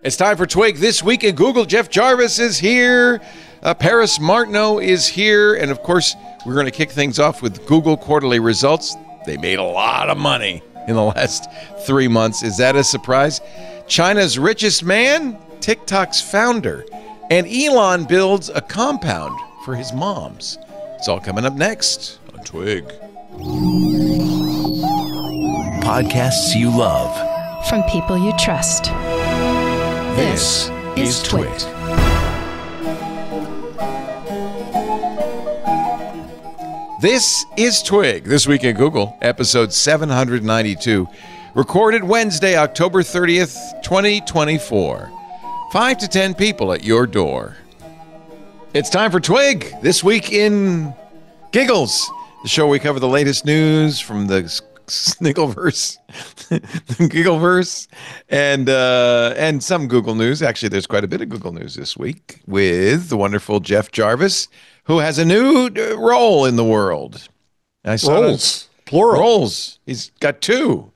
It's time for Twig This Week at Google. Jeff Jarvis is here. Paris Martineau is here. And, of course, we're going to kick things off with Google quarterly results. They made a lot of money in the last 3 months. Is that a surprise? China's richest man, TikTok's founder. And Elon builds a compound for his moms. It's all coming up next on Twig. Podcasts you love. From people you trust. This is Twit. This is Twig, This Week at Google, episode 792, recorded Wednesday, October 30th, 2024. 5 to 10 people at your door. It's time for Twig, This Week in Giggles, the show where we cover the latest news from the Sniggleverse, Giggleverse, and some Google news. Actually, there's quite a bit of Google news this week with the wonderful Jeff Jarvis, who has a new role in the world. I saw roles, plural. Roles. He's got 2.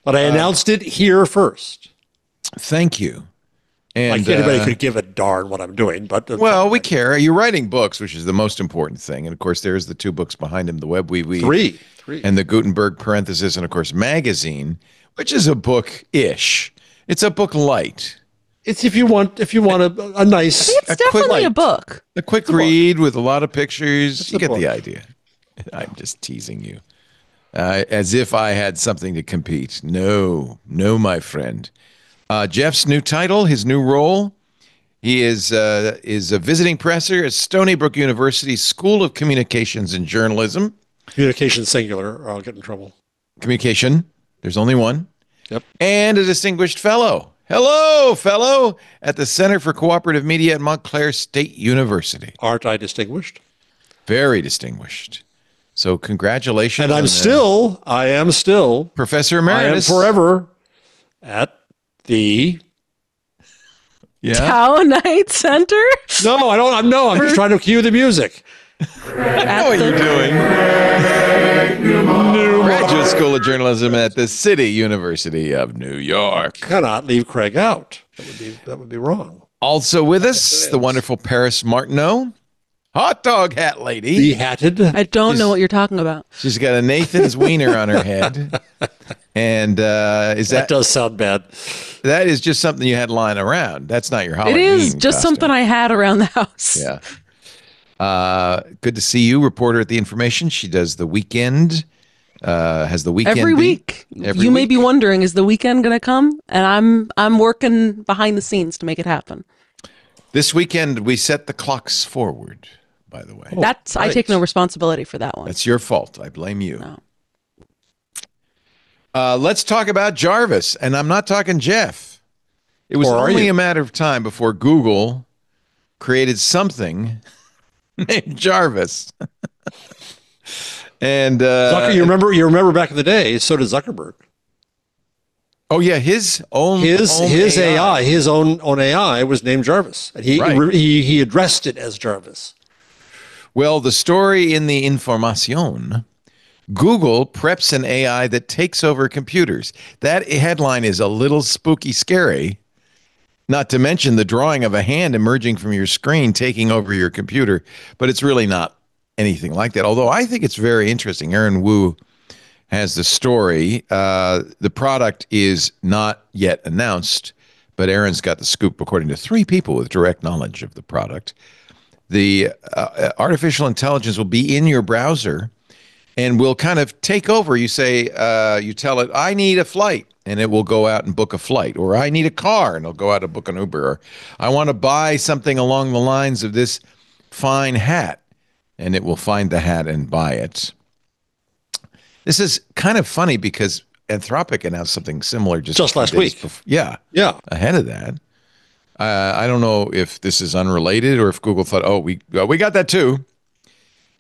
But I announced it here first. Thank you. And like anybody could give a darn what I'm doing, but well, we care. You're writing books, which is the most important thing. And of course, there's the 2 books behind him: the Web We Weave, Three, and the Gutenberg parenthesis, and of course, Magazine, which is a book-ish. It's a book light. It's if you want a nice. It's definitely a book. A quick read with a lot of pictures. You get book. the idea. I'm just teasing you, as if I had something to compete. No, my friend. Jeff's new title, his new role, he is a visiting professor at Stony Brook University School of Communications and Journalism. Communication singular, or I'll get in trouble. Communication, there's only one. Yep. And a distinguished fellow. Hello, fellow, at the Center for Cooperative Media at Montclair State University. Aren't I distinguished? Very distinguished. So congratulations. And I am still Professor Emeritus. I am forever at the Townite Center? No, I'm just trying to cue the music. I know what you're doing. Graduate School of Journalism at the City University of New York. Cannot leave Craig out. That would be wrong. Also with us, the wonderful Paris Martineau, hot dog hat lady. The hatted. I don't know what you're talking about. She's got a Nathan's wiener on her head. And that does sound bad. That is just something you had lying around. That's not your Halloween It is just costume. something I had around the house. Yeah. Good to see you, reporter at The Information. She does the weekend, has the weekend every beat. week. You may be wondering, is the weekend going to come? And I'm working behind the scenes to make it happen. This weekend, we set the clocks forward, by the way. I take no responsibility for that one. That's your fault. I blame you. No. Let's talk about Jarvis, and I'm not talking Jeff. It was only a matter of time before Google created something named Jarvis. And you remember back in the day, so did Zuckerberg. Oh yeah, his own AI, his own AI was named Jarvis, and he addressed it as Jarvis. Well, the story in the Information. Google preps an AI that takes over computers. That headline is a little spooky scary, not to mention the drawing of a hand emerging from your screen taking over your computer, but it's really not anything like that. Although I think it's very interesting. Aaron Wu has the story. The product is not yet announced, but Aaron's got the scoop according to 3 people with direct knowledge of the product. The artificial intelligence will be in your browser and will kind of take over. You say, you tell it, I need a flight, and it will go out and book a flight. Or I need a car, and it'll go out and book an Uber. Or I want to buy something along the lines of this fine hat, and it will find the hat and buy it. This is kind of funny because Anthropic announced something similar just last week. Yeah. Ahead of that. I don't know if this is unrelated or if Google thought, we got that too.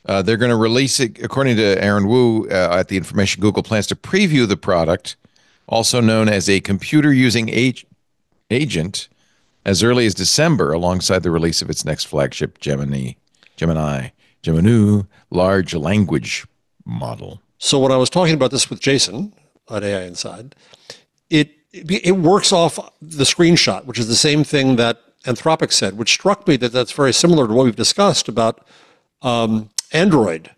They're going to release it, according to Aaron Wu at The Information. Google plans to preview the product, also known as a computer-using agent, as early as December, alongside the release of its next flagship Gemini large language model. So when I was talking about this with Jason on AI Inside, it it works off the screenshot, which is the same thing that Anthropic said, which struck me that that's very similar to what we've discussed about Android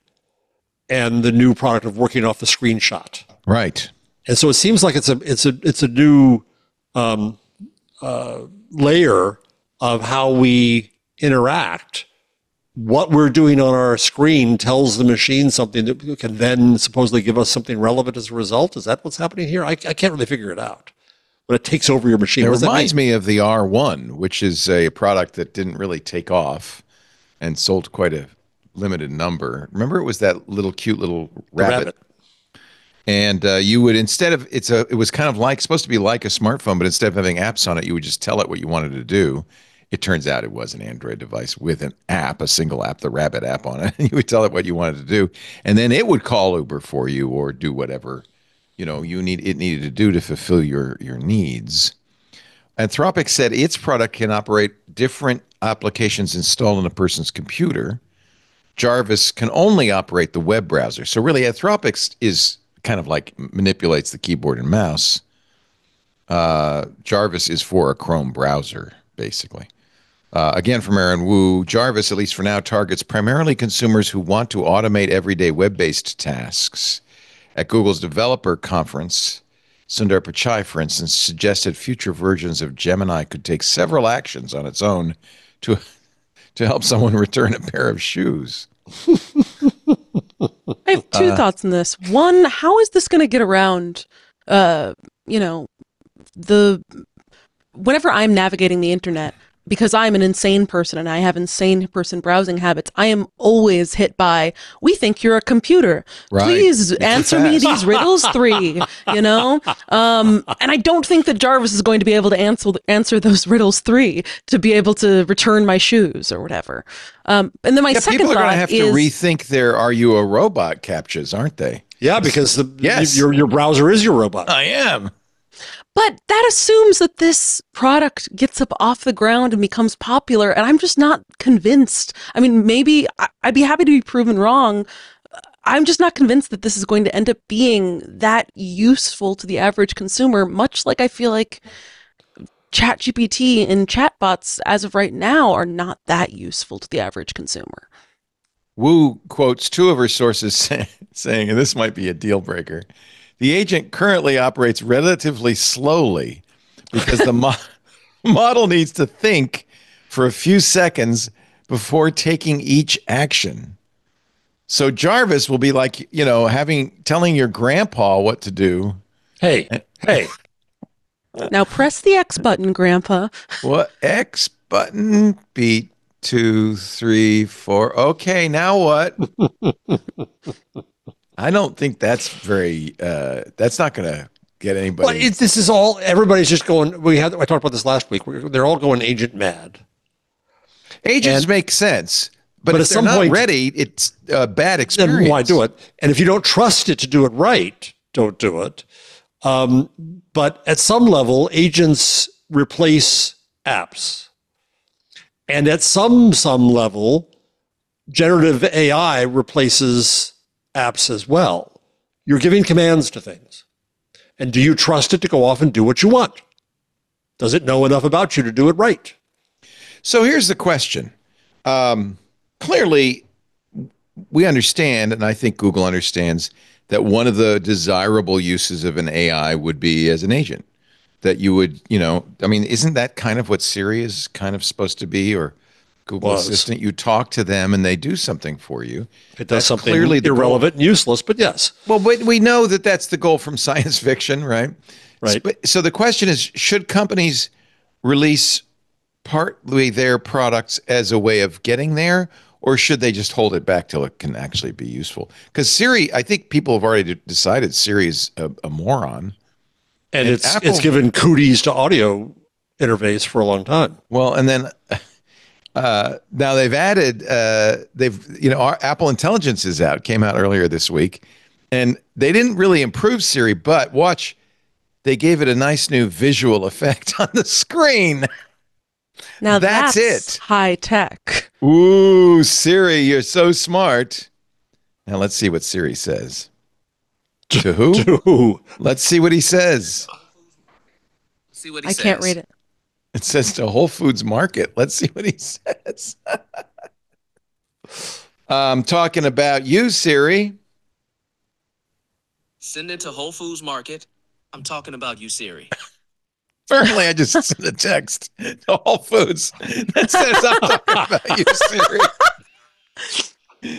and the new product of working off the screenshot. Right. And so it seems like it's a new layer of how we interact. What we're doing on our screen tells the machine something that can then supposedly give us something relevant as a result. Is that what's happening here? I can't really figure it out. When it takes over your machine. It reminds me of the R1, which is a product that didn't really take off and sold quite a limited number. Remember, it was that little cute little rabbit. And you would, instead of, it was kind of like, supposed to be like a smartphone, but instead of having apps on it, you would just tell it what you wanted to do. It turns out it was an Android device with an app, a single app, the Rabbit app on it. You would tell it what you wanted to do, and then it would call Uber for you or do whatever it needed to do to fulfill your needs. Anthropic said its product can operate different applications installed on a person's computer. Jarvis can only operate the web browser. So really, Anthropic is kind of like manipulates the keyboard and mouse. Jarvis is for a Chrome browser, basically. Again, from Aaron Wu, Jarvis, at least for now, targets primarily consumers who want to automate everyday web-based tasks. At Google's developer conference, Sundar Pichai, for instance, suggested future versions of Gemini could take several actions on its own to help someone return a pair of shoes. I have two thoughts on this. One, how is this going to get around, whenever I'm navigating the internet, because I'm an insane person and I have insane person browsing habits, I am always hit by, we think you're a computer. Right. Please answer me these riddles 3, And I don't think that Jarvis is going to be able to answer those riddles 3 to be able to return my shoes or whatever. And then my second people are going to thought have to rethink their "Are you a robot?" captchas, aren't they? Yeah, because your browser is your robot. I am. But that assumes that this product gets up off the ground and becomes popular, and I'm just not convinced. I mean, maybe I'd be happy to be proven wrong. I'm just not convinced that this is going to end up being that useful to the average consumer, much like I feel like ChatGPT and chatbots, as of right now, are not that useful to the average consumer. Wu quotes 2 of her sources saying, and this might be a deal breaker, the agent currently operates relatively slowly because the model needs to think for a few seconds before taking each action. So Jarvis will be like, telling your grandpa what to do. Hey. Now press the X button, Grandpa. What? X button? Beat 2, 3, 4. Okay, now what? I don't think that's that's not going to get anybody. Well, this is all, everybody's just going, I talked about this last week. They're all going agent mad. Agents make sense, but if they're not ready, it's a bad experience. Then why do it? And if you don't trust it to do it right, don't do it. But at some level, agents replace apps. And at some level, generative AI replaces apps as well. You're giving commands to things. And do you trust it to go off and do what you want? Does it know enough about you to do it right? So here's the question. Clearly, we understand, and I think Google understands, that one of the desirable uses of an AI would be as an agent. That you would, isn't that kind of what Siri is kind of supposed to be, or Google Assistant? You talk to them and they do something for you. It does something clearly irrelevant and useless, but yes. Well, but we know that that's the goal from science fiction, right? Right. So the question is, should companies release partly their products as a way of getting there, or should they just hold it back till it can actually be useful? Because Siri, I think people have already decided Siri is a moron. And it's given cooties to audio interface for a long time. Well, and then now they've added, our Apple Intelligence came out earlier this week, and they didn't really improve Siri, but watch, they gave it a nice new visual effect on the screen. Now that's it. High tech. Ooh, Siri, you're so smart. Now let's see what Siri says. To who? To who? Let's see what he says. See what he I says. can't read it. It says to Whole Foods Market. Let's see what he says. I'm talking about you, Siri. Send it to Whole Foods Market. I'm talking about you, Siri. Apparently, I just sent a text to Whole Foods that says I'm talking about you, Siri.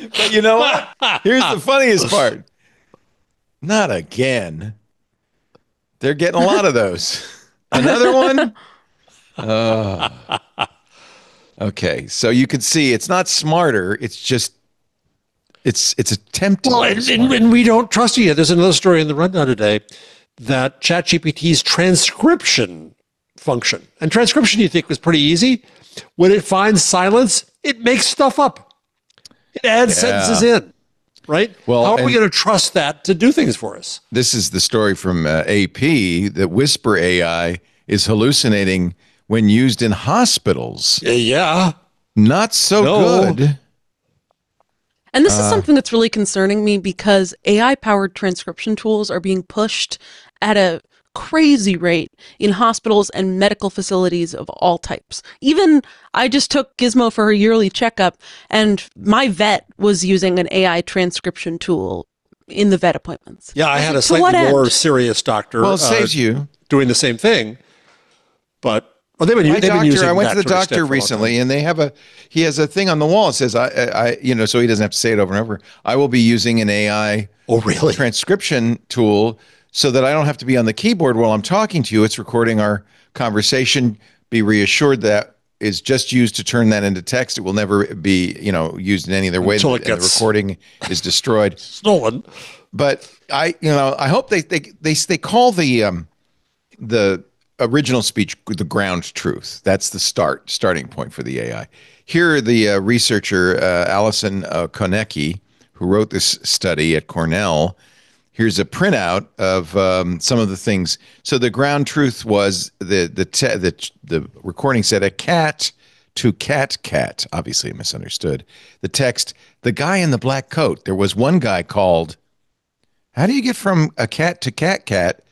But you know what? Here's the funniest part. Not again. They're getting a lot of those. Another one? Okay, so you can see it's not smarter. It's just it's attempting. Well, and we don't trust you yet. There's another story in the rundown today that ChatGPT's transcription function, and transcription you think was pretty easy. When it finds silence, it makes stuff up. It adds sentences in, right? Well, how are we going to trust that to do things for us? This is the story from AP that Whisper AI is hallucinating when used in hospitals. Yeah. Not so good. And this is something that's really concerning me because AI-powered transcription tools are being pushed at a crazy rate in hospitals and medical facilities of all types. Even I just took Gizmo for her yearly checkup, and my vet was using an AI transcription tool in the vet appointments. Yeah, I had a slightly more serious doctor. Well, it saves you doing the same thing, but. Well, they've been using I went to the that sort of doctor stuff recently, and he has a thing on the wall. It says, I, you know, so he doesn't have to say it over and over. I will be using an AI transcription tool so that I don't have to be on the keyboard while I'm talking to you. It's recording our conversation. Be reassured that is just used to turn that into text. It will never be, you know, used in any other way. Until the recording is destroyed, stolen. But I hope they call the original speech the ground truth. That's the starting point for the AI. Here, the researcher Alison Konecki, who wrote this study at Cornell, here's a printout of some of the things. So the ground truth was the recording said a cat to cat. Obviously misunderstood. The text, the guy in the black coat. There was one guy called. How do you get from a cat to cat?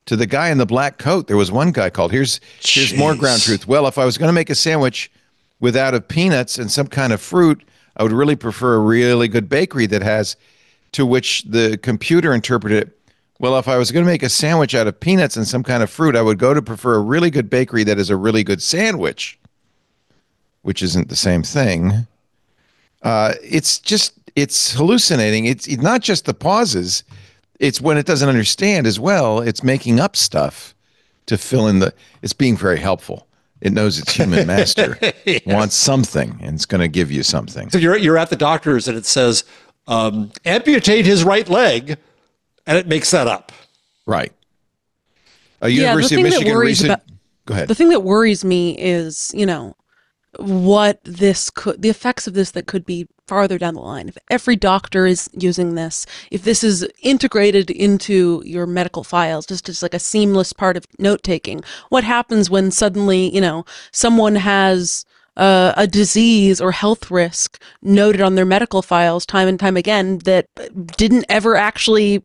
To the guy in the black coat, there was one guy called. Here's more ground truth. Well, if I was going to make a sandwich without peanuts and some kind of fruit, I would really prefer a really good bakery that has, to which the computer interpreted it. Well, if I was going to make a sandwich out of peanuts and some kind of fruit, I would prefer a really good bakery that is a really good sandwich, which isn't the same thing. It's hallucinating. It's not just the pauses. It's when it doesn't understand as well, it's making up stuff to fill in it's being very helpful. It knows its human master wants something, and it's going to give you something. So you're at the doctor's and it says, amputate his right leg, and it makes that up. Right. A University of Michigan research. Go ahead. The thing that worries me is, what the effects of this that could be farther down the line. If every doctor is using this, if this is integrated into your medical files, just as like a seamless part of note-taking, what happens when suddenly, someone has a disease or health risk noted on their medical files time and time again that wasn't ever actually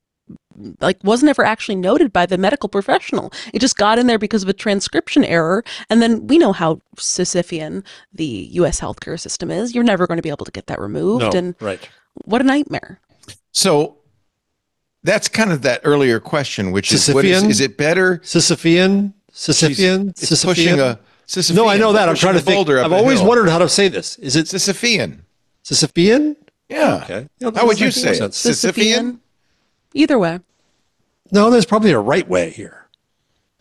noted by the medical professional. It just got in there because of a transcription error. And then we know how Sisyphean the U.S. healthcare system is. You're never going to be able to get that removed. Right. What a nightmare. So that's kind of that earlier question, which is, is it better? Sisyphean? It's pushing a Sisyphean. No, I know that. I'm trying to think. I've always wondered how to say this. Is it Sisyphean? Sisyphean? Yeah. Okay. How would you say it? Sisyphean? Either way. No, there's probably a right way here.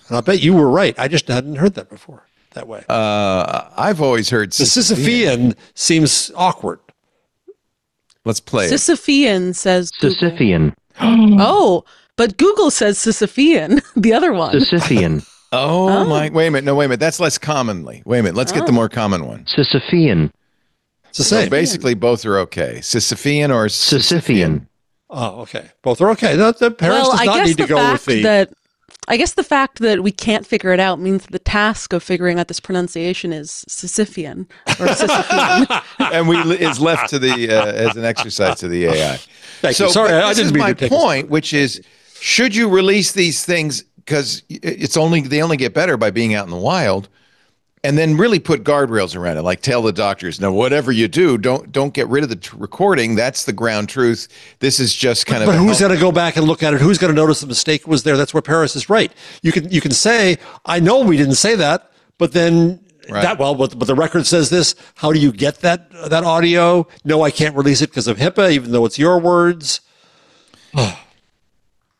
And I'll bet you were right. I just hadn't heard that before that way. I've always heard Sisyphean seems awkward. Let's play Sisyphean says Google. Sisyphean. Oh, but Google says Sisyphean, the other one. Sisyphean. Oh my, wait a minute. No, wait a minute. That's less commonly. Wait a minute. Let's get the more common one. Sisyphean. It's the same. So basically, both are okay. Sisyphean or Sisyphean. Oh, okay. Both are okay. The parents does not need to go with the... I guess the fact that we can't figure it out means the task of figuring out this pronunciation is Sisyphean or Sisyphean. And is left to the as an exercise to the AI. Thank you. Sorry, I didn't mean to take my point, which is, should you release these things because they only get better by being out in the wild. And then really put guardrails around it, like tell the doctors, no, whatever you do, don't get rid of the recording. That's the ground truth. This is just kind of. But who's going to go back and look at it? Who's going to notice the mistake was there? That's where Paris is right. You can say, I know we didn't say that, but then but the record says this. How do you get that audio? No, I can't release it because of HIPAA, even though it's your words.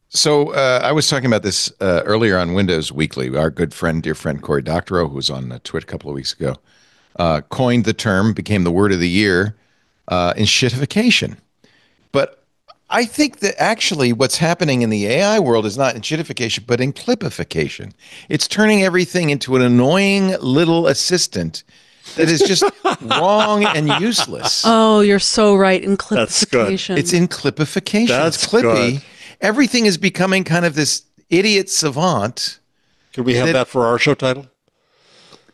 So I was talking about this earlier on Windows Weekly. Our good friend, dear friend, Cory Doctorow, who was on Twit a couple of weeks ago, coined the term, became the word of the year, in shitification. But I think that actually what's happening in the AI world is not in shitification, but in clipification. It's turning everything into an annoying little assistant that is just wrong and useless. Oh, you're so right. In clipification. That's good. It's in clipification. It's clippy. Good. Everything is becoming kind of this idiot savant. Could we have that for our show title?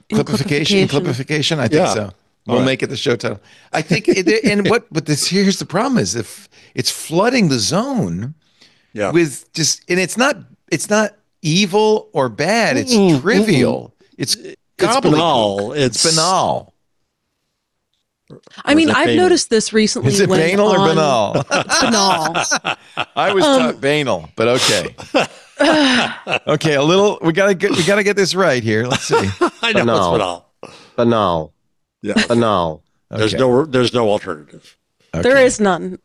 Clipification. I think so. We'll make it the show title. I think, here's the problem is if it's flooding the zone with just, and it's not evil or bad. It's trivial. It's banal. It's banal. I mean, I've noticed this recently. Is it banal or banal? It's banal. I was taught banal, but okay. Okay, a little. We gotta get this right here. Let's see. I know it's banal. Banal. Yeah, banal. Okay. There's no alternative. Okay. There is none.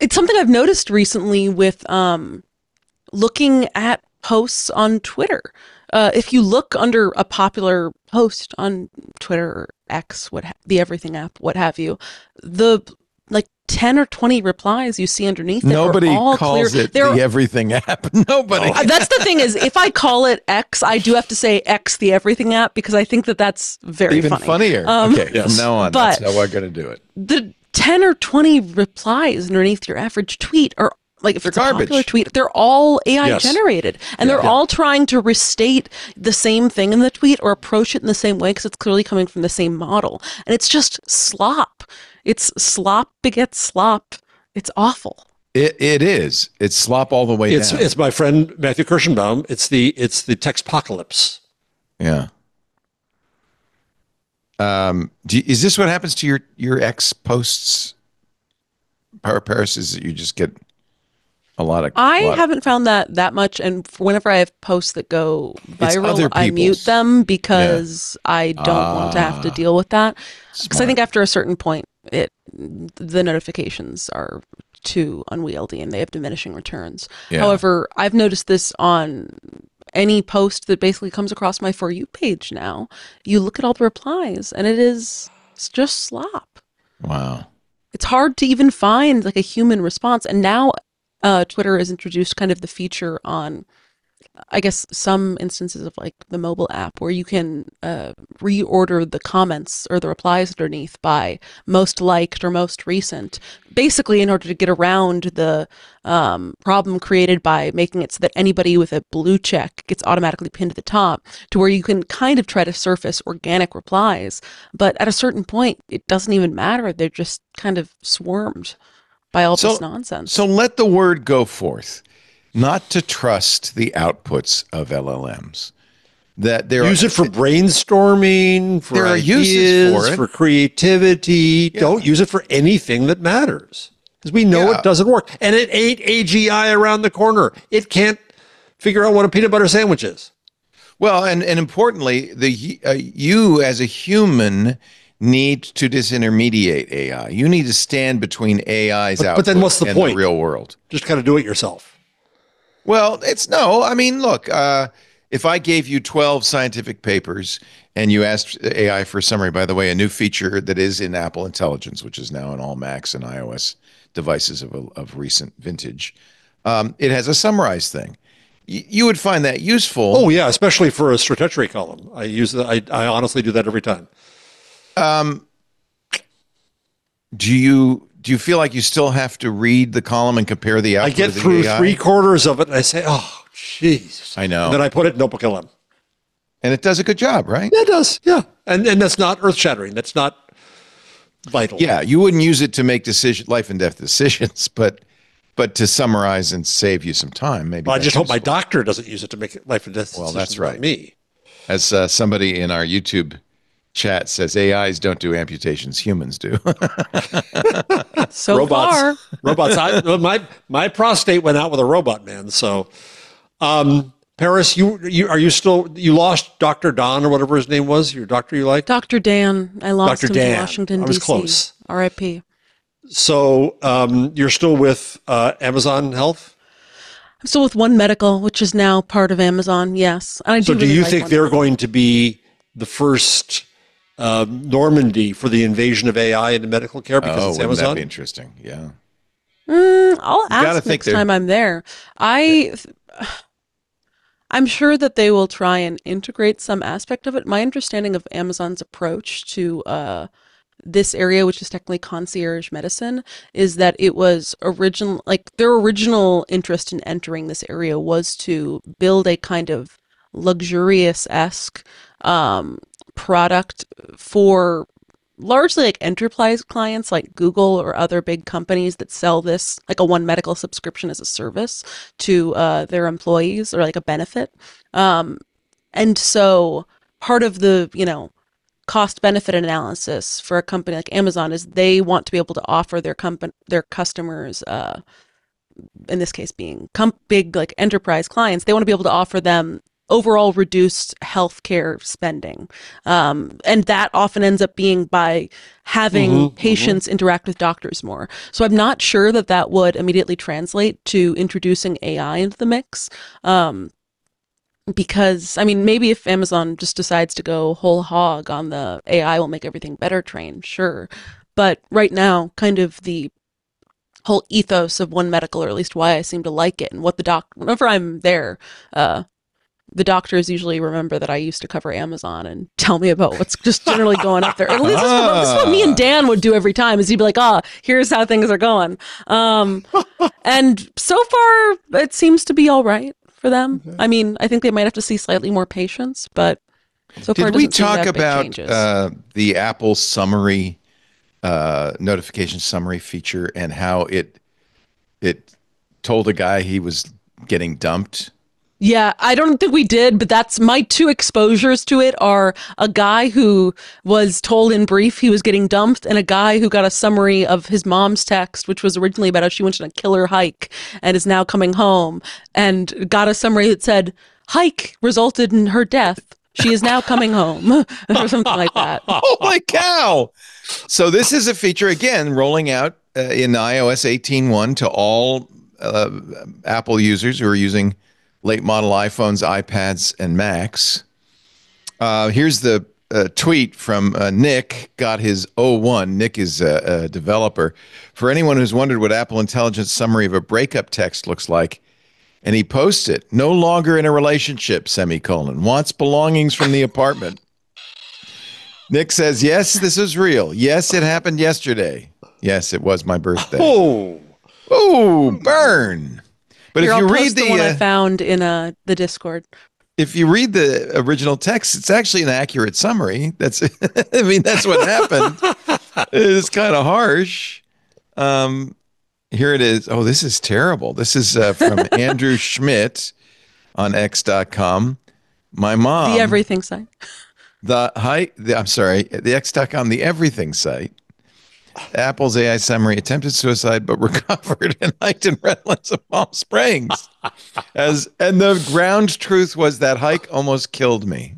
It's something I've noticed recently with looking at posts on Twitter. If you look under a popular post on Twitter or X, the everything app, what have you, the 10 or 20 replies you see underneath it Nobody are all calls clear. it the everything app. Nobody. That's the thing is, if I call it X, I do have to say X the everything app because I think that's very even funnier. Okay, from now on, that's how we're going to do it. The 10 or 20 replies underneath your average tweet are if it's a popular tweet, they're all AI generated, and they're all trying to restate the same thing in the tweet or approach it in the same way because it's clearly coming from the same model, and it's just slop. It's slop begets slop. It's awful. It is. It's slop all the way down. It's my friend Matthew Kirschenbaum. It's the textpocalypse. Yeah. Is this what happens to your X posts? Paris, is that you just get a lot of. I haven't found that much, and whenever I have posts that go viral, I mute them because I don't want to have to deal with that. Because I think after a certain point, the notifications are too unwieldy and they have diminishing returns. Yeah. However, I've noticed this on any post that basically comes across my For You page now. You look at all the replies, and it's just slop. Wow. It's hard to even find a human response, and now Twitter has introduced kind of the feature on, I guess, some instances of the mobile app where you can reorder the comments or the replies underneath by most liked or most recent, basically in order to get around the problem created by making it so that anybody with a blue check gets automatically pinned to the top, to where you can kind of try to surface organic replies. But at a certain point, it doesn't even matter. They're just kind of swarmed by all this nonsense. So let the word go forth, not to trust the outputs of LLMs. That use it for brainstorming, for ideas, for creativity. Yeah. Don't use it for anything that matters, because we know it doesn't work. And it ain't AGI around the corner. It can't figure out what a peanut butter sandwich is. Well, and importantly, you as a human need to disintermediate AI. You need to stand between AI's output then what's the point? The real world. Just kind of do it yourself. Well, look, if I gave you 12 scientific papers and you asked AI for a summary, by the way, a new feature that is in Apple Intelligence, which is now in all Macs and iOS devices of recent vintage, it has a summarized thing. You would find that useful. Oh, yeah, especially for a strategy column. I use that. I honestly do that every time. Do you feel like you still have to read the column and compare the output? I get through 3/4 of it and I say, oh, jeez. I know. And then I put it in Notebook LM. And it does a good job, right? Yeah, it does. Yeah. And that's not earth-shattering. That's not vital. Yeah, you wouldn't use it to make life and death decisions, but But to summarize and save you some time, maybe. Well, I just hope my doctor doesn't use it to make life and death decisions. Well, that's right. About me. As somebody in our YouTube chat says, AIs don't do amputations, humans do. So robots, far. Robots. My prostate went out with a robot, man. So, Paris, you lost Dr. Don or whatever his name was, your doctor you like? Dr. Dan. I lost him to Washington, D.C. I was close. R.I.P. So you're still with Amazon Health? I'm still with One Medical, which is now part of Amazon, yes. And do you think they're going to be the first Normandy for the invasion of AI into medical care because it's Amazon? That'd be interesting, yeah. I'll ask next time I'm there. I'm sure that they will try and integrate some aspect of it. My understanding of Amazon's approach to this area, which is technically concierge medicine, is that it was their original interest in entering this area was to build a kind of luxurious-esque product for largely like enterprise clients like Google or other big companies that sell this, like a One Medical subscription as a service to their employees or like a benefit. And so part of the, cost benefit analysis for a company like Amazon is they want to be able to offer their customers, in this case being big like enterprise clients, they want to be able to offer them overall reduced healthcare spending. And that often ends up being by having patients interact with doctors more. So I'm not sure that would immediately translate to introducing AI into the mix. Because, maybe if Amazon just decides to go whole hog on the AI will make everything better train, sure. But right now, kind of the whole ethos of One Medical, or at least why I seem to like it, and what whenever I'm there, the doctors usually remember that I used to cover Amazon and tell me about what's just generally going up there. At least this is what me and Dan would do every time, is he'd be like, here's how things are going. And so far, it seems to be all right for them. Okay. I think they might have to see slightly more patience, but so far it doesn't seem to have big changes. Did we talk about the Apple summary, notification summary feature and how it told a guy he was getting dumped? Yeah, I don't think we did, but that's my two exposures to it are a guy who was told in brief he was getting dumped and a guy who got a summary of his mom's text, which was originally about how she went on a killer hike and is now coming home, and got a summary that said, hike resulted in her death. She is now coming home, or something like that. Holy cow. So this is a feature, again, rolling out in iOS 18.1 to all Apple users who are using late model iPhones, iPads, and Macs. Here's the tweet from Nick, got his 01. Nick is a developer. For anyone who's wondered what Apple Intelligence summary of a breakup text looks like, and he posts it, no longer in a relationship, semicolon, wants belongings from the apartment. Nick says, yes, this is real. Yes, it happened yesterday. Yes, it was my birthday. Oh, burn. But Here, if you I'll read post the one I found in the Discord. If you read the original text, it's actually an accurate summary. That's that's what happened. It's kind of harsh. Here it is. Oh, this is terrible. This is from Andrew Schmidt on X.com. My mom. The everything site. The X.com, the everything site. Apple's AI summary attempted suicide but recovered and hiked in Redlands of Palm Springs. And the ground truth was that hike almost killed me.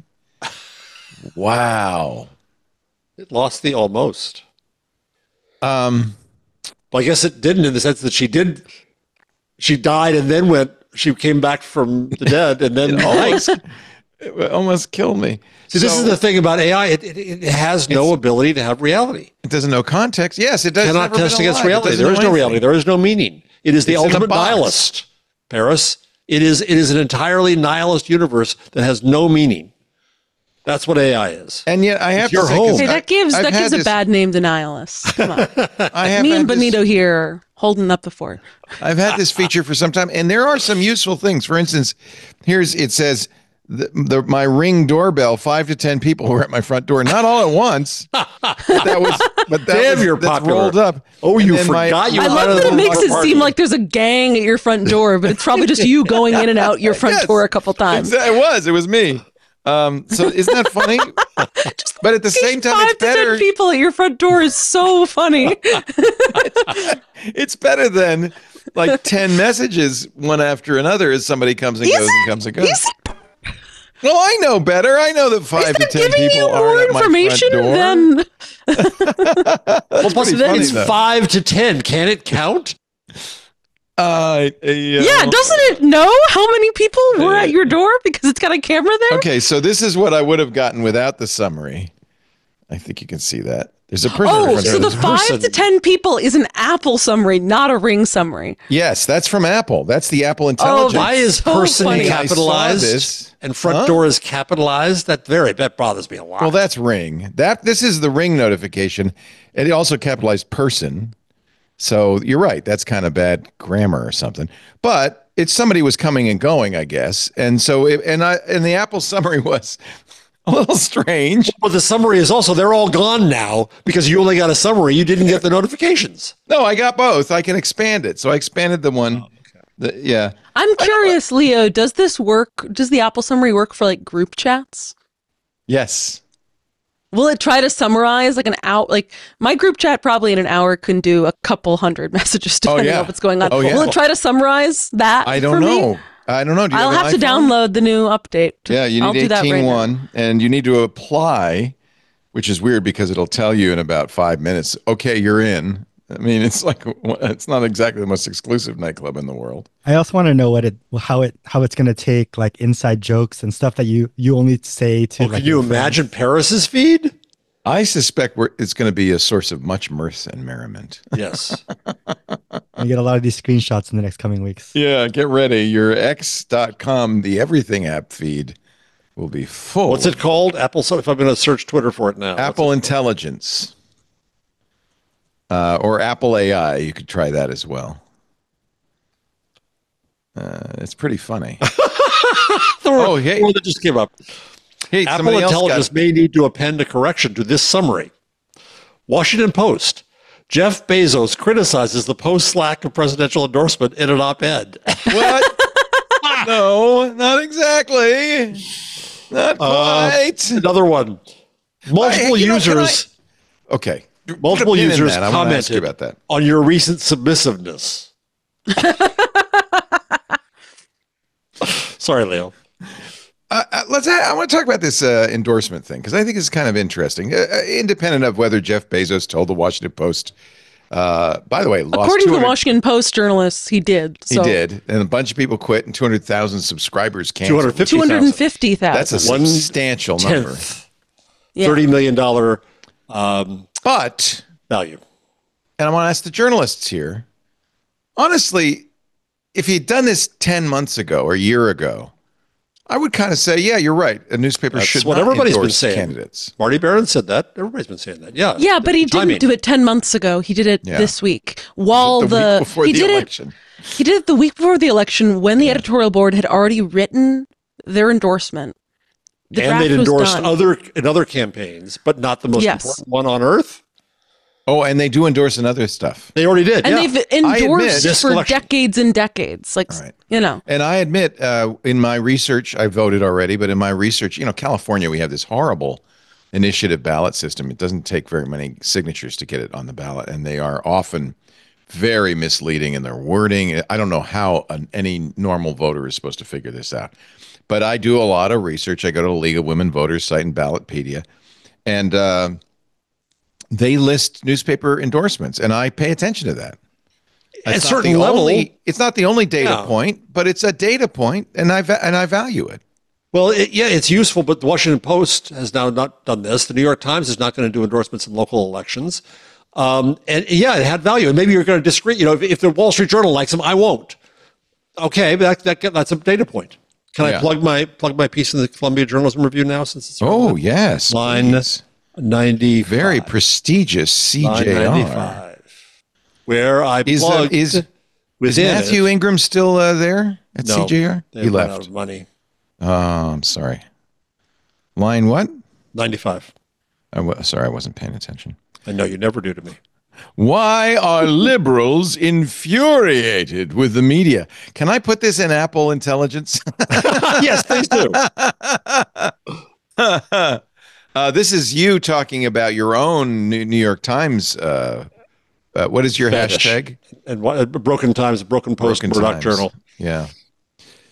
Wow. It lost the almost. Well, I guess it didn't, in the sense that she died and then she came back from the dead and then it almost killed me. See, this is the thing about AI. It has no ability to have reality. It doesn't know context. Yes, it does. It cannot test against reality. There is no reality. There is no meaning. It is the ultimate nihilist, Paris. It is an entirely nihilist universe that has no meaning. That's what AI is. And yet I have to say, hey, that gives a bad name to nihilists. Come on. Me and Benito here are holding up the fort. I've had this feature for some time, and there are some useful things. For instance, it says my Ring doorbell, 5 to 10 people were at my front door, not all at once. That but Damn, you're that's popular. rolled up. Oh, And you then forgot you I were love out of that the it makes it party. seem like there's a gang at your front door, but it's probably just you going in and out your front Yes. door a couple times. It was me. So isn't that funny? But at the same time, 5 it's to 10 better. people at your front door is so funny. It's better than like 10 messages one after another as somebody comes and goes and comes and goes. Well, I know better. I know that 5 to 10 giving people you are more at my information front door. than Well, plus pretty then funny, it's though. 5 to 10. Can it count? yeah, doesn't it know how many people were at your door because it's got a camera there? Okay, so this is what I would have gotten without the summary. I think you can see that. There's a person. Oh, in front so of the this 5 person. to 10 people is an Apple summary, not a Ring summary. Yes, that's from Apple. That's the Apple Intelligence. Why is so person funny. I saw capitalized this. and front door is capitalized? That bothers me a lot. Well, that's Ring. This is the Ring notification. And it also capitalized person. So you're right. That's kind of bad grammar or something. But it's somebody was coming and going, I guess. And so and the Apple summary was a little strange. But the summary is also, they're all gone now because you only got a summary. You didn't get the notifications. No, I got both. I can expand it. So I expanded the one. Yeah. I'm curious, Leo, does this work? Does the Apple summary work for like group chats? Yes. Will it try to summarize like an hour? Like my group chat probably in an hour can do a couple hundred messages depending on what's going on. Oh, yeah. Will it try to summarize that? I don't for me? know. I don't know. Do you I'll have have an to iPhone? download the new update. Yeah, you I'll need do that right now. 18.1, and you need to apply, which is weird because it'll tell you in about 5 minutes, okay, you're in. I mean, it's like, it's not exactly the most exclusive nightclub in the world. I also want to know how it's going to take like inside jokes and stuff that you only say to. Can you imagine Paris's feed? I suspect it's going to be a source of much mirth and merriment. Yes. You get a lot of these screenshots in the next coming weeks. Yeah, get ready. Your X.com, the everything app feed will be full. What's it called? Apple. So if I'm going to search Twitter for it now. Apple Intelligence. Or Apple AI. You could try that as well. It's pretty funny. Oh, hey. That just came up. Hey, Apple somebody else Intelligence may need to append a correction to this summary. Washington Post. Jeff Bezos criticizes the Post's lack of presidential endorsement in an op-ed. What? No, not exactly. Not quite. Another one. Multiple users. Okay. Multiple users I want to ask you commented about that. on your recent submissiveness. Sorry, Leo. I want to talk about this endorsement thing because I think it's kind of interesting. Independent of whether Jeff Bezos told the Washington Post, by the way, lost According to the 200 Washington Post journalists, he did. So He did, and a bunch of people quit, and 200,000 subscribers canceled. 250,000. That's a substantial number. Yeah. $30 million But value. And I want to ask the journalists here, honestly, if he'd done this 10 months ago or a year ago, I would kind of say, yeah, you're right. A newspaper That's should what not everybody's been endorse saying. candidates. Marty Barron said that. Everybody's been saying that. Yeah. Yeah, but he Timing. didn't do it 10 months ago. He did it this week. While The week before he the did election. He did it the week before the election when the editorial board had already written their endorsement. The And draft they'd was endorsed done. in other campaigns, but not the most Yes. important one on earth. Oh, and they do endorse in other stuff. They already did. And yeah. they've I admit- endorsed This for collection. decades and decades. Like, Right. you know. And I admit, in my research, I voted already, but in my research, California, we have this horrible initiative ballot system. It doesn't take very many signatures to get it on the ballot, and they are often very misleading in their wording. I don't know how any normal voter is supposed to figure this out. But I do a lot of research. I go to the League of Women Voters site and Ballotpedia, and they list newspaper endorsements, and I pay attention to that. At a It's not certain the level. it's not the only data Yeah. point, but it's a data point, and I value it. Well, it's useful, but the Washington Post has now not done this. The New York Times is not going to do endorsements in local elections. And yeah, it had value. And maybe you're going to disagree. If the Wall Street Journal likes them, I won't. Okay, but that's a data point. Can I plug my piece in the Columbia Journalism Review now? Since it's Yes, line please. 90, Very prestigious CJR. 95, where I plugged Is within Matthew it. Ingram still there at No, CJR? they He run out left. of money. Oh, I'm sorry. Line what? 95. Sorry, I wasn't paying attention. I know you never do to me. Why are liberals infuriated with the media? Can I put this in Apple Intelligence? Yes, please do. This is you talking about your own New York Times. What is your Vanish. hashtag? And Broken Times, Broken Post, Broken Murdoch Times. Journal. Yeah.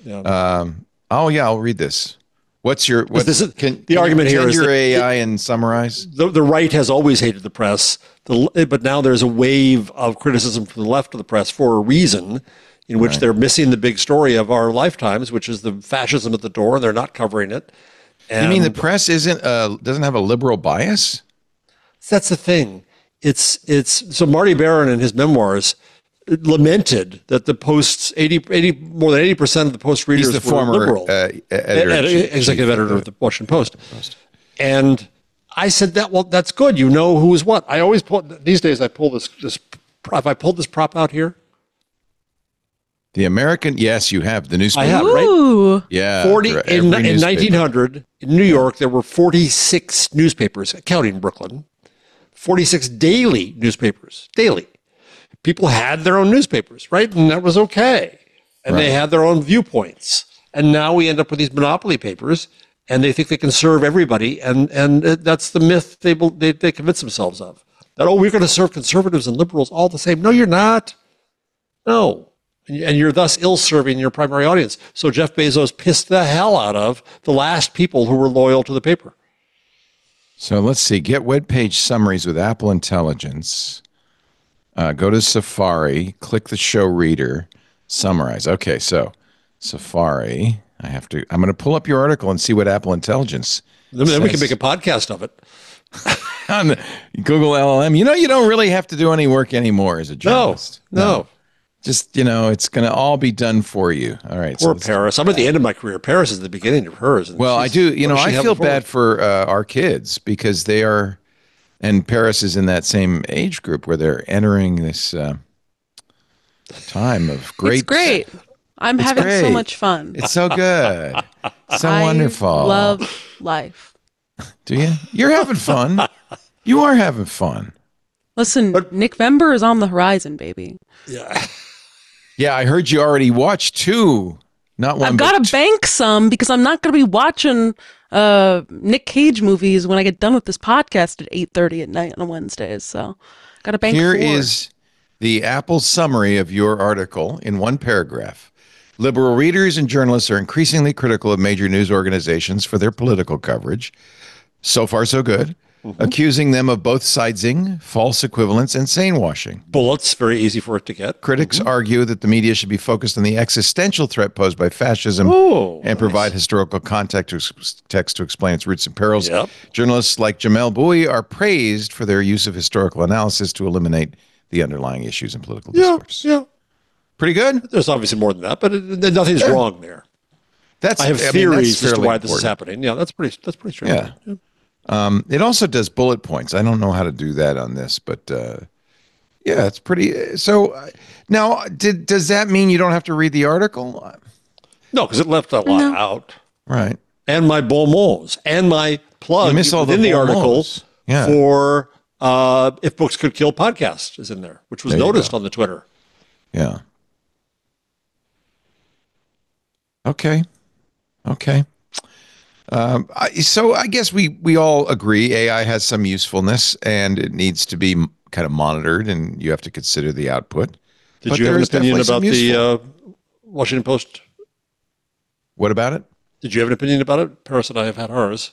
Yeah. I'll read this. The argument here is your that AI and summarize? The right has always hated the press, but now there's a wave of criticism from the left of the press for a reason in which they're missing the big story of our lifetimes, which is the fascism at the door, and they're not covering it. And you mean the press doesn't have a liberal bias? That's the thing. It's so Marty Baron in his memoirs lamented that the Post's more than 80% of the Post readers He's the were former liberal. Executive editor of the Washington Post. And I said that's good. You know who's what. I always these days I pull this have I pulled this prop out here? The American, yes, you have the newspaper. I have, Ooh. right? Yeah. In 1900 in New York there were 46 newspapers, counting Brooklyn. 46 daily newspapers, daily. People had their own newspapers, right? And that was okay. And they had their own viewpoints. And now we end up with these monopoly papers, and they think they can serve everybody. And that's the myth they convince themselves of. That, we're going to serve conservatives and liberals all the same. No, you're not. No. And you're thus ill-serving your primary audience. So Jeff Bezos pissed the hell out of the last people who were loyal to the paper. So let's see. Get web page summaries with Apple Intelligence. Go to Safari, click the show reader, summarize. Okay, so Safari. I'm going to pull up your article and see what Apple Intelligence Then we can make a podcast of it. On the Google LLM. You don't really have to do any work anymore as a journalist. No. Just, it's going to all be done for you. All right. Poor Paris. I'm at the end of my career. Paris is the beginning of hers. Well, I do. I feel bad for our kids because they are, and Paris is in that same age group where they're entering this time of great. It's great. I'm having so much fun. It's so good. So wonderful. I love life. Do you? You're having fun. You are having fun. Listen, Nick Vember is on the horizon, baby. Yeah. Yeah, I heard you already watched 2, not 1. I've got to bank some because I'm not going to be watching Nick Cage movies when I get done with this podcast at 8:30 at night on Wednesdays. So, got to bank. Here 4. is the Apple summary of your article in one paragraph. Liberal readers and journalists are increasingly critical of major news organizations for their political coverage. So far, so good. Accusing them of both sidesing, false equivalence, and sane-washing. Bullets, very easy for it to get. Critics argue that the media should be focused on the existential threat posed by fascism and provide historical context to explain its roots and perils. Yep. Journalists like Jamel Bouie are praised for their use of historical analysis to eliminate the underlying issues in political discourse. Yeah. Pretty good? There's obviously more than that, but nothing's wrong there. I have theories as to why this is happening. Yeah, that's pretty straightforward. Yeah. It also does bullet points. I don't know how to do that on this, but yeah, it's pretty. So now, does that mean you don't have to read the article? No, because it left a lot out. Right. And my bon mots and my plug in the article for If Books Could Kill Podcast is in there, which was noticed on the Twitter. Yeah. Okay. So I guess we all agree AI has some usefulness and it needs to be kind of monitored and you have to consider the output. Did you have an opinion about the Washington Post? What about it? Did you have an opinion about it? Paris and I have had ours.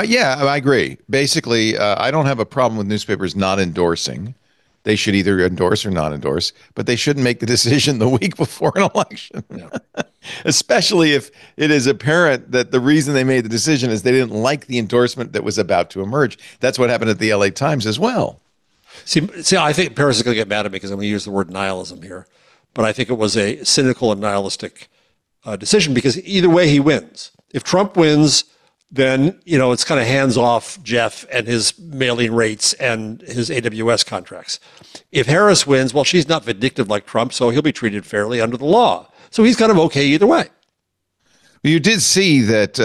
Yeah, I agree. Basically, I don't have a problem with newspapers not endorsing. They should either endorse or not endorse, but they shouldn't make the decision the week before an election. Yeah. Especially if it is apparent that the reason they made the decision is they didn't like the endorsement that was about to emerge. That's what happened at the LA Times as well. See, I think Paris is going to get mad at me because I'm going to use the word nihilism here. But I think it was a cynical and nihilistic decision because either way he wins. If Trump wins, then, it's kind of hands off Jeff and his mailing rates and his AWS contracts. If Harris wins, well, she's not vindictive like Trump, so he'll be treated fairly under the law. So he's kind of okay either way. You did see that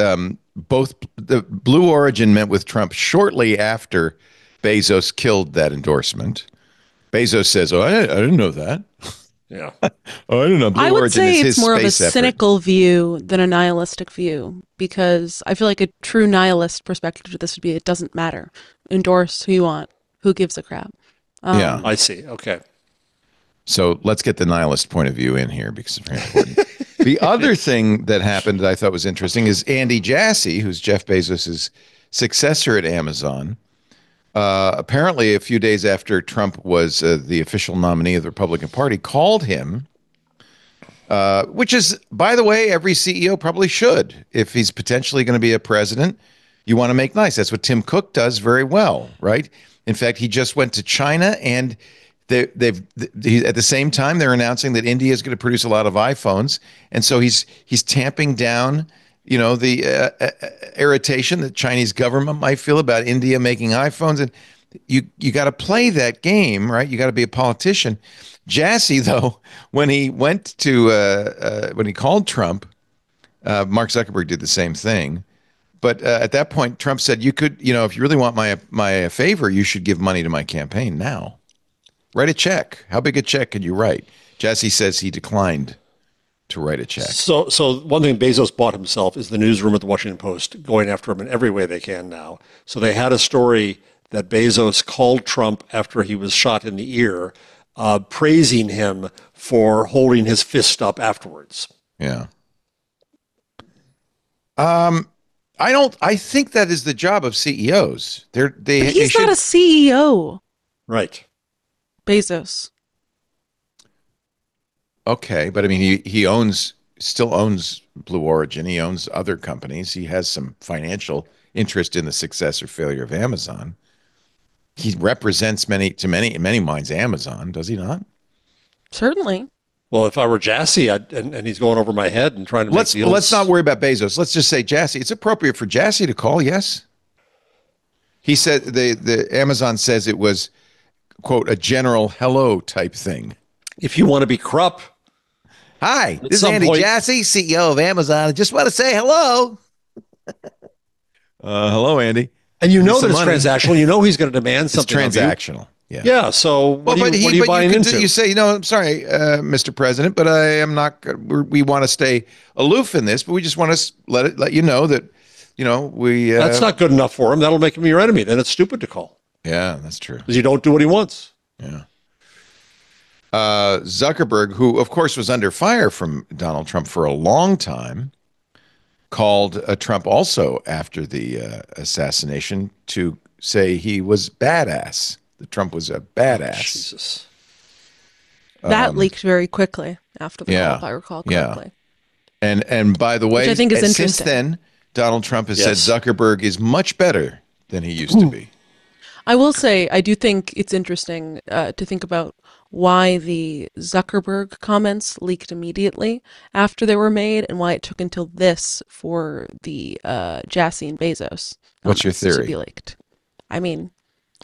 both the Blue Origin met with Trump shortly after Bezos killed that endorsement. Bezos says, "Oh, I didn't know that." Yeah. Oh, I don't know. Blue I would Origin say is it's his more of a space effort. cynical view than a nihilistic view, because I feel like a true nihilist perspective to this would be it doesn't matter. Endorse who you want. Who gives a crap? Yeah. I see. Okay. So let's get the nihilist point of view in here because it's very important. The other thing that happened that I thought was interesting is Andy Jassy, who's Jeff Bezos's successor at Amazon, apparently a few days after Trump was the official nominee of the Republican Party, called him, which is, by the way, every CEO probably should. If he's potentially going to be a president, you want to make nice. That's what Tim Cook does very well, right? In fact, he just went to China, and at the same time they're announcing that India is going to produce a lot of iPhones, and so he's tamping down, the irritation that Chinese government might feel about India making iPhones. And you got to play that game, right? You got to be a politician. Jassy, though, when he went to when he called Trump, Mark Zuckerberg did the same thing. But at that point, Trump said, "You could, if you really want my favor, you should give money to my campaign now. Write a check. How big a check can you write?" Jassy says he declined to write a check. So one thing Bezos bought himself is the newsroom at the Washington Post, going after him in every way they can now. So they had a story that Bezos called Trump after he was shot in the ear, praising him for holding his fist up afterwards. Yeah. I think that is the job of CEOs. He's not a CEO. Right. Bezos. Okay, but I mean, he still owns Blue Origin. He owns other companies. He has some financial interest in the success or failure of Amazon. He represents in many minds Amazon, does he not? Certainly. Well, if I were Jassy, and he's going over my head and trying to make deals. Let's not worry about Bezos. Let's just say Jassy. It's appropriate for Jassy to call, yes? He said the Amazon says it was, quote, a general hello type thing. If you want to be Krupp. Hi, this is Andy Jassy, CEO of Amazon. I just want to say hello. Hello, Andy. And that it's transactional. You know he's going to demand something. It's transactional. Yeah. Yeah. So what are you buying into? You say, I'm sorry, Mr. President, but I am not. We want to stay aloof in this, but we just want to let you know that, we. That's not good enough for him. That'll make him your enemy. Then it's stupid to call. Yeah, that's true. Because you don't do what he wants. Yeah. Zuckerberg, who of course was under fire from Donald Trump for a long time, called Trump also after the assassination to say he was badass. That Trump was a badass. Jesus. That leaked very quickly after the call, if I recall correctly. Yeah. And by the way, which I think is since interesting. then, Donald Trump has said Zuckerberg is much better than he used to be. I will say, I do think it's interesting to think about why the Zuckerberg comments leaked immediately after they were made and why it took until this for the Jassy and Bezos What's your to theory? be leaked. I mean,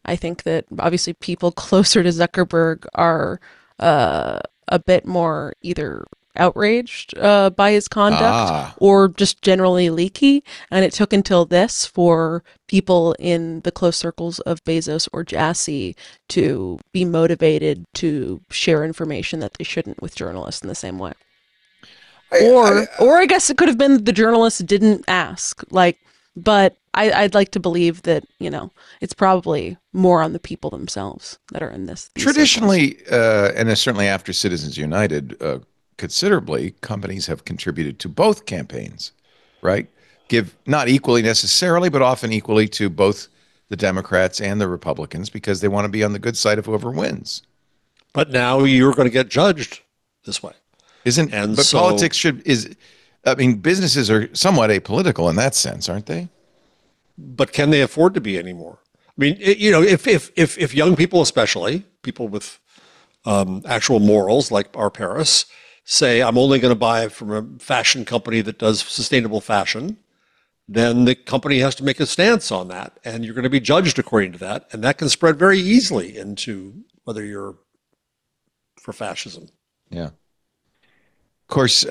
I think that obviously people closer to Zuckerberg are a bit more either outraged by his conduct or just generally leaky, and it took until this for people in the close circles of Bezos or Jassy to be motivated to share information that they shouldn't with journalists in the same way. Or I guess it could have been the journalists didn't ask, but I'd like to believe that, it's probably more on the people themselves that are in this. Traditionally, and certainly after Citizens United, considerably, companies have contributed to both campaigns, right? Give not equally necessarily, but often equally to both the Democrats and the Republicans because they want to be on the good side of whoever wins. But now you're going to get judged this way. Politics businesses are somewhat apolitical in that sense, aren't they? But can they afford to be anymore? I mean, if young people, especially people with actual morals like our Paris, say, I'm only going to buy from a fashion company that does sustainable fashion, then the company has to make a stance on that. And you're going to be judged according to that. And that can spread very easily into whether you're for fascism. Yeah. Of course,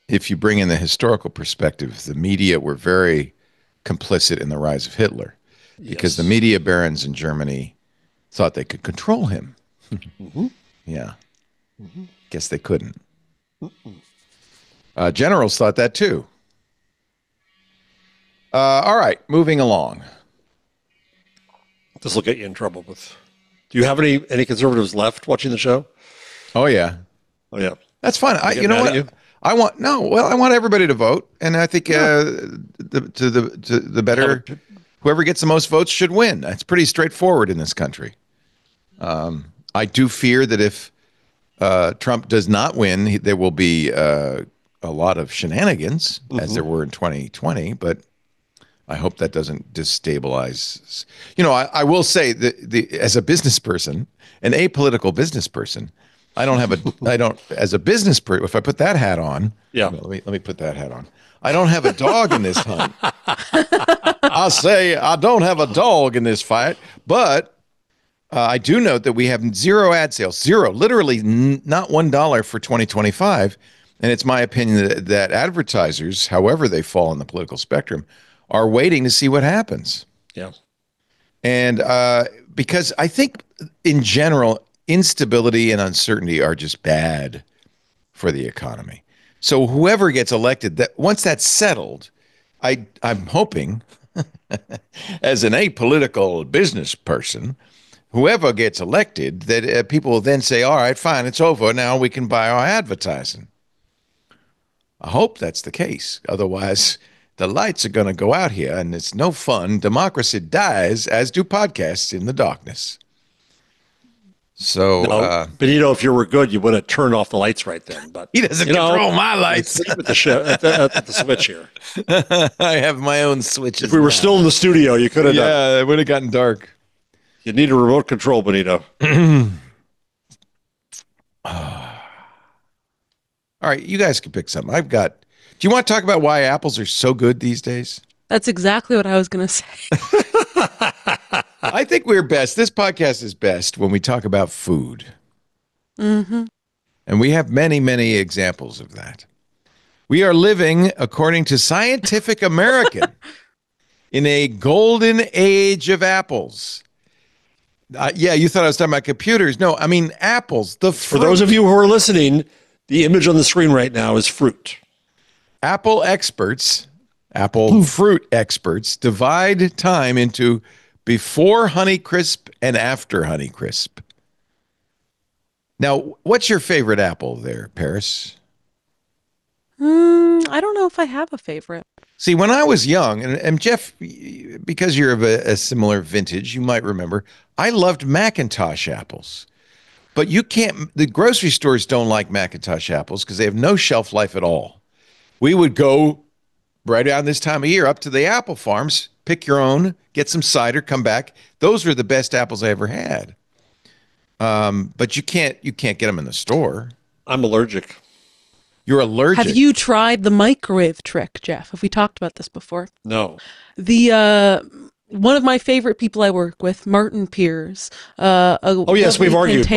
if you bring in the historical perspective, the media were very complicit in the rise of Hitler. because the media barons in Germany thought they could control him. Yeah. Guess they couldn't. Generals thought that too. All right, moving along. This will get you in trouble with. Do you have any conservatives left watching the show? Oh yeah. Oh yeah. That's fine. You know what? I want everybody to vote, and I think the better, whoever gets the most votes should win. That's pretty straightforward in this country. I do fear that if Trump does not win, there will be a lot of shenanigans, as there were in 2020. But I hope that doesn't destabilize. You know, I will say that as a business person, an apolitical business person, as a business person, if I put that hat on, let me put that hat on. I don't have a dog in this hunt. I say I don't have a dog in this fight, but I do note that we have zero ad sales, literally not $1 for 2025. And it's my opinion that advertisers, however they fall in the political spectrum, are waiting to see what happens. Yeah. And because I think in general, instability and uncertainty are just bad for the economy. So whoever gets elected, that once that's settled, I'm hoping, as an apolitical business person, whoever gets elected, that people will then say, all right, fine, it's over. Now we can buy our advertising. I hope that's the case. Otherwise, the lights are going to go out here, and it's no fun. Democracy dies, as do podcasts, in the darkness. So, Benito, if you were good, you would have turned off the lights right then. But he doesn't control my lights. With the switch here. I have my own switches. If we were still in the studio, you could have done. Yeah, it would have gotten dark. You need a remote control, Benito. All right, you guys can pick something. Do you want to talk about why apples are so good these days? That's exactly what I was going to say. I think we're best. This podcast is best when we talk about food. Mm-hmm. And we have many, many examples of that. We are living, according to Scientific American, in a golden age of apples. Yeah, you thought I was talking about computers. No, I mean apples. For those of you who are listening, the image on the screen right now is fruit. Apple fruit experts divide time into before Honeycrisp and after Honeycrisp. Now, what's your favorite apple there, Paris? I don't know if I have a favorite. See, when I was young, and Jeff, because you're of a similar vintage, you might remember, I loved Macintosh apples. But the grocery stores don't like Macintosh apples because they have no shelf life at all. We would go right around this time of year up to the apple farms, pick your own, get some cider, come back. Those were the best apples I ever had. But you can't get them in the store. I'm allergic. You're allergic. Have you tried the microwave trick, Jeff? Have we talked about this before? No. One of my favorite people I work with, Martin Piers. Yes, we've argued,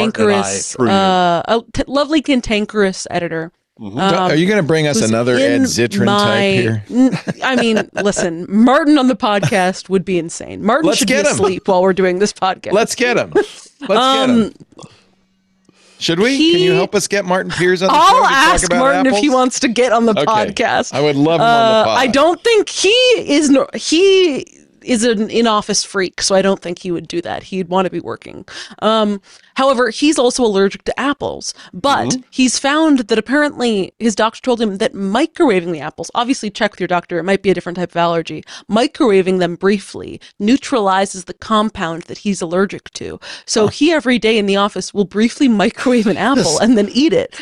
Lovely cantankerous editor. Mm-hmm. Are you going to bring us another Ed Zitron type here? I mean, listen, Martin on the podcast would be insane. Martin should be asleep while we're doing this podcast. Let's get him. Get him. Should we? Can you help us get Martin Piers on the show? I'll ask Martin if he wants to get on the podcast. I would love him on the pod. I don't think he is an in-office freak, so I don't think he would do that. He'd want to be working. However, he's also allergic to apples, but he's found that apparently his doctor told him that microwaving the apples, obviously check with your doctor, it might be a different type of allergy, microwaving them briefly neutralizes the compound that he's allergic to. So he every day in the office will briefly microwave an apple and then eat it.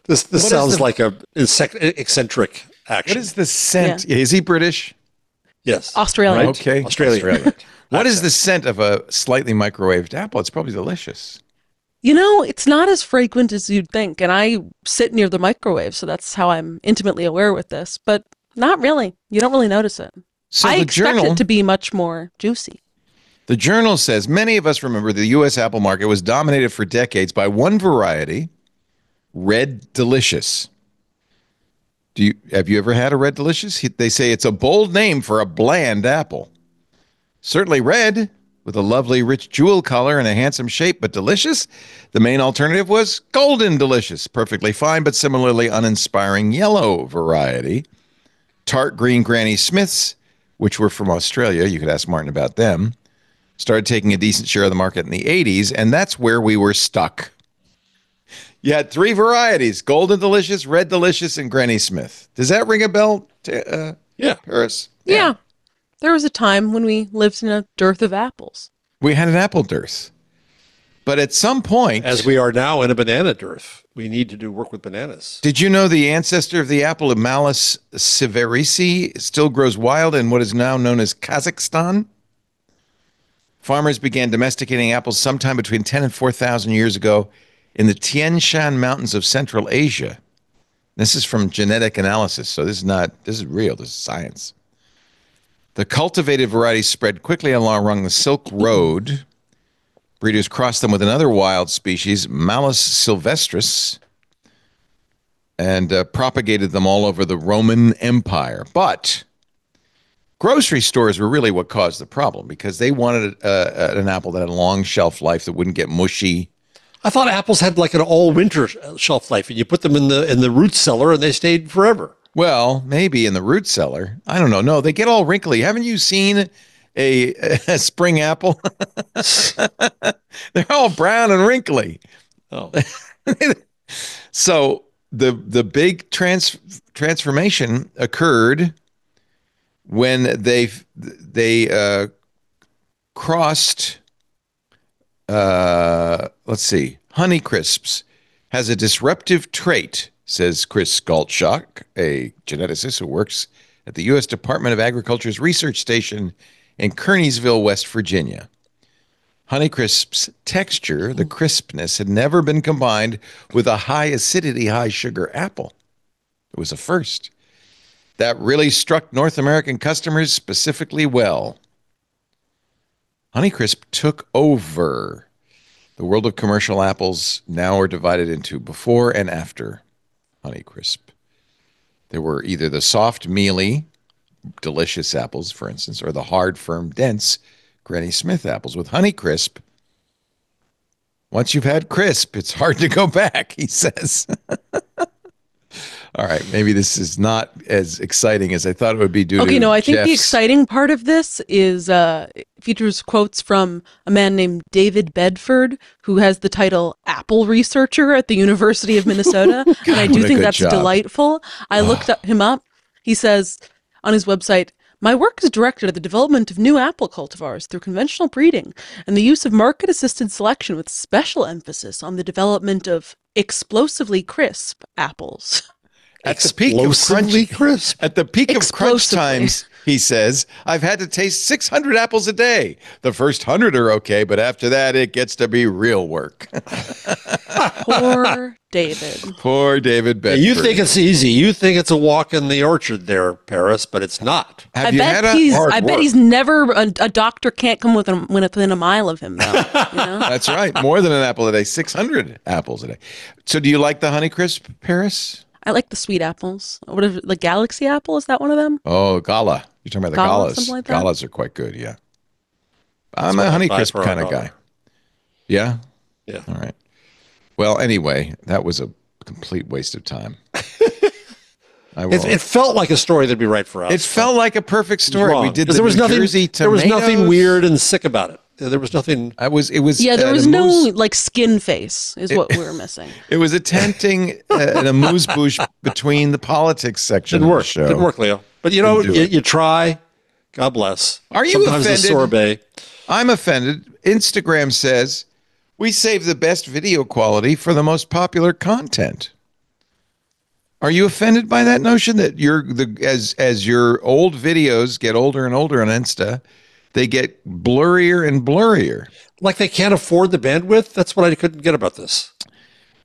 This sounds like a eccentric action. What is the scent? Yeah. Is he British? Yes. Australian. Right? Okay. Australian. What is the scent of a slightly microwaved apple? It's probably delicious. You know, it's not as frequent as you'd think, and I sit near the microwave, so that's how I'm intimately aware with this, but not really. You don't really notice it. So I expect it to be much more juicy. The Journal says, many of us remember the U.S. apple market was dominated for decades by one variety, Red Delicious. Have you ever had a Red Delicious? They say it's a bold name for a bland apple. Certainly red, with a lovely rich jewel color and a handsome shape, but delicious. The main alternative was golden delicious, perfectly fine, but similarly uninspiring yellow variety. Tart green Granny Smiths, which were from Australia, you could ask Martin about them, started taking a decent share of the market in the 80s, and that's where we were stuck. You had three varieties, golden delicious, red delicious, and Granny Smith. Does that ring a bell, Paris? Yeah. There was a time when we lived in a dearth of apples. We had an apple dearth. But at some point... As we are now in a banana dearth. We need to do work with bananas. Did you know the ancestor of the apple of Malus sieversii still grows wild in what is now known as Kazakhstan? Farmers began domesticating apples sometime between 10 and 4,000 years ago in the Tian Shan Mountains of Central Asia. This is from genetic analysis, so this is real, this is science. The cultivated varieties spread quickly along the Silk Road. Breeders crossed them with another wild species, Malus sylvestris, and propagated them all over the Roman Empire. But grocery stores were really what caused the problem because they wanted an apple that had a long shelf life that wouldn't get mushy. I thought apples had like an all-winter shelf life, and you put them in the root cellar, and they stayed forever. Well, maybe in the root cellar. I don't know. No, they get all wrinkly. Haven't you seen a spring apple? They're all brown and wrinkly. Oh. So the big transformation occurred when they crossed. Let's see. Honeycrisps has a disruptive trait, says Chris Galtschak, a geneticist who works at the U.S. Department of Agriculture's research station in Kearneysville, West Virginia. Honeycrisp's texture, the crispness, had never been combined with a high acidity, high sugar apple. It was a first. That really struck North American customers specifically well. Honeycrisp took over. The world of commercial apples now are divided into before and after Honeycrisp. There were either the soft, mealy, delicious apples, for instance, or the hard, firm, dense Granny Smith apples. With Honeycrisp, once you've had crisp, it's hard to go back, he says. All right, maybe this is not as exciting as I thought it would be due to I think the Jeff's... exciting part of this is features quotes from a man named David Bedford, who has the title Apple Researcher at the University of Minnesota. God, and I do think that's job. Delightful. I looked him up. He says on his website, "My work is directed at the development of new apple cultivars through conventional breeding and the use of market-assisted selection with special emphasis on the development of explosively crisp apples." At the peak of crunch, at the peak of crunch times, he says, I've had to taste 600 apples a day. The first 100 are okay, but after that, it gets to be real work. Poor David. Poor David Bedford. You think it's easy. You think it's a walk in the orchard there, Paris, but it's not. I bet he's never, a doctor can't come within a mile of him, though. You know? That's right. More than an apple a day, 600 apples a day. So do you like the Honeycrisp, Paris? I like the sweet apples. What is the Galaxy apple? Is that one of them? Oh, Gala. You're talking about the Galas. Something like that? Galas are quite good, yeah. I'm a Honeycrisp kind of guy. Yeah? Yeah. All right. Well, anyway, that was a complete waste of time. It felt like a story that'd be right for us. It felt like a perfect story. We did the there was New nothing, Jersey tomatoes. There was nothing weird and sick about it. There was nothing. It was. Yeah, there was no like skin face is what we were missing. It was attempting an amuse-bouche between the politics section Didn't of work. the show. Didn't work, Leo. But you know, you try. God bless. Are you Sometimes offended? The sorbet. I'm offended. Instagram says we save the best video quality for the most popular content. Are you offended by that notion that as your old videos get older and older on Insta, they get blurrier and blurrier? Like they can't afford the bandwidth? That's what I couldn't get about this.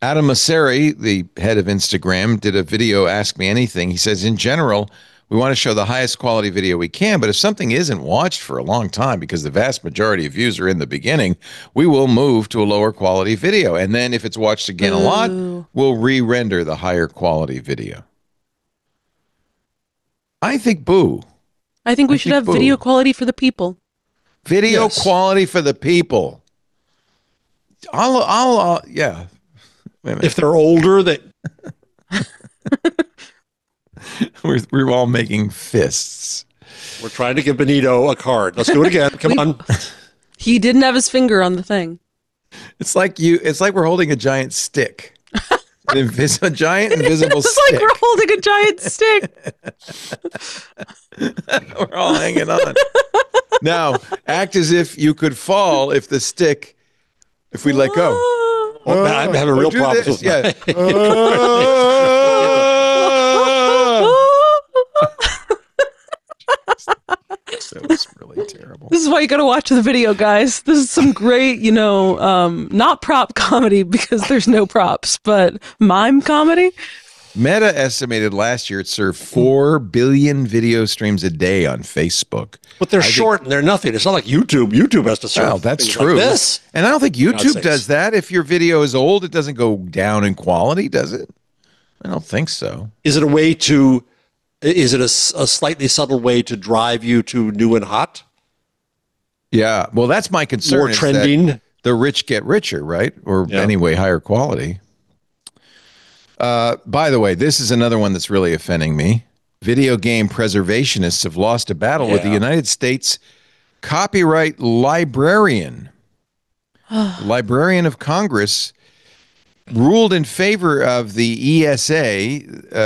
Adam Mosseri, the head of Instagram, did a video, Ask Me Anything. He says, in general, we want to show the highest quality video we can, but if something isn't watched for a long time because the vast majority of views are in the beginning, we will move to a lower quality video. And then if it's watched again a lot, we'll re-render the higher quality video. I think boo. I think we should have video quality for the people. Video Yes. quality for the people. Yeah. Wait a minute. If they're older, they We're all making fists. we're trying to give Benito a card. Let's do it again. Come on. He didn't have his finger on the thing. It's like we're holding a giant stick. A giant invisible It's stick. like we're holding a giant stick. We're all hanging on. Now, act as if you could fall if we let go. Oh, man, I'm having real Do problems this. with Yeah. That was really terrible. This is why you got to watch the video, guys. This is some great, not prop comedy because there's no props, but mime comedy. Meta estimated last year it served 4 billion video streams a day on Facebook. But they're short and they're nothing. It's not like YouTube. YouTube has to serve. Well, that's things true. Like this. And I don't think God's YouTube sakes. does that. If your video is old, it doesn't go down in quality, does it? I don't think so. Is it a slightly subtle way to drive you to new and hot? Yeah. Well, that's my concern. More is trending? that the rich get richer, right? Or Yeah. anyway, higher quality. By the way, this is another one that's really offending me. Video game preservationists have lost a battle with the Yeah. United States copyright librarian. Librarian of Congress ruled in favor of the ESA,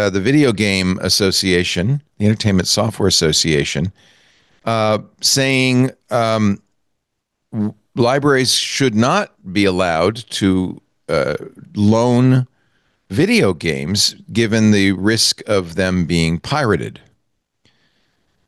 the Video Game Association, the Entertainment Software Association, saying libraries should not be allowed to loan video games given the risk of them being pirated.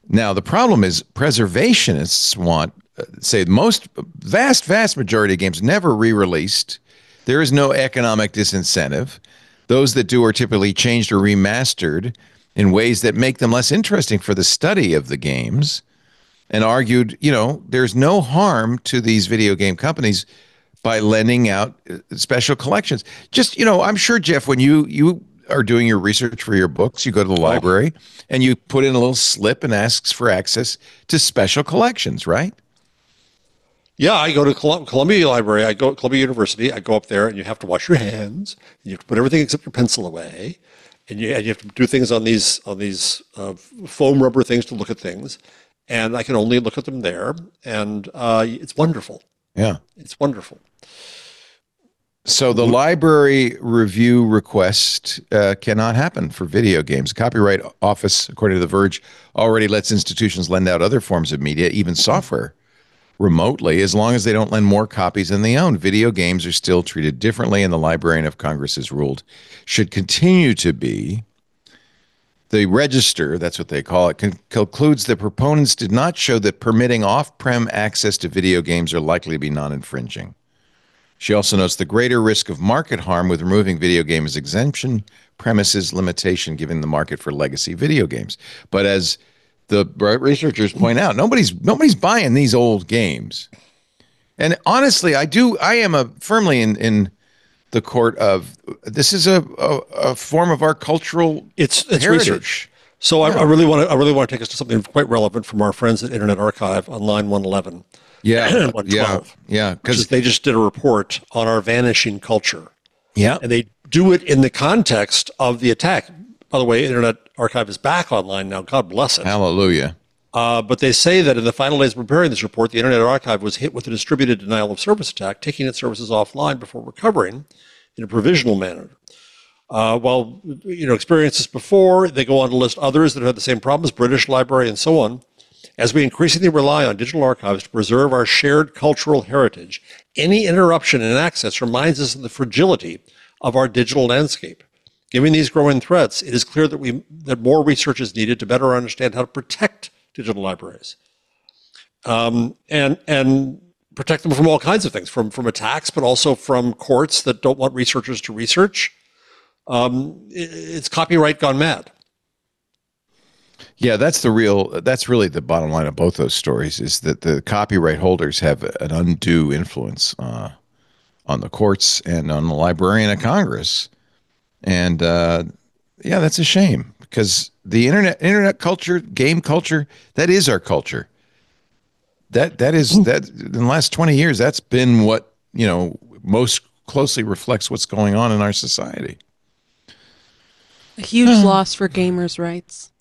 Now, the problem is preservationists want, say, most vast majority of games never re-released. There is no economic disincentive. Those that do are typically changed or remastered in ways that make them less interesting for the study of the games, and argued, there's no harm to these video game companies by lending out special collections. Just, I'm sure, Jeff, when you are doing your research for your books, you go to the library and you put in a little slip and asks for access to special collections, right? Yeah, I go to Columbia Library. I go to Columbia University. I go up there, and you have to wash your hands. And you have to put everything except your pencil away, and you have to do things on these foam rubber things to look at things. And I can only look at them there, and it's wonderful. Yeah, it's wonderful. So the library review request cannot happen for video games. Copyright Office, according to The Verge, already lets institutions lend out other forms of media, even software, remotely, as long as they don't lend more copies than they own. Video games are still treated differently, and the Librarian of Congress has ruled should continue to be. The Register, that's what they call it, concludes that proponents did not show that permitting off-prem access to video games are likely to be non-infringing. She also notes the greater risk of market harm with removing video games exemption premises limitation given the market for legacy video games. But as the researchers point out, nobody's buying these old games. And honestly, I am firmly in the court of this is a form of our cultural it's heritage. Research. So I really want to take us to something quite relevant from our friends at Internet Archive on line 111. Yeah, 112. yeah, because they just did a report on our vanishing culture. Yeah, and they do it in the context of the attack. By the way, Internet Archive is back online now. God bless it. Hallelujah. But they say that in the final days of preparing this report, the Internet Archive was hit with a distributed denial of service attack, taking its services offline before recovering in a provisional manner. While experienced this before, they go on to list others that have had the same problems, British Library and so on. As we increasingly rely on digital archives to preserve our shared cultural heritage, any interruption in access reminds us of the fragility of our digital landscape. Given these growing threats, it is clear that more research is needed to better understand how to protect digital libraries, and protect them from all kinds of things, from attacks, but also from courts that don't want researchers to research. It's copyright gone mad. Yeah, that's really the bottom line of both those stories, is that the copyright holders have an undue influence on the courts and on the Librarian of Congress. And that's a shame, because the internet culture, game culture, that is our culture. That is that in the last 20 years, that's been what, most closely reflects what's going on in our society. A huge loss for gamers' rights.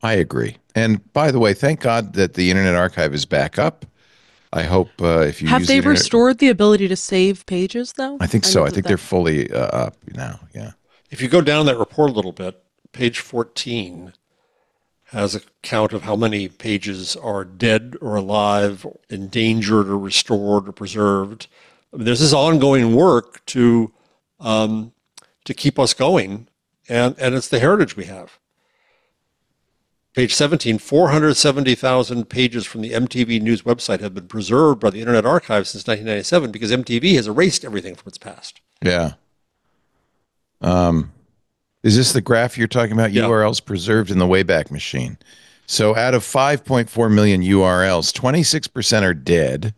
I agree. And by the way, thank God that the Internet Archive is back up. I hope if you have use they the restored the ability to save pages though? I think so. I think they're fully up now. Yeah. If you go down that report a little bit, page 14 has a count of how many pages are dead or alive, endangered or restored or preserved. I mean, there's this ongoing work to keep us going, and it's the heritage we have. Page 17, 470,000 pages from the MTV News website have been preserved by the Internet Archive since 1997 because MTV has erased everything from its past. Yeah. Is this the graph you're talking about? Yeah. URLs preserved in the Wayback Machine. So out of 5.4 million URLs, 26% are dead,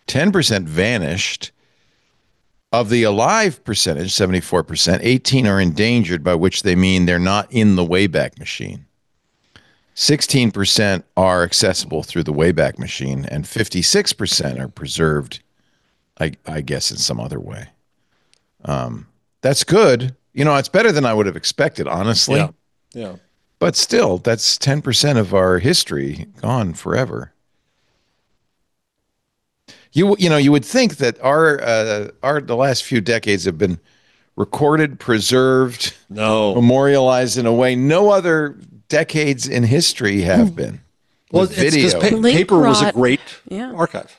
10% vanished. Of the alive percentage, 74%, 18 are endangered, by which they mean they're not in the Wayback Machine. 16% are accessible through the Wayback Machine, and 56% are preserved, I guess, in some other way. That's good. It's better than I would have expected, honestly. Yeah. But still, that's 10% of our history gone forever. You would think that the last few decades have been recorded, preserved, memorialized in a way no other decades in history have been. Well, it's because paper was a great archive.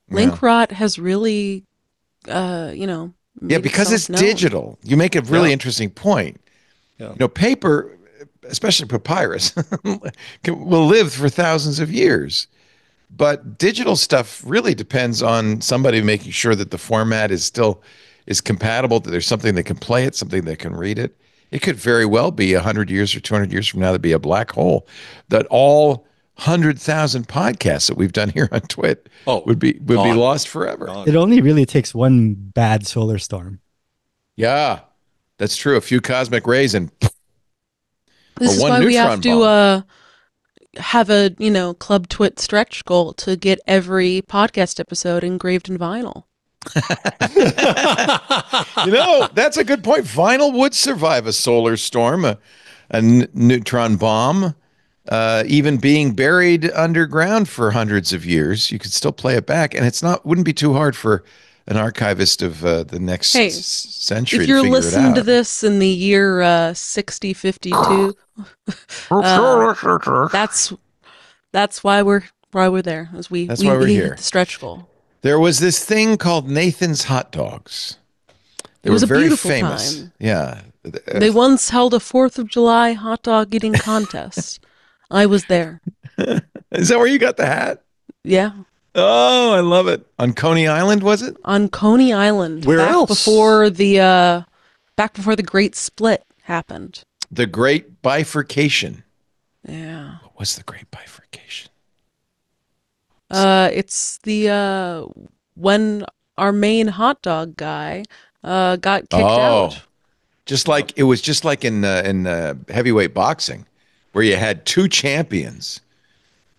Link rot has really, because it's digital. You make a really interesting point. Yeah. Paper, especially papyrus, will live for thousands of years. But digital stuff really depends on somebody making sure that the format is compatible, that there's something that can play it, something that can read it. It could very well be 100 years or 200 years from now to be a black hole, that all 100,000 podcasts that we've done here on Twit would be lost forever. It only really takes one bad solar storm. Yeah, that's true. A few cosmic rays and this is why we have to have a Club Twit stretch goal to get every podcast episode engraved in vinyl. That's a good point. Vinyl would survive a solar storm, a neutron bomb, even being buried underground for hundreds of years. You could still play it back, and wouldn't be too hard for an archivist of the next century. If you're to listening to this in the year 6052, that's why we're there. We why we're here. Hit the stretch goal. There was this thing called Nathan's Hot Dogs. They were very famous. Time. Yeah. They once held a 4th of July hot dog eating contest. I was there. Is that where you got the hat? Yeah. Oh, I love it. On Coney Island, was it? On Coney Island. Where else? Before the Great Split happened. The Great Bifurcation. Yeah. What was the Great Bifurcation? It's the when our main hot dog guy got kicked out. It was just like in heavyweight boxing, where you had two champions.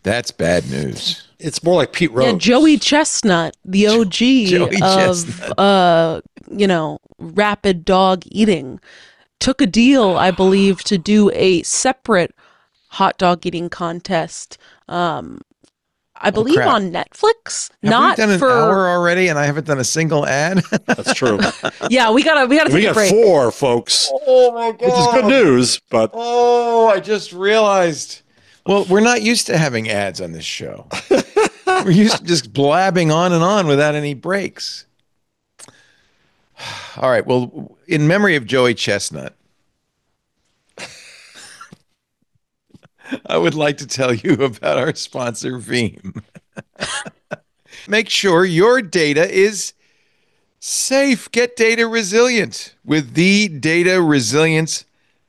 That's bad news. It's more like Pete Rose. Yeah, Joey Chestnut, the OG of rapid dog eating, took a deal, I believe, to do a separate hot dog eating contest. I believe on Netflix. Have we done an hour already, and I haven't done a single ad? That's true. Yeah, we gotta take a break. 4, folks. Oh my God! Which is good news, but I just realized. Well, we're not used to having ads on this show. We're used to just blabbing on and on without any breaks. All right. Well, in memory of Joey Chestnut, I would like to tell you about our sponsor, Veeam. Make sure your data is safe. Get data resilient with the data resilience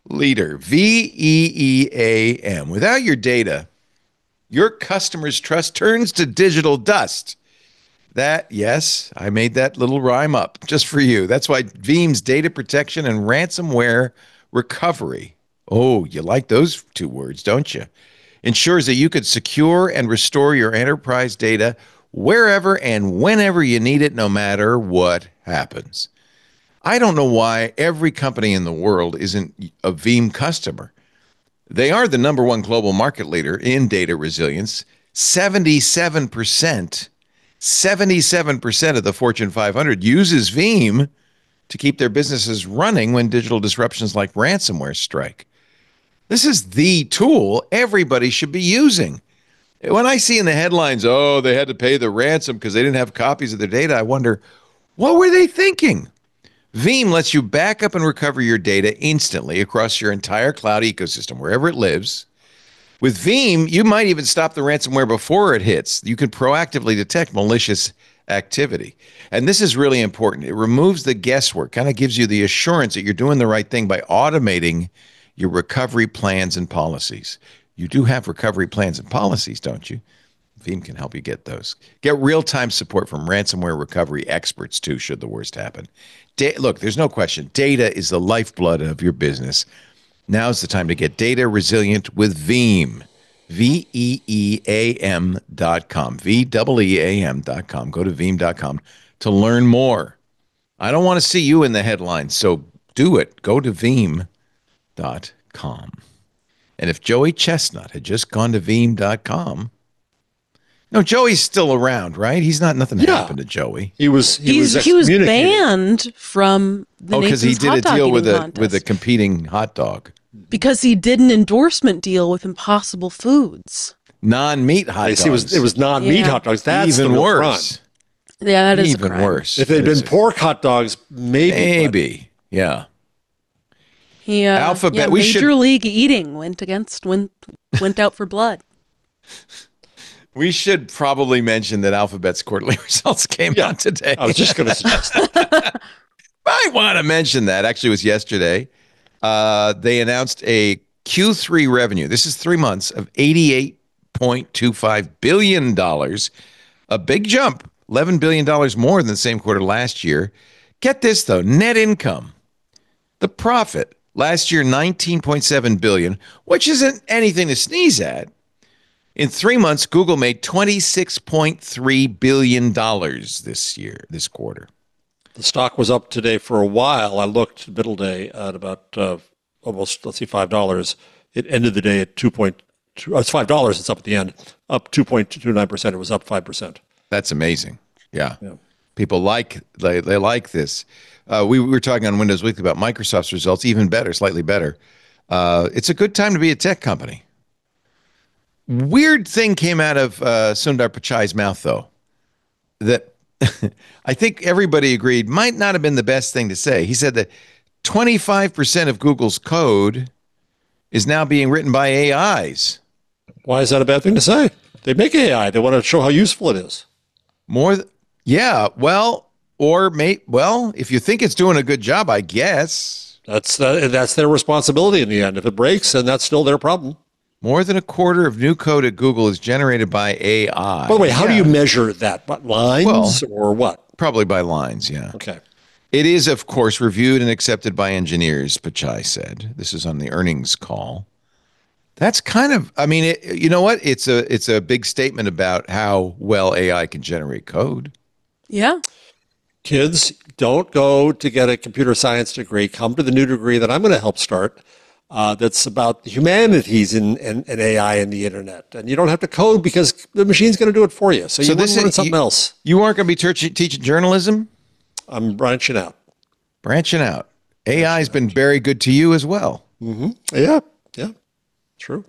leader, Veeam. Without your data, your customers' trust turns to digital dust. Yes, I made that little rhyme up just for you. That's why Veeam's data protection and ransomware recovery. Oh, you like those two words, don't you? ensures that you could secure and restore your enterprise data wherever and whenever you need it, no matter what happens. I don't know why every company in the world isn't a Veeam customer. They are the number one global market leader in data resilience. 77% of the Fortune 500 uses Veeam to keep their businesses running when digital disruptions like ransomware strike. This is the tool everybody should be using. When I see in the headlines, oh, they had to pay the ransom because they didn't have copies of their data, I wonder, what were they thinking? Veeam lets you back up and recover your data instantly across your entire cloud ecosystem, wherever it lives. With Veeam, you might even stop the ransomware before it hits. You can proactively detect malicious activity. And this is really important. It removes the guesswork, kind of gives you the assurance that you're doing the right thing by automating your recovery plans and policies. You do have recovery plans and policies, don't you? Veeam can help you get those. Get real-time support from ransomware recovery experts, too, should the worst happen. Look, there's no question. Data is the lifeblood of your business. Now's the time to get data resilient with Veeam. Veeam.com. Veeam.com. Go to Veeam.com to learn more. I don't want to see you in the headlines, so do it. Go to Veeam.com. And if Joey Chestnut had just gone to Veeam.com, no, Joey's still around, right? He's not, nothing happened to Joey. He was banned from the because he did a deal with a competing hot dog. Because he did an endorsement deal with Impossible Foods. Non-meat hot dogs. It was non-meat hot dogs. That's even the worse. Crime. Yeah, that is even worse. If they'd been pork hot dogs, maybe. Yeah. Alphabet. Major League Eating went out for blood. We should probably mention that Alphabet's quarterly results came out today. I was just going to suggest that. I want to mention that. Actually, it was yesterday. They announced a Q3 revenue. This is 3 months of $88.25 billion. A big jump, $11 billion more than the same quarter last year. Get this, though, net income. The profit last year, $19.7 billion, which isn't anything to sneeze at. In 3 months, Google made $26.3 billion this quarter. The stock was up today for a while. I looked middle day at about almost, $5. It ended the day at 2.2. It's $5. It's up at the end, up 2.29%. It was up 5%. That's amazing. Yeah. People they like this. We were talking on Windows Weekly about Microsoft's results, even better, slightly better. It's a good time to be a tech company. Weird thing came out of Sundar Pichai's mouth, though, that I think everybody agreed might not have been the best thing to say. He said that 25% of Google's code is now being written by AIs. Why is that a bad thing to say? They make AI. They want to show how useful it is. If you think it's doing a good job, I guess. That's their responsibility in the end. If it breaks, then that's still their problem. More than a quarter of new code at Google is generated by AI. By the way, how do you measure that? By lines or what? Probably by lines, yeah. Okay. It is, of course, reviewed and accepted by engineers, Pichai said. This is on the earnings call. That's kind of, you know what? It's a big statement about how well AI can generate code. Yeah. Kids, don't go to get a computer science degree. Come to the new degree that I'm going to help start. That's about the humanities in AI and the internet. And you don't have to code because the machine's going to do it for you. So you want to learn something else. You aren't going to be teaching journalism? I'm branching out. AI has been very good to you as well. Mm-hmm. Yeah. True.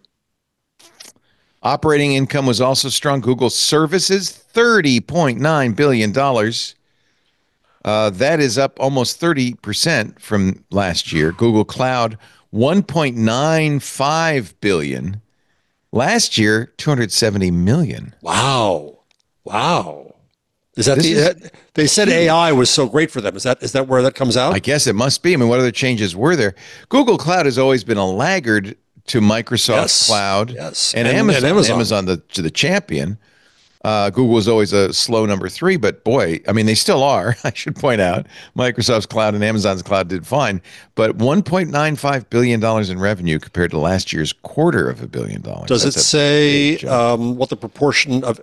Operating income was also strong. Google services, $30.9 billion. That is up almost 30% from last year. Google Cloud, $1.95 billion. Last year, $270 million. Wow. Is that they said AI was so great for them. Is that where that comes out? I guess it must be. What other changes were there? Google Cloud has always been a laggard to Microsoft Cloud and Amazon. And Amazon. Amazon the champion. Google was always a slow number 3, but boy, I mean, they still are. I should point out Microsoft's cloud and Amazon's cloud did fine, but $1.95 billion in revenue compared to last year's $250 million. Does it say what the proportion of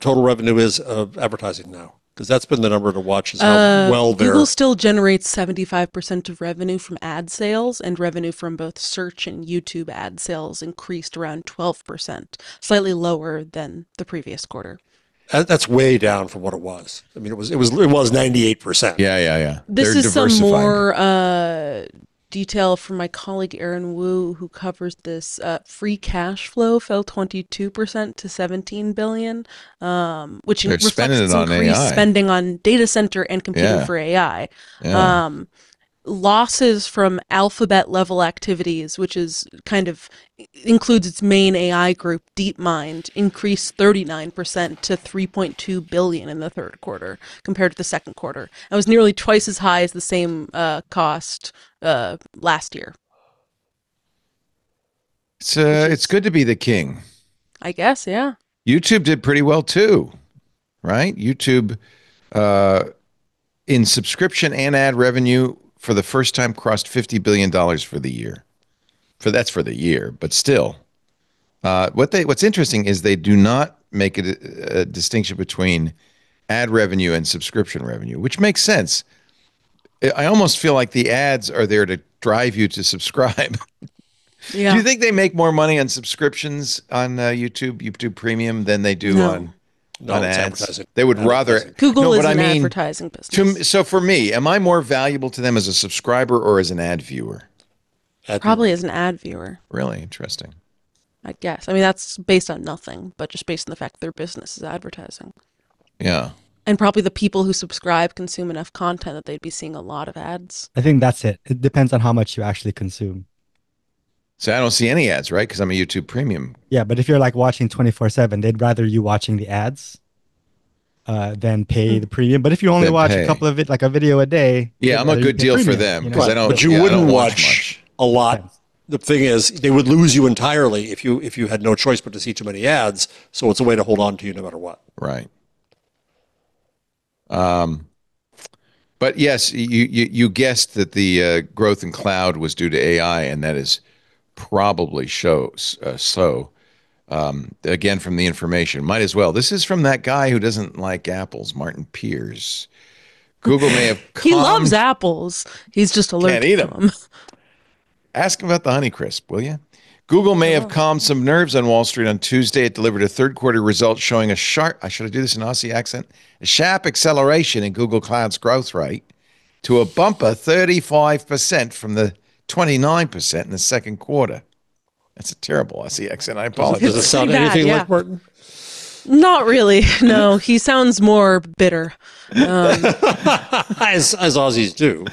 total revenue is of advertising now? Because that's been the number to watch. Is how well they're... Google still generates 75% of revenue from ad sales, and revenue from both search and YouTube ad sales increased around 12%, slightly lower than the previous quarter. That's way down from what it was. I mean, it was 98%. Yeah. This They're is some diversifying. more detail from my colleague Aaron Wu, who covers this. Free cash flow fell 22% to $17 billion, which They're reflects spending it on increased AI. spending on data center and computing Yeah. for AI. Yeah. Losses from Alphabet level activities, which is kind of includes its main AI group, DeepMind, increased 39% to $3.2 billion in the third quarter compared to the second quarter. It was nearly twice as high as the same cost last year. It's good to be the king. I guess, yeah. YouTube did pretty well too, right? YouTube in subscription and ad revenue for the first time crossed $50 billion for the year. That's for the year, but still. What's interesting is they do not make a distinction between ad revenue and subscription revenue, which makes sense. I almost feel like the ads are there to drive you to subscribe. Yeah. Do you think they make more money on subscriptions on YouTube Premium, than they do on it's ads? advertising. They would rather. Google No, is but an I mean, advertising business. So for me, am I more valuable to them as a subscriber or as an ad viewer? Probably as an ad viewer, Really interesting. I guess. I mean, that's based on nothing, but just based on the fact their business is advertising. Yeah. And probably the people who subscribe consume enough content that they'd be seeing a lot of ads. I think that's it. It depends on how much you actually consume. So I don't see any ads, right? Because I'm a YouTube Premium. Yeah, but if you're like watching 24/7, they'd rather you watching the ads than pay the premium. But if you only Than watch pay. a couple of like a video a day, Yeah, they'd I'm a rather you good pay deal for premium, them you know? because I don't. But you I wouldn't don't watch much. a lot. The thing is, they would lose you entirely if you had no choice but to see too many ads. So it's a way to hold on to you no matter what. Right. But yes, you guessed that the growth in cloud was due to AI, and that is probably so. Again, from the information, might as well. This is from that guy who doesn't like apples, Martin Pierce. Google may have He loves apples. He's just allergic eat to 'em. them. Ask him about the Honeycrisp, will you? Google may have calmed some nerves on Wall Street on Tuesday. It delivered a third quarter result showing a sharp, I should do this in Aussie accent, a sharp acceleration in Google Cloud's growth rate to a bumper 35% from the 29% in the second quarter. That's a terrible Aussie accent. I apologize. Does it sound pretty bad, anything yeah. like Martin? Not really. No, he sounds more bitter. As Aussies do.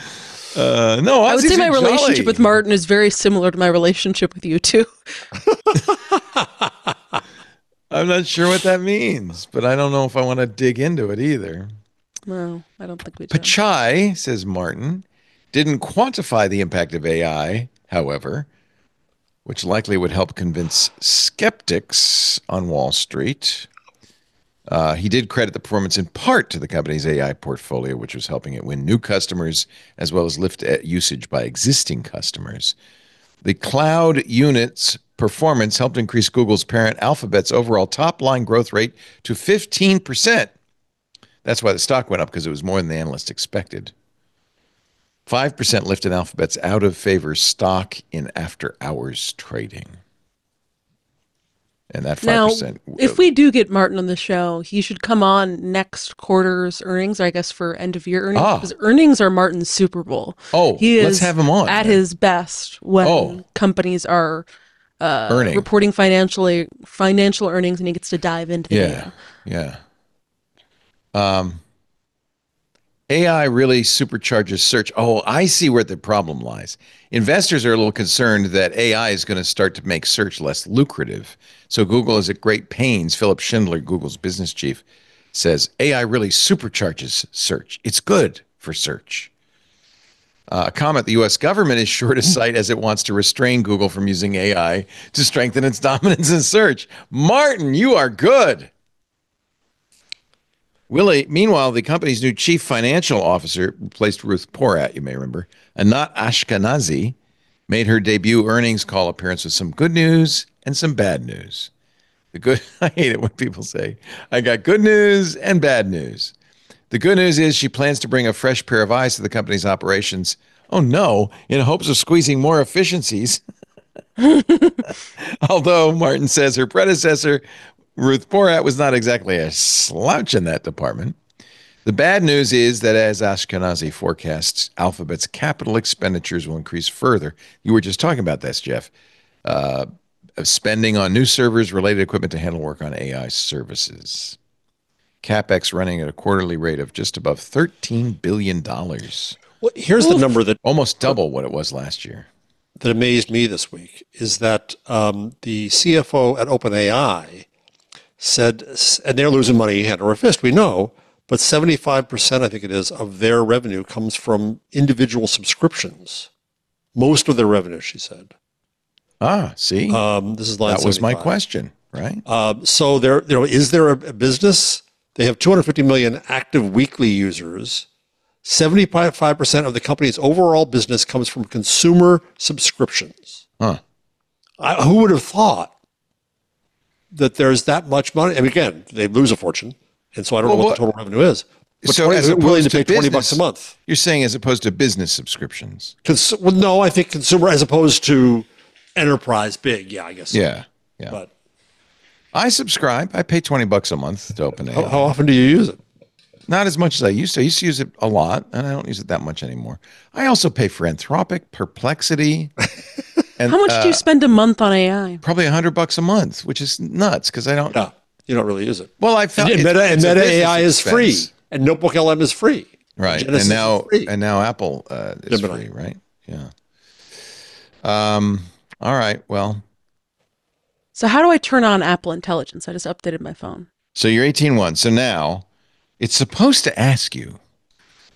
No, I would say Aussies my are relationship jolly. with Martin is very similar to my relationship with you two. I'm not sure what that means, but I don't know if I want to dig into it either. No, I don't think we do. Pachai, says Martin, didn't quantify the impact of AI, however, which likely would help convince skeptics on Wall Street. He did credit the performance in part to the company's AI portfolio, which was helping it win new customers as well as lift usage by existing customers. The cloud unit's performance helped increase Google's parent Alphabet's overall top-line growth rate to 15%. That's why the stock went up, because it was more than the analyst expected. 5% lifted Alphabet's out-of-favor stock in after-hours trading. And that 5%. Now, if we do get Martin on the show, he should come on next quarter's earnings, or I guess for end of year earnings, because earnings are Martin's Super Bowl. Oh, he let's is have him on. at then. his best when companies are Earning. reporting financial earnings, and he gets to dive into the data. Yeah. AI really supercharges search. Oh, I see where the problem lies. Investors are a little concerned that AI is going to start to make search less lucrative. So Google is at great pains. Philip Schindler, Google's business chief, says AI really supercharges search. It's good for search. A comment, the U.S. government is short of sight as it wants to restrain Google from using AI to strengthen its dominance in search. Martin, you are good. Meanwhile, the company's new chief financial officer replaced Ruth Porat, you may remember. Anat Ashkenazi made her debut earnings call appearance with some good news and some bad news. I hate it when people say, I got good news and bad news. The good news is she plans to bring a fresh pair of eyes to the company's operations. Oh no, in hopes of squeezing more efficiencies. Although Martin says her predecessor, Ruth Porat, was not exactly a slouch in that department. The bad news is that as Ashkenazi forecasts, Alphabet's capital expenditures will increase further. You were just talking about this, Jeff. Of spending on new servers, related equipment to handle work on AI services. CapEx running at a quarterly rate of just above $13 billion. Well, here's the number that almost double what it was last year. That amazed me this week is that the CFO at OpenAI said, and they're losing money hand over fist, we know, but 75%, I think it is, of their revenue comes from individual subscriptions. Most of their revenue, she said. Ah, see, this is line that was 75. my question, right? So there, is there a business? They have 250 million active weekly users. 75% of the company's overall business comes from consumer subscriptions. Huh. Who would have thought that there's that much money? And again, they lose a fortune, and so I don't know what the total revenue is. But so as willing to pay $20 business, a month. You're saying as opposed to business subscriptions? Well, no, I think consumer as opposed to enterprise big. Yeah, I guess. Yeah, so. yeah. But I subscribe. I pay $20 a month to OpenAI. How often do you use it? Not as much as I used to. I used to use it a lot, and I don't use it that much anymore. I also pay for Anthropic, Perplexity. And, how much do you spend a month on AI? Probably $100 a month, which is nuts because I don't. No, you don't really use it. Well, I found Meta AI is free, and Notebook LM is free, right? Genesis And now Apple is Gemini. free, right? Yeah. All right. Well. So how do I turn on Apple Intelligence? I just updated my phone. So you're 18.1. So now it's supposed to ask you,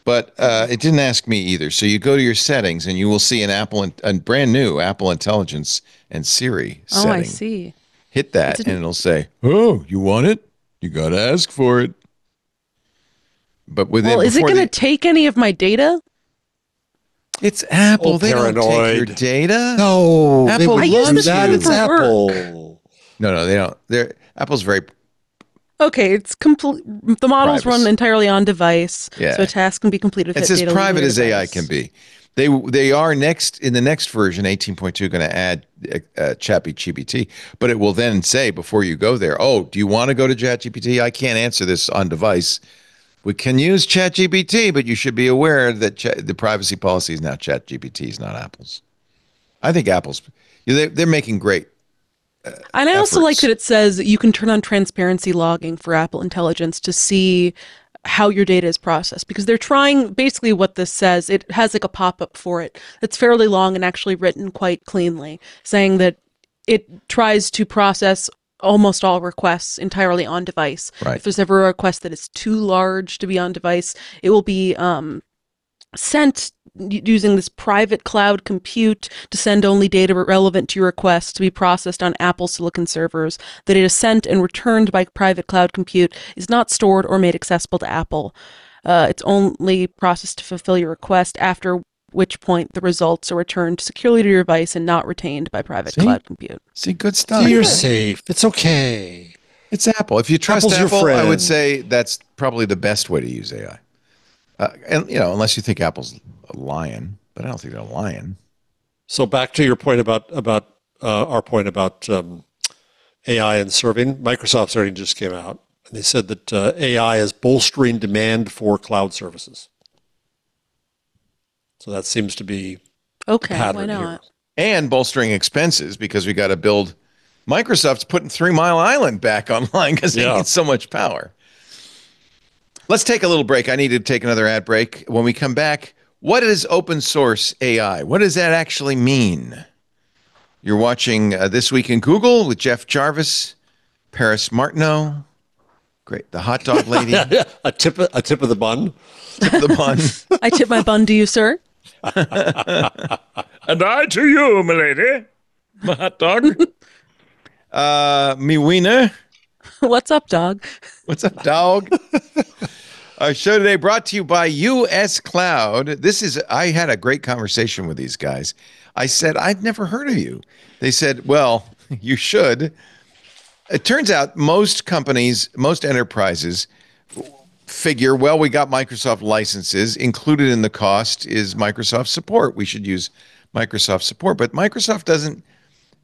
but it didn't ask me either. So you go to your settings and you will see a brand new Apple Intelligence and Siri setting. Oh, I see. Hit that and it'll say, "Oh, you want it? You got to ask for it." But is it going to take any of my data? It's Apple. They paranoid. don't take your data. No, Apple they would love that. It's for Apple. work. No, they don't. Apple's very Okay, it's complete. The models run entirely on device, Yeah. so a task can be completed. It's as private as AI can be. They are in the next version, 18.2, going to add ChatGPT, but it will then say before you go there, "Oh, do you want to go to ChatGPT? I can't answer this on device. We can use ChatGPT, but you should be aware that the privacy policy is now ChatGPT's, not Apple's." I think they're making great. And I also like that it says you can turn on transparency logging for Apple Intelligence to see how your data is processed, because they're trying, basically what this says, it has like a pop-up for it that's fairly long and actually written quite cleanly, saying that it tries to process almost all requests entirely on device. Right. If there's ever a request that is too large to be on device, it will be sent using this private cloud compute to send only data relevant to your request to be processed on Apple Silicon servers. The data sent and returned by private cloud compute is not stored or made accessible to Apple. It's only processed to fulfill your request, after which point the results are returned securely to your device and not retained by private cloud compute. See, good stuff. So you're safe. It's okay. It's Apple. If you trust Apple's your Apple, I friend. would say that's probably the best way to use AI. And unless you think Apple's a lion, but I don't think they're a lion. So back to your point about our point about AI and serving. Microsoft's earnings just came out, and they said that AI is bolstering demand for cloud services. So that seems to be Okay, pattern why not? here. And bolstering expenses because we got to build. Microsoft's putting 3 Mile Island back online because they need so much power. Let's take a little break. I need to take another ad break. When we come back, what is open source AI? What does that actually mean? You're watching This Week in Google with Jeff Jarvis, Paris Martineau, great, the hot dog lady. a tip of the bun. Tip of the bun. I tip my bun to you, sir. And I to you, milady. My hot dog. Me wiener. What's up, dog? What's up, dog? Our show today brought to you by US Cloud. I had a great conversation with these guys. I said, I'd never heard of you. They said, well, you should. It turns out most companies, most enterprises figure, well, we got Microsoft licenses. Included in the cost is Microsoft support. We should use Microsoft support. But Microsoft doesn't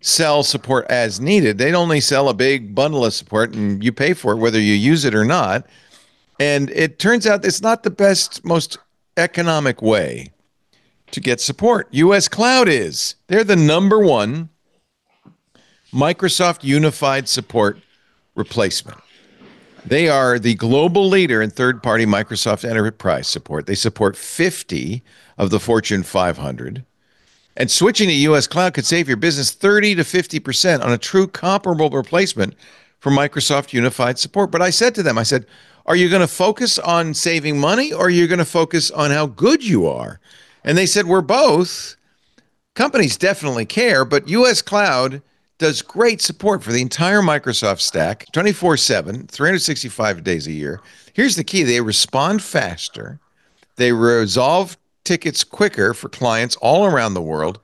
sell support as needed. They'd only sell a big bundle of support, and you pay for it whether you use it or not. And it turns out it's not the best, most economic way to get support. US Cloud is. They're the number one Microsoft Unified Support replacement. They are the global leader in third-party Microsoft Enterprise support. They support 50 of the Fortune 500. And switching to US Cloud could save your business 30 to 50% on a true comparable replacement for Microsoft Unified Support. But I said to them, are you going to focus on saving money, or are you going to focus on how good you are? And they said, we're both. Companies definitely care, but US Cloud does great support for the entire Microsoft stack, 24/7, 365 days a year. Here's the key. They respond faster. They resolve tickets quicker for clients all around the world.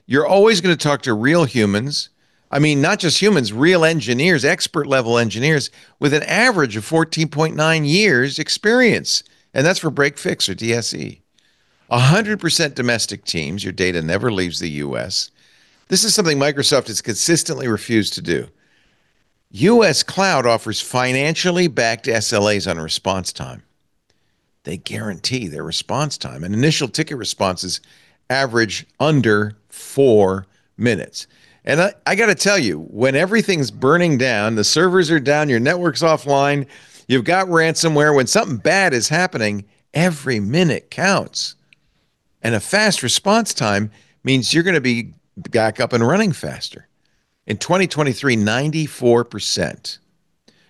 You're always going to talk to real humans. I mean, not just humans, real engineers, expert level engineers with an average of 14.9 years experience. And that's for break fix or DSE. 100% domestic teams. Your data never leaves the US. This is something Microsoft has consistently refused to do. US Cloud offers financially backed SLAs on response time. They guarantee their response time. And initial ticket responses average under 4 minutes. And I got to tell you, when everything's burning down, the servers are down, your network's offline, you've got ransomware, when something bad is happening, every minute counts. And a fast response time means you're going to be back up and running faster. In 2023, 94%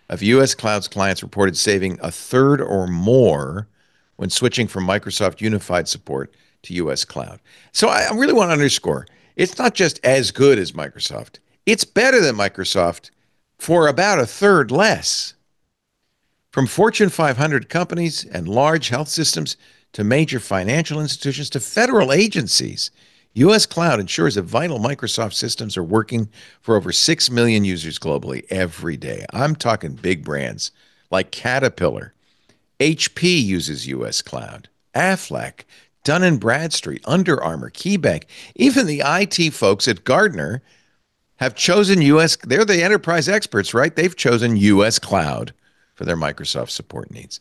of US Cloud's clients reported saving a third or more when switching from Microsoft Unified Support to US Cloud. So I really want to underscore, it's not just as good as Microsoft. It's better than Microsoft for about a third less. From Fortune 500 companies and large health systems to major financial institutions to federal agencies, US Cloud ensures that vital Microsoft systems are working for over 6 million users globally every day. I'm talking big brands like Caterpillar. HP uses US Cloud. Aflac, Dun & Bradstreet, Under Armour, KeyBank, even the IT folks at Gartner have chosen they're the enterprise experts, right? They've chosen US Cloud for their Microsoft support needs.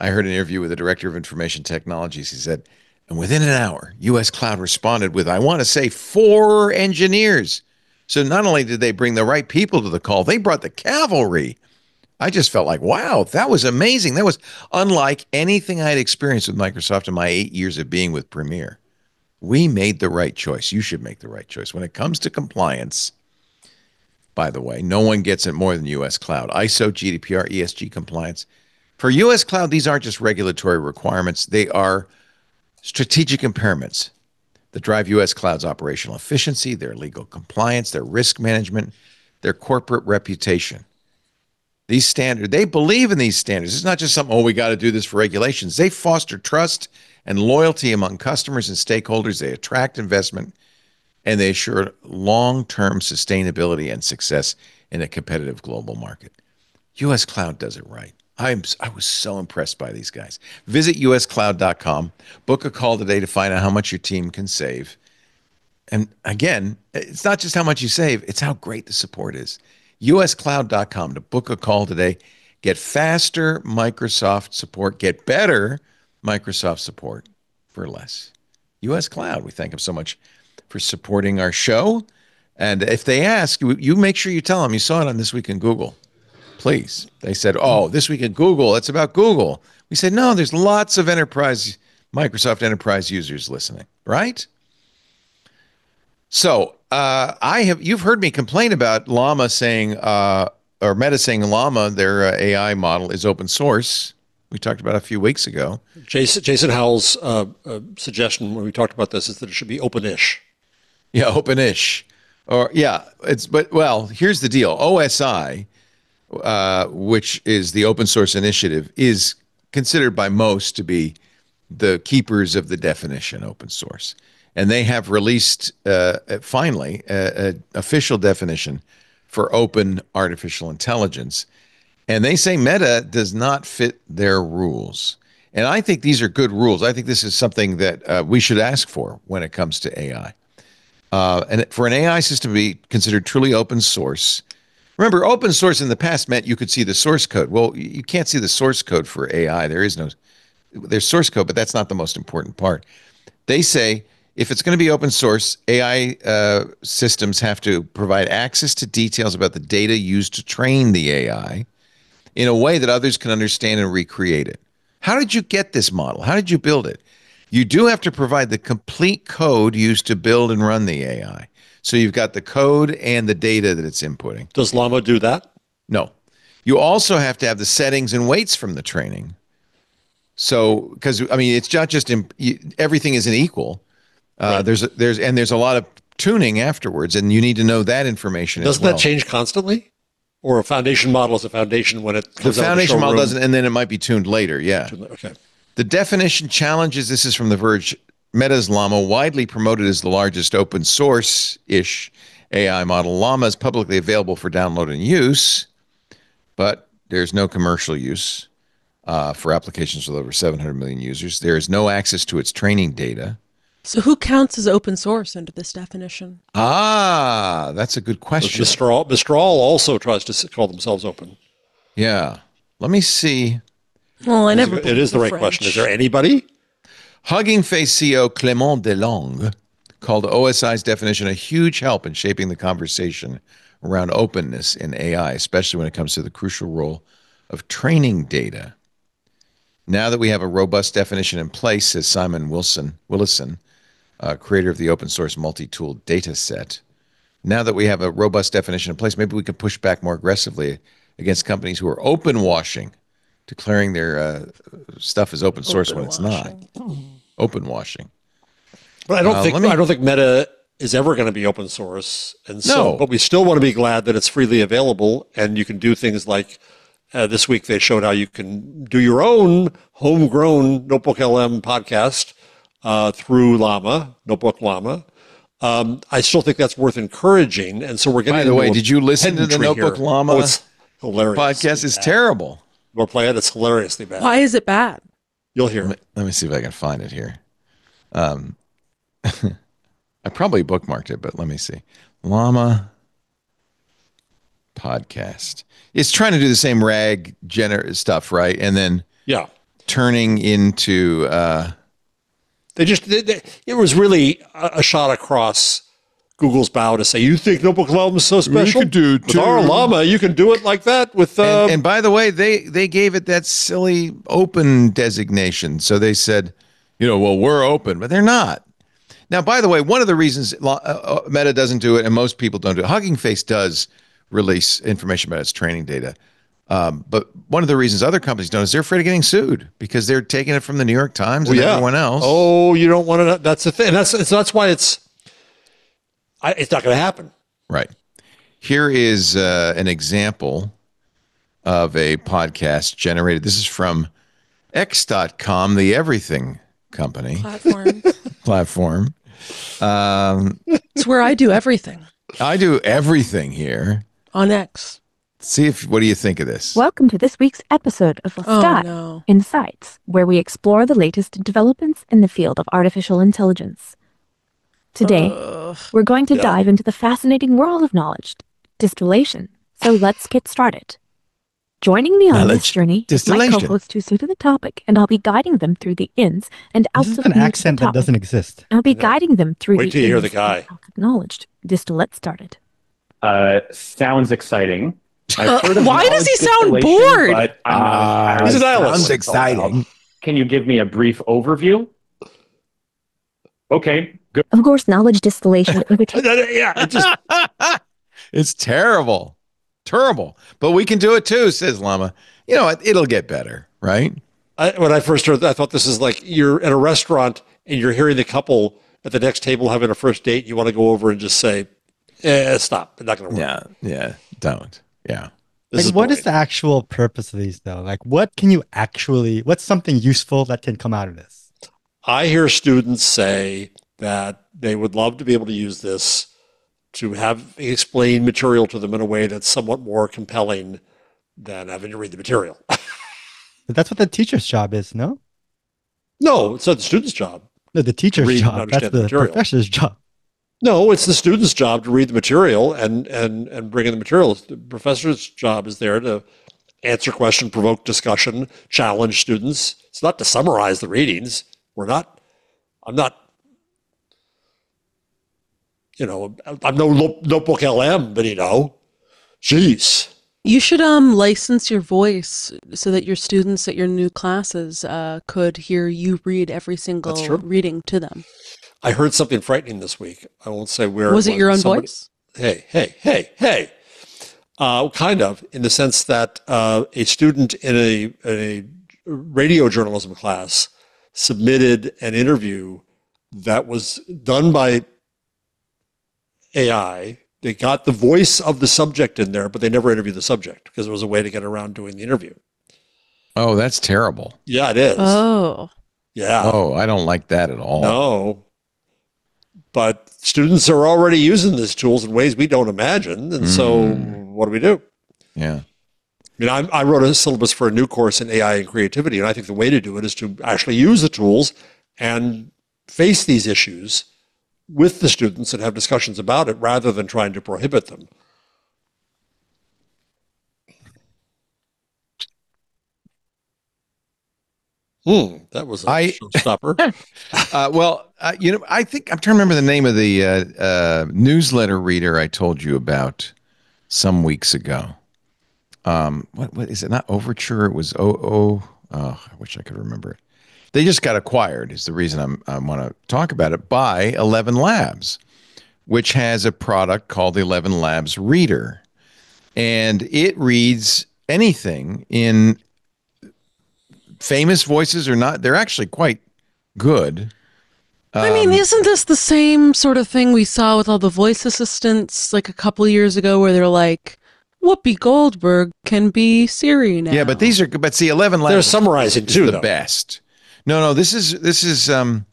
I heard an interview with the director of information technologies. He said, and within an hour, US Cloud responded with, I want to say 4 engineers. So not only did they bring the right people to the call, they brought the cavalry. I just felt like, wow, that was amazing. That was unlike anything I had experienced with Microsoft in my 8 years of being with Premier. We made the right choice. You should make the right choice. When it comes to compliance, by the way, no one gets it more than US Cloud. ISO, GDPR, ESG compliance. For US Cloud, these aren't just regulatory requirements. They are strategic impairments that drive US Cloud's operational efficiency, their legal compliance, their risk management, their corporate reputation. These standards, they believe in these standards. It's not just something, we got to do this for regulations. They foster trust and loyalty among customers and stakeholders. They attract investment, and they assure long-term sustainability and success in a competitive global market. US Cloud does it right. I was so impressed by these guys. Visit uscloud.com. Book a call today to find out how much your team can save. And again, it's not just how much you save, it's how great the support is. uscloud.com to book a call today. Get faster Microsoft support. Get better Microsoft support for less. US Cloud, we thank them so much for supporting our show. And if they ask, you make sure you tell them you saw it on This Week in Google. Please. They said, This Week in Google, it's about Google. We said, no, there's lots of Microsoft Enterprise users listening, right? So you've heard me complain about Llama saying, or Meta saying Llama, their AI model, is open source. We talked about it a few weeks ago. Jason Howell's suggestion when we talked about this is that it should be open-ish. Yeah, open-ish. Here's the deal. OSI which is the open source initiative, is considered by most to be the keepers of the definition open source. And they have released finally an official definition for open artificial intelligence. And they say Meta does not fit their rules. And I think these are good rules. I think this is something that we should ask for when it comes to AI. And for an AI system to be considered truly open source, remember, open source in the past meant you could see the source code. Well, you can't see the source code for AI. There's source code, but that's not the most important part. They say if it's going to be open source, AI systems have to provide access to details about the data used to train the AI in a way that others can understand and recreate it. How did you get this model? How did you build it? You do have to provide the complete code used to build and run the AI. So you've got the code and the data that it's inputting. Does Llama do that? No. You also have to have the settings and weights from the training. So, because I mean, it's not just everything isn't equal. Right. There's a lot of tuning afterwards, and you need to know that information. Doesn't that change constantly? Or a foundation model is a foundation when it comes the foundation model doesn't, and then it might be tuned later. Yeah. Okay. The definition challenges. This is from The Verge. Meta's Llama, widely promoted as the largest open source-ish AI model. Llama is publicly available for download and use, but there's no commercial use for applications with over 700 million users. There is no access to its training data. So who counts as open source under this definition? Ah, that's a good question. Mistral also tries to call themselves open. Yeah. Let me see. Well, it is the right question. Is there anybody? Hugging Face CEO Clément Delongue called OSI's definition a huge help in shaping the conversation around openness in AI, especially when it comes to the crucial role of training data. Now that we have a robust definition in place, says Simon Willison, creator of the open source multi-tool data set, now that we have a robust definition in place, maybe we can push back more aggressively against companies who are open washing, declaring their stuff as open source when it's not. Open washing. But I don't think Meta is ever going to be open source, and so. But we still want to be glad that it's freely available, and you can do things like this week they showed how you can do your own homegrown Notebook LM podcast through Llama, Notebook Llama. I still think that's worth encouraging, and so we're getting. By the way, did you listen to the Notebook Llama? Oh, it's hilarious. Podcast is terrible. We'll play it. It's hilariously bad. Why is it bad? You'll hear it. Let me see if I can find it here. I probably bookmarked it, but let me see. Llama podcast. It's trying to do the same RAG stuff, right? And then turning into it was really a shot across Google's bow to say, you think Notebook Llama is so special? You can do it with our Llama, you can do it like that with and by the way, they gave it that silly open designation. So they said, well, we're open, but they're not. Now, by the way, one of the reasons Meta doesn't do it and most people don't do it, Hugging Face does release information about its training data. But one of the reasons other companies don't is they're afraid of getting sued because they're taking it from the New York Times and everyone else. Oh, you don't want to. That's the thing. That's why it's not going to happen. Right. Here is an example of a podcast generated. This is from X.com, the everything company. Platform. It's where I do everything. I do everything here. On X. What do you think of this? Welcome to this week's episode of LeCun Insights, where we explore the latest developments in the field of artificial intelligence. Today, we're going to dive into the fascinating world of knowledge, distillation. So let's get started. Joining me on this journey is my co-host who's new to the topic, and I'll be guiding them through the ins and outs of an accent that doesn't exist. I'll be guiding them through Wait till you hear the guy. Knowledge. Let's started. Sounds exciting. Why does he sound bored? He's a nihilist. Sounds exciting. Can you give me a brief overview? Okay, good. Of course, knowledge distillation. It's terrible. But we can do it too, says Llama. It'll get better, right? When I first heard that, I thought this is like you're at a restaurant and you're hearing the couple at the next table having a first date. You want to go over and just say, stop. It's not going to work. Yeah, don't. Yeah. Like, what is the actual purpose of these, though? Like, what can you actually, what's something useful that can come out of this? I hear students say that they would love to be able to use this to have explain material to them in a way that's somewhat more compelling than having to read the material. But that's what the teacher's job is, no? No, it's not the student's job. No, the teacher's job. That's the professor's job. No, it's the student's job to read the material and bring in the materials. The professor's job is there to answer questions, provoke discussion, challenge students. It's not to summarize the readings. I'm not, I'm no notebook LM, but jeez. You should license your voice so that your students at your new classes could hear you read every single reading to them. I heard something frightening this week. I won't say where. Was it your own voice? Hey. Kind of, in the sense that a student in a radio journalism class submitted an interview that was done by AI. They got the voice of the subject in there, but they never interviewed the subject because it was a way to get around doing the interview. Oh, that's terrible. Yeah, it is. Oh. Yeah. Oh, I don't like that at all. No. But students are already using these tools in ways we don't imagine. And so what do we do? Yeah. I mean, I wrote a syllabus for a new course in AI and creativity, and I think the way to do it is to actually use the tools and face these issues with the students and have discussions about it rather than trying to prohibit them. That was a showstopper. I think I'm trying to remember the name of the newsletter reader I told you about some weeks ago. What is it? Not Overture. It was I wish I could remember it. They just got acquired is the reason I want to talk about it by 11 Labs, which has a product called the 11 Labs Reader. And it reads anything in famous voices or not. They're actually quite good. I mean, isn't this the same sort of thing we saw with all the voice assistants like a couple years ago where they're like, Whoopi Goldberg can be Siri now. Yeah, but these are, but see, 11 Labs. They're summarizing too, the best. No, this is reading, this is and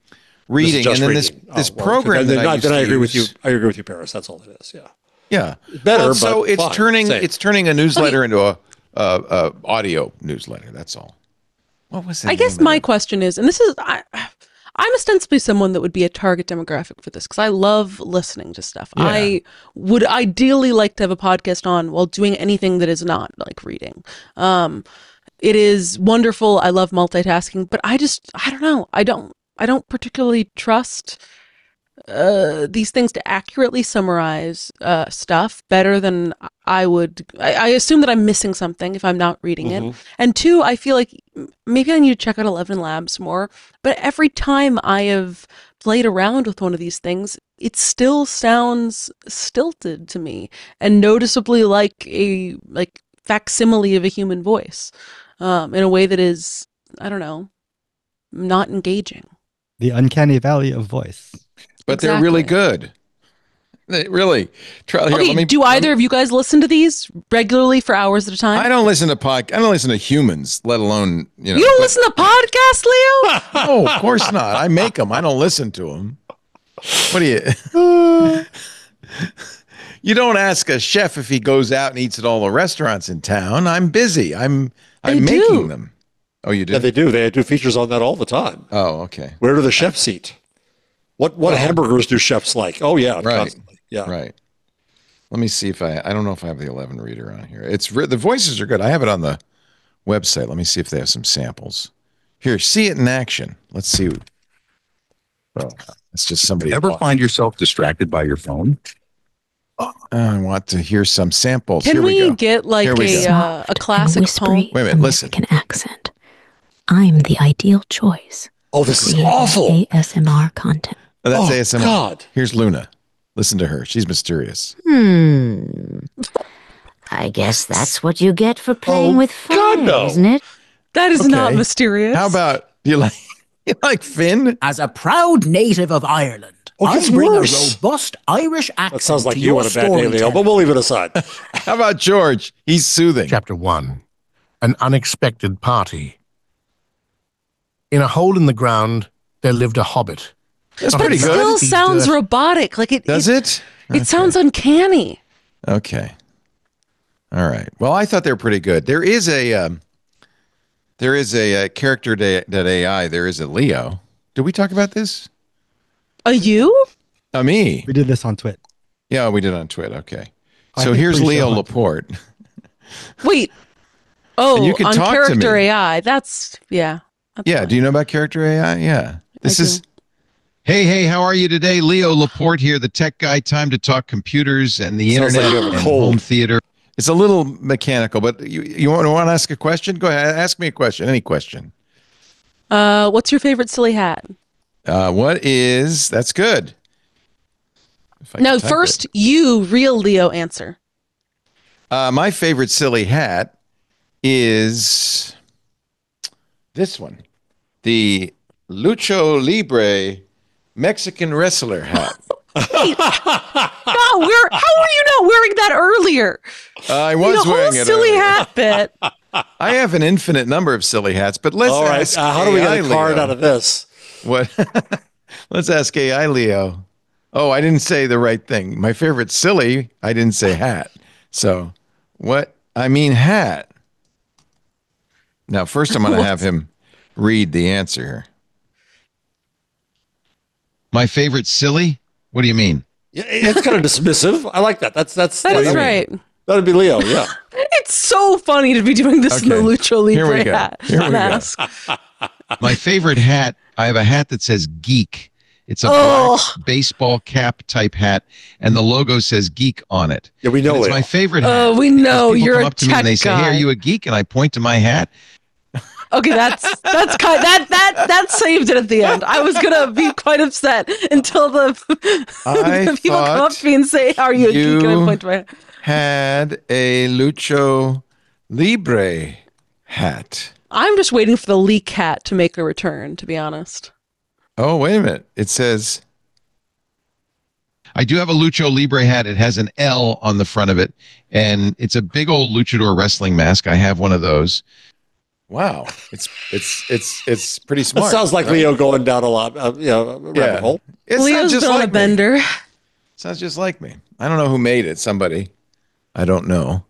then reading. this program. Then I agree with you. I agree with you, Paris. That's all it is. Yeah. Yeah. Better, so but it's fine. turning a newsletter into a audio newsletter. That's all. What was it? I guess my question is, and this is, I'm ostensibly someone that would be a target demographic for this because I love listening to stuff. Yeah. I would ideally like to have a podcast on while doing anything that is not like reading. It is wonderful. I love multitasking, but I don't know. I don't particularly trust these things to accurately summarize stuff better than I would. I assume that I'm missing something if I'm not reading it. And two, I feel like maybe I need to check out 11 Labs more. But every time I have played around with one of these things, it still sounds stilted to me and noticeably like a facsimile of a human voice in a way that is, I don't know, not engaging. The uncanny valley of voice. But they're really good. They really. Do either of you guys listen to these regularly for hours at a time? I don't listen to I don't listen to humans, let alone, You don't listen to podcasts, Leo? No, of course not. I make them. I don't listen to them. What do you... You don't ask a chef if he goes out and eats at all the restaurants in town. I'm busy. I'm making them. Oh, you do? Yeah, they do. They do features on that all the time. Oh, okay. Where do the chefs eat? What hamburgers do chefs like? Oh, yeah, right. Constantly. Yeah, right. Let me see if I don't know if I have the 11 reader on here. The voices are good. I have it on the website. Let me see if they have some samples. Here, see it in action. Let's see. Oh, it's just somebody. Ever find yourself distracted by your phone? I want to hear some samples. Can Here we go. Get like a classic poem? Wait a minute, listen. American accent. I'm the ideal choice. Oh, this is awful. ASMR content. Oh, that's ASMR. God. Here's Luna. Listen to her. She's mysterious. I guess that's what you get for playing with fire, isn't it? That is not mysterious. How about you like Finn? As a proud native of Ireland, Oh, it gets I bring worse. a robust Irish accent. That sounds like to you your on a bad day, Leo, but we'll leave it aside. How about George? He's soothing. Chapter 1. An unexpected party. In a hole in the ground, there lived a hobbit. That's pretty good. It still sounds robotic. Like it Does it? It sounds uncanny. Okay. All right. Well, I thought they were pretty good. There is a character.ai. There is a Leo. Did we talk about this? You? Me. We did this on Twit. Yeah, we did on Twit. Okay. I So think here's pretty Leo sure. Laporte. Wait. Oh, And you can on talk to character me. AI. That's that's Yeah. fine. Do you know about character AI? Yeah. This I is. do. Hey, how are you today? Leo Laporte here, the tech guy. Time to talk computers and the Sounds like internet you have a and cold. home theater. It's a little mechanical, but you want to ask a question? Go ahead. Ask me a question. Any question. What's your favorite silly hat? That's good. If I No, can type first it. you, real Leo, answer. My favorite silly hat is this one. The Lucho Libre Mexican wrestler hat. Wait, no, how were you not wearing that earlier? I was the wearing whole it silly earlier. hat bit. I have an infinite number of silly hats, but let's All right. ask How do we AI get a card Leo. out of this? What? Let's ask AI Leo. Oh, I didn't say the right thing. My favorite silly, I didn't say hat. So what? I mean hat. Now, first I'm going to have him read the answer here. My favorite silly? What do you mean? Yeah, it's kind of dismissive. I like that. That's right. That'd be Leo. Yeah. It's so funny to be doing this in the Okay. Lucho Here we Libre go. hat Here we go. mask. My favorite hat, I have a hat that says geek. It's a Oh. black baseball cap type hat, and the logo says geek on it. Yeah, we know And it's it. my favorite hat. Oh, we know People you're come a up to me and tech they say, guy. "Hey, are you a geek?" And I point to my hat. Okay, that saved it at the end. I was gonna be quite upset until the people come up to me and say, "Are you a geek?" And I point to my had a Lucho Libre hat. I'm just waiting for the leak hat to make a return, to be honest. Oh, wait a minute. It says, I do have a Lucho Libre hat. It has an L on the front of it, and it's a big old luchador wrestling mask. I have one of those. Wow. It's pretty smart. That sounds like right? Leo going down a lot, rabbit hole. It Leo's sounds just been on like a bender. me. Sounds just like me. I don't know who made it. Somebody. I don't know.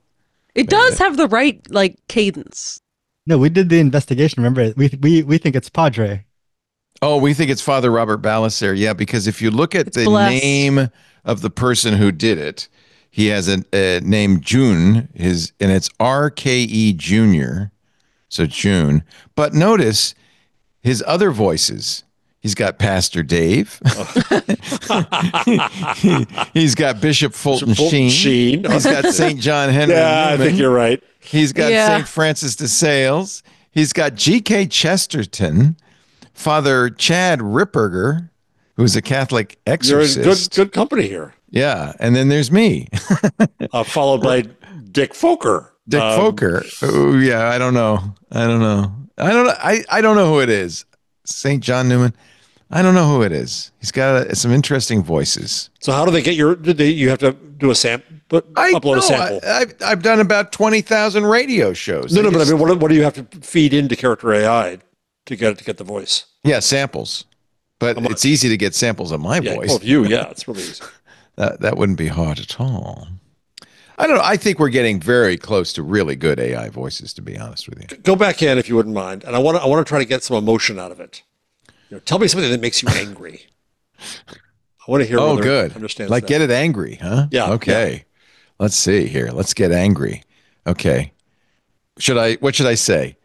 It does have the right cadence. No, we did the investigation. Remember, we think it's Padre. Oh, we think it's Father Robert Ballister. Yeah, because if you look at the blessed. name of the person who did it, he has a name June, and it's RKE Jr. So June. But notice his other voices. He's got Pastor Dave. He's got Bishop Fulton Sheen. He's got St. John Henry Yeah, Newman. I think you're right. He's got Yeah. St. Francis de Sales. He's got G.K. Chesterton, Father Chad Ripperger, who's a Catholic You're exorcist. in good company here. Yeah, and then there's me, Followed by Dick Foker. Dick Foker. Oh yeah, I don't know. I don't know who it is. St. John Newman. I don't know who it is. He's got some interesting voices. So how do they get you have to do a sample, upload a sample. I've done about 20,000 radio shows. No, but I mean, what do you have to feed into character AI to get the voice? Yeah, samples. But it's easy to get samples of my voice. Well, you, yeah, it's really easy. That wouldn't be hard at all. I don't know. I think we're getting very close to really good AI voices, to be honest with you. Go back in if you wouldn't mind, and I want to try to get some emotion out of it. Tell me something that makes you angry. I want to hear. Oh, whether good. it understands Like that. get it angry, huh? Yeah. Okay. Yeah. Let's see here. Let's get angry. Okay. What should I say?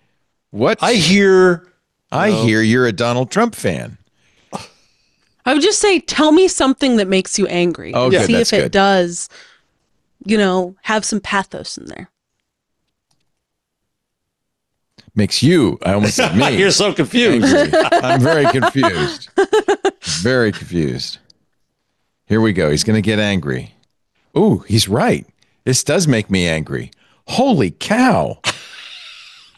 I hear you're a Donald Trump fan. I would just say, tell me something that makes you angry. Oh, good. See That's if it good. does, have some pathos in there. Makes you, I almost said me. You're so confused. Angry. I'm very confused. Very confused. Here we go. He's going to get angry. Ooh, he's right. This does make me angry. Holy cow.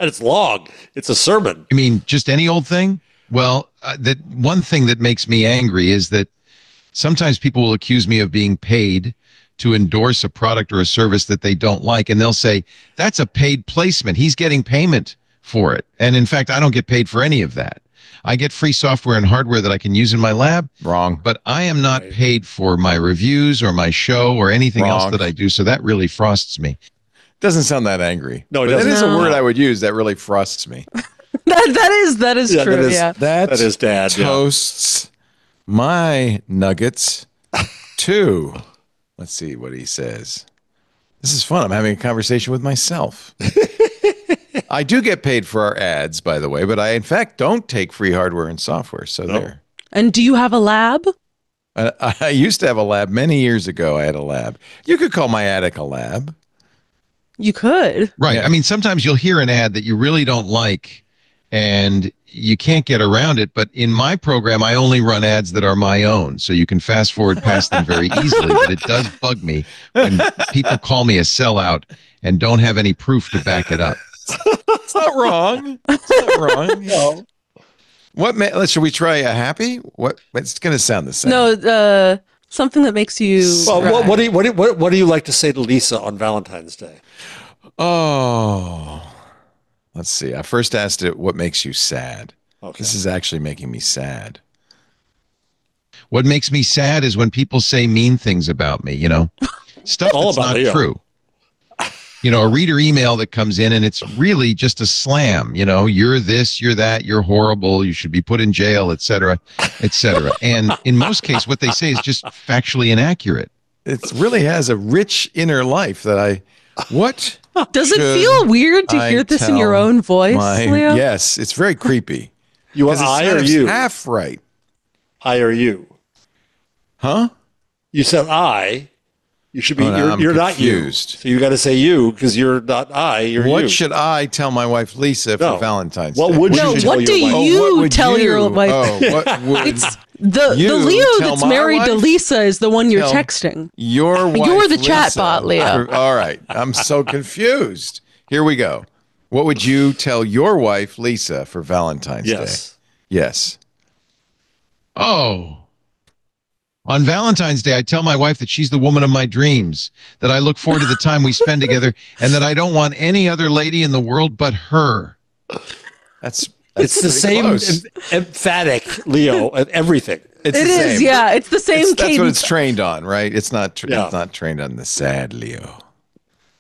And it's long. It's a sermon. You mean just any old thing? Well, that one thing that makes me angry is that Sometimes people will accuse me of being paid to endorse a product or a service that they don't like. And they'll say, that's a paid placement. He's getting payment for it. And in fact, I don't get paid for any of that. I get free software and hardware that I can use in my lab. Wrong. But I am not paid for my reviews or my show or anything else that I do. So that really frosts me. Doesn't sound that angry. No, it doesn't. That is a No. word I would use. That really frosts me. that is true. That is Dad. Toasts my nuggets too. Let's see what he says. This is fun. I'm having a conversation with myself. I do get paid for our ads, by the way, but I, in fact, don't take free hardware and software. So there. And do you have a lab? I used to have a lab many years ago. I had a lab. You could call my attic a lab. You could. Right. I mean, sometimes you'll hear an ad that you really don't like and you can't get around it. But in my program, I only run ads that are my own. So you can fast forward past them very easily. But it does bug me when people call me a sellout and don't have any proof to back it up. It's not wrong. It's not wrong. No. Should we try a happy? What? It's going to sound the same. No, something that makes you. Well, what do you like to say to Lisa on Valentine's Day? Oh, let's see. I first asked it, what makes you sad? Okay. This is actually making me sad. What makes me sad is when people say mean things about me, stuff that's not true. A reader email that comes in and it's really just a slam, you're this, you're that, you're horrible, you should be put in jail, et cetera, et cetera. And in most cases, what they say is just factually inaccurate. It really has a rich inner life that what? Does it feel weird to hear this in your own voice, Leo? Yes, it's very creepy. You want I or you? Half right. I or you? Huh? You said I. You should be. Oh, you're not used. So you got to say you because you're not I. You're what you. should I tell my wife Lisa for Valentine's Day? What would you tell what do your wife? you tell your wife? Oh, what would it's the Leo that's married to Lisa is the one you're texting. Your wife, you're the Lisa. chatbot, Leo. All right, I'm so confused. Here we go. What would you tell your wife Lisa for Valentine's Day? Yes. Oh. On Valentine's Day, I tell my wife that she's the woman of my dreams, that I look forward to the time we spend together, and that I don't want any other lady in the world but her. It's the same emphatic, Leo, of everything. It is, yeah. It's the same cadence. That's what it's trained on, right? It's not trained on the sad Leo.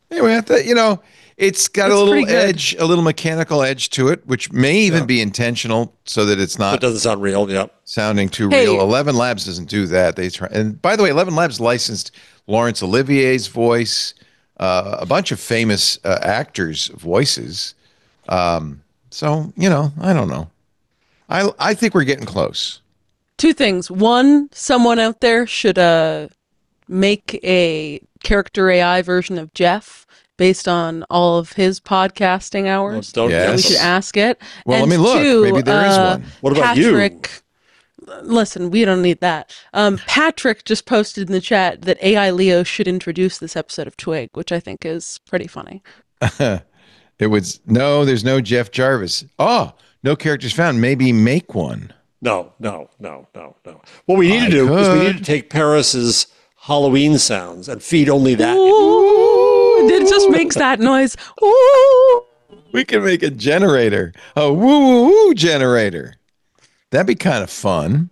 Anyway, I thought, it's got a little edge, a little mechanical edge to it, which may even be intentional so that it's not. It doesn't sound real, sounding too real. 11 Labs doesn't do that. They try. And by the way, 11 Labs licensed Laurence Olivier's voice, a bunch of famous actors' voices. So, I don't know. I think we're getting close. Two things. One, someone out there should make a character AI version of Jeff based on all of his podcasting hours. Yes. We should ask it. Well, and let me look. Two, maybe there is one. What about Patrick, listen, we don't need that. Patrick just posted in the chat that AI Leo should introduce this episode of Twig, which I think is pretty funny. There's no Jeff Jarvis. Oh, no characters found. Maybe make one. No. What we need to do is we need to take Paris's Halloween sounds and feed only that. Ooh, it just makes that noise. Ooh. We can make a generator, a woo generator. That'd be kind of fun.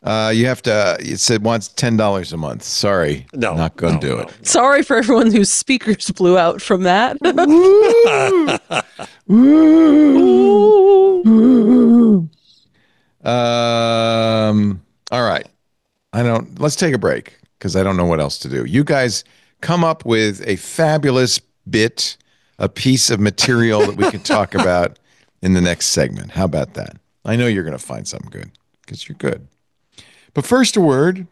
You have to. It said wants $10 a month. Sorry, not gonna do it. Sorry for everyone whose speakers blew out from that. All right. Let's take a break because I don't know what else to do. You guys come up with a fabulous bit, a piece of material that we can talk about in the next segment. How about that? I know you're going to find something good because you're good. But first, a word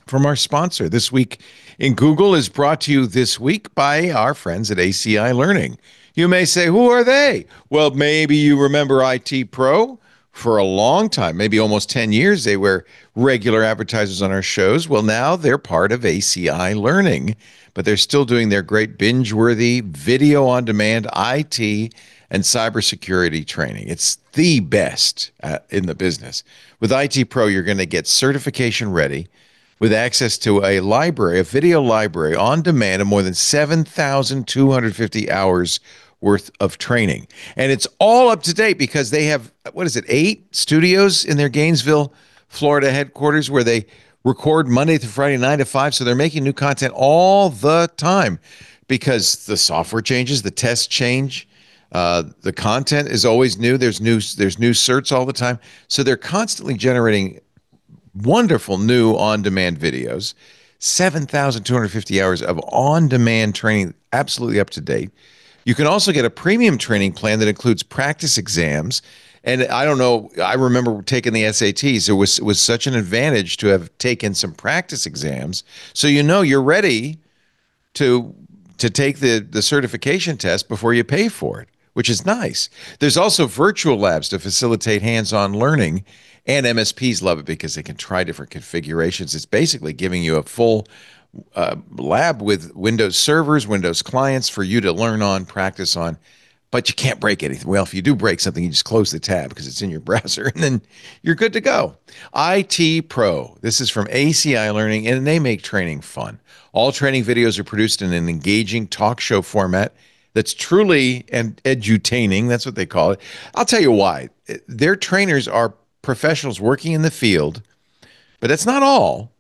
from our sponsor. This Week in Google is brought to you this week by our friends at ACI Learning. You may say, who are they? Well, maybe you remember IT Pro. For a long time, maybe almost 10 years, they were regular advertisers on our shows. Well, now they're part of ACI Learning. But but they're still doing their great binge-worthy video on demand IT and cybersecurity training. It's the best in the business. With IT Pro, you're going to get certification ready with access to a library, a video library on demand of more than 7,250 hours worth of training. And it's all up to date because they have, 8 studios in their Gainesville, Florida headquarters where they record Monday through Friday, 9 to 5. So they're making new content all the time because the software changes, the tests change. The content is always new. There's new certs all the time. So they're constantly generating wonderful new on-demand videos, 7,250 hours of on-demand training, absolutely up to date. You can also get a premium training plan that includes practice exams. And I don't know, I remember taking the SATs. It was such an advantage to have taken some practice exams. So you're ready to take the certification test before you pay for it, which is nice. There's also virtual labs to facilitate hands-on learning. And MSPs love it because they can try different configurations. It's basically giving you a full lab with Windows servers, Windows clients for you to learn on, practice on, but you can't break anything. Well, if you do break something, you just close the tab because it's in your browser and then you're good to go. IT Pro. This is from ACI Learning and they make training fun. All training videos are produced in an engaging talk show format that's truly edutaining. That's what they call it. I'll tell you why. Their trainers are professionals working in the field, but that's not all.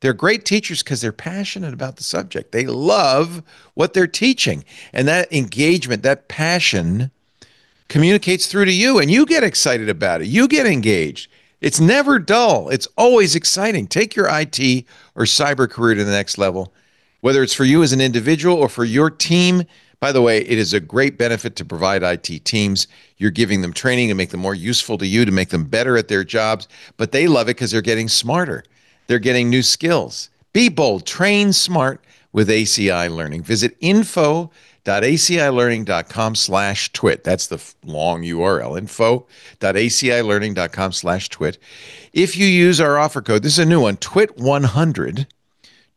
They're great teachers because they're passionate about the subject. They love what they're teaching. And that engagement, that passion communicates through to you and you get excited about it. You get engaged. It's never dull. It's always exciting. Take your IT or cyber career to the next level, whether it's for you as an individual or for your team. By the way, it is a great benefit to provide IT teams. You're giving them training to make them more useful to you, to make them better at their jobs, but they love it because they're getting smarter. They're getting new skills. Be bold, train smart with ACI Learning. Visit info.acilearning.com/twit. That's the long URL, info.acilearning.com/twit. If you use our offer code, this is a new one, TWIT100,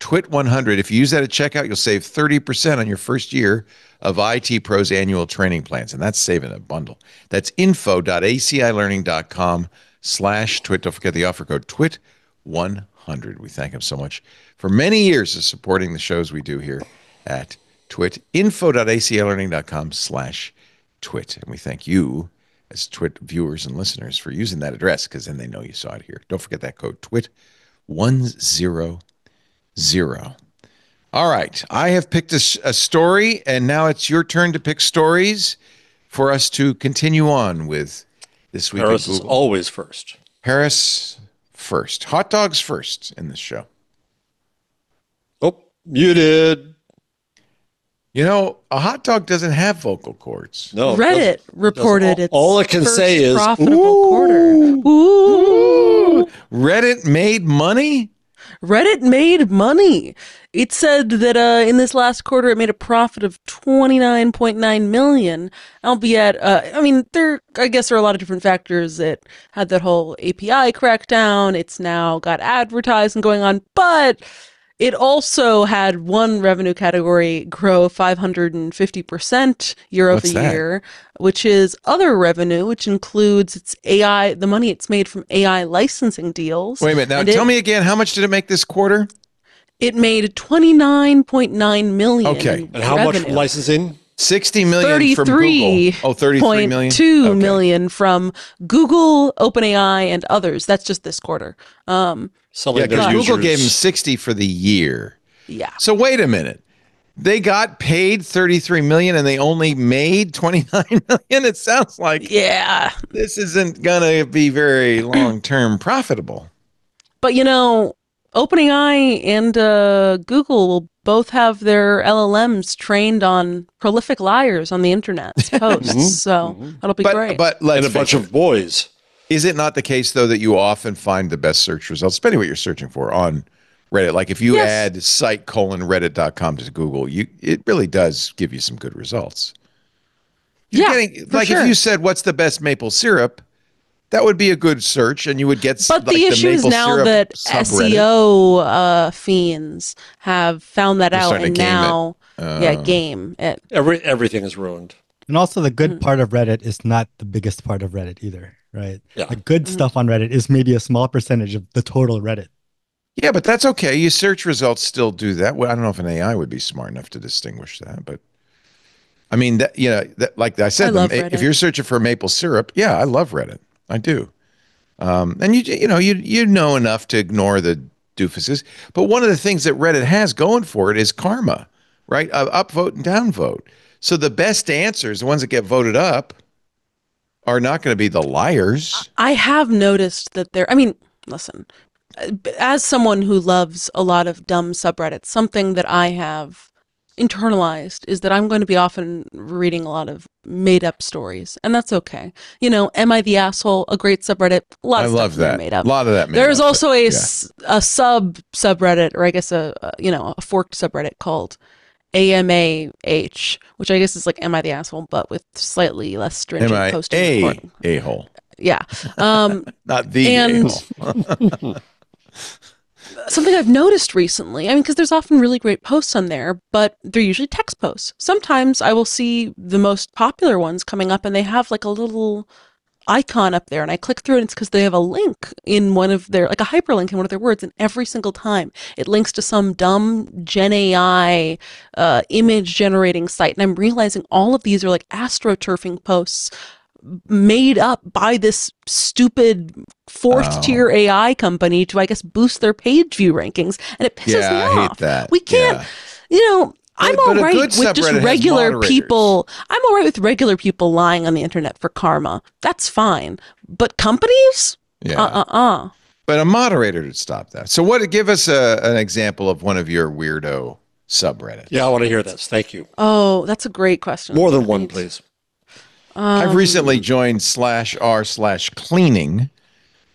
TWIT100. If you use that at checkout, you'll save 30% on your first year of IT Pro's annual training plans, and that's saving a bundle. That's info.acilearning.com/twit. Don't forget the offer code TWIT100. We thank him so much for many years of supporting the shows we do here at Twit. info.acilearning.com/twit. And we thank you as Twit viewers and listeners for using that address because then they know you saw it here. Don't forget that code TWIT100. All right. I have picked a story, and now it's your turn to pick stories for us to continue on with this week. Paris is always first. Paris first. Hot dogs first in this show. Oh, muted. You know, a hot dog doesn't have vocal cords. No. Reddit reported its all it can first say is profitable quarter. Ooh. Reddit made money? Reddit made money. It said that in this last quarter, it made a profit of $29.9 million, albeit, I guess there are a lot of different factors that had that whole API crackdown. It's now got advertising going on, but it also had one revenue category grow 550% year over year, which is other revenue, which includes its AI, the money it's made from AI licensing deals. Wait a minute. Now, tell me again, how much did it make this quarter? It made $29.9 million. Okay. And how much from licensing? 60 million from Google. Oh, 33 million? 2 million from Google, OpenAI, and others. That's just this quarter. Because Google gave them 60 for the year. Yeah. So wait a minute. They got paid 33 million and they only made 29 million. It sounds like this isn't going to be very long-term profitable. But OpenAI and Google will both have their LLMs trained on prolific liars on the internet's posts. So that'll be great. But and a bunch of boys. Is it not the case, though, that you often find the best search results, depending on what you're searching for, on Reddit? Like if you add site:reddit.com to Google, it really does give you some good results. If you said, what's the best maple syrup? That would be a good search, and you would get. But the issue is now that SEO fiends have found that out, and now, game it. Everything is ruined. And also, the good part of Reddit is not the biggest part of Reddit either, right? Yeah. The good stuff on Reddit is maybe a small percentage of the total Reddit. Yeah, but that's okay. Your search results still do that. Well, I don't know if an AI would be smart enough to distinguish that, but I mean, like I said, if you're searching for maple syrup, yeah, I love Reddit. I do. And you know enough to ignore the doofuses. But one of the things that Reddit has going for it is karma, right? Upvote and downvote. So the best answers, the ones that get voted up, are not going to be the liars. I have noticed that listen, as someone who loves a lot of dumb subreddits, something that I have internalized is that I'm going to be often reading a lot of made up stories, and that's okay. Am I the asshole? A great subreddit. A lot of stuff that made up. A lot of that. There's also a subreddit, or I guess a forked subreddit called AMAH, which I guess is like Am I the Asshole, but with slightly less stringent posting. A-hole. Yeah. Not the a-hole. Something I've noticed recently, because there's often really great posts on there, but they're usually text posts. Sometimes I will see the most popular ones coming up and they have like a little icon up there, and I click through it, and it's because they have a link in one of their, like a hyperlink in one of their words, and every single time it links to some dumb Gen AI image generating site, and I'm realizing all of these are like astroturfing posts made up by this stupid fourth tier AI company to, I guess, boost their page view rankings, and it pisses me off. I hate that. We can't, I'm all right with just regular people. I'm all right with regular people lying on the internet for karma. That's fine. But companies? Yeah. But a moderator to stop that. So give us an example of one of your weirdo subreddits. Yeah, I want to hear this. Thank you. Oh, that's a great question. More than one, please. I've recently joined /r/cleaning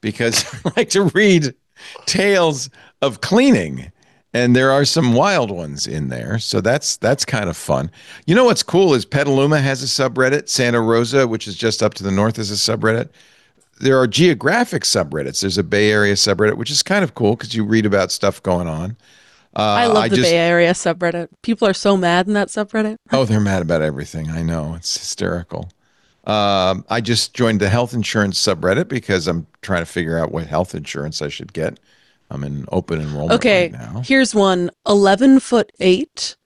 because I like to read tales of cleaning. And there are some wild ones in there. So that's kind of fun. You know what's cool is Petaluma has a subreddit. Santa Rosa, which is just up to the north, is a subreddit. There are geographic subreddits. There's a Bay Area subreddit, which is kind of cool because you read about stuff going on. I love the Bay Area subreddit. People are so mad in that subreddit. Oh, they're mad about everything. I know. It's hysterical. I just joined the health insurance subreddit because I'm trying to figure out what health insurance I should get. I'm in open enrollment right now. Here's one, 11'8".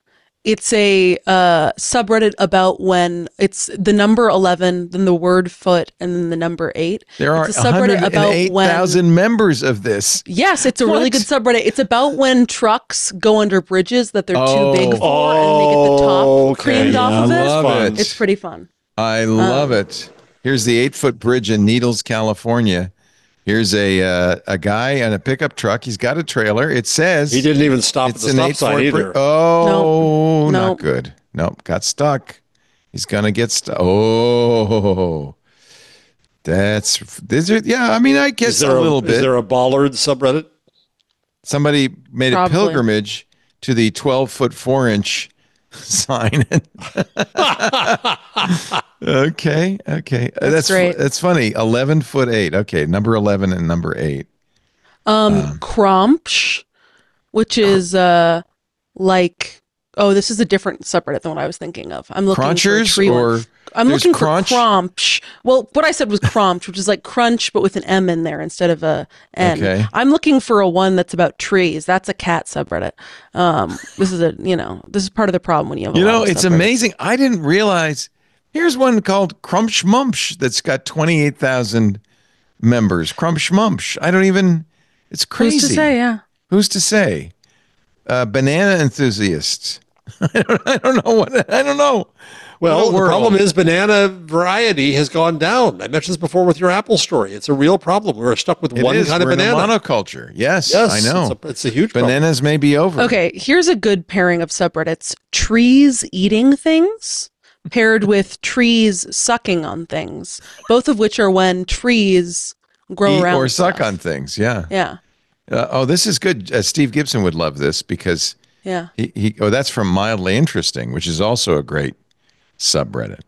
It's a subreddit about when it's the number 11, then the word foot, and then the number 8. There are 108,000 members of this. Yes, it's a really good subreddit. It's about when trucks go under bridges that they're too big for, and they get the top creamed off of it. I love it. It's pretty fun. I love it. Here's the 8-foot bridge in Needles, California. Here's a guy on a pickup truck. He's got a trailer. It says he didn't even stop at the stop sign either. Not good. Nope, got stuck. He's gonna get stuck. Oh, I guess a little bit. Is there a Bollard subreddit? Somebody made a pilgrimage to the 12-foot 4-inch sign. Okay. That's great. That's funny. 11'8". Okay, number 11 and number 8. Crompsh, which is this is a different subreddit than what I was thinking of. I'm looking Crunchers for I'm looking crunch? for Crompsh. Well, what I said was Crompsh, which is like crunch but with an M in there instead of a N. Okay. I'm looking for one that's about trees. That's a cat subreddit. This is part of the problem when you have it's amazing. I didn't realize. Here's one called Crumsh Mumsh that's got 28,000 members. Crumsh Mumsh. It's crazy. Who's to say, yeah. Who's to say? Banana enthusiasts. I don't know. Well, the problem is banana variety has gone down. I mentioned this before with your Apple story. It's a real problem. We're stuck with one kind of banana. In a monoculture. Yes, I know. It's a huge Bananas problem. may be over. Okay, here's a good pairing of subreddits. Trees eating things paired with trees sucking on things, both of which are when trees grow around or suck on things. Yeah. This is good. Steve Gibson would love this because that's from Mildly Interesting, which is also a great subreddit.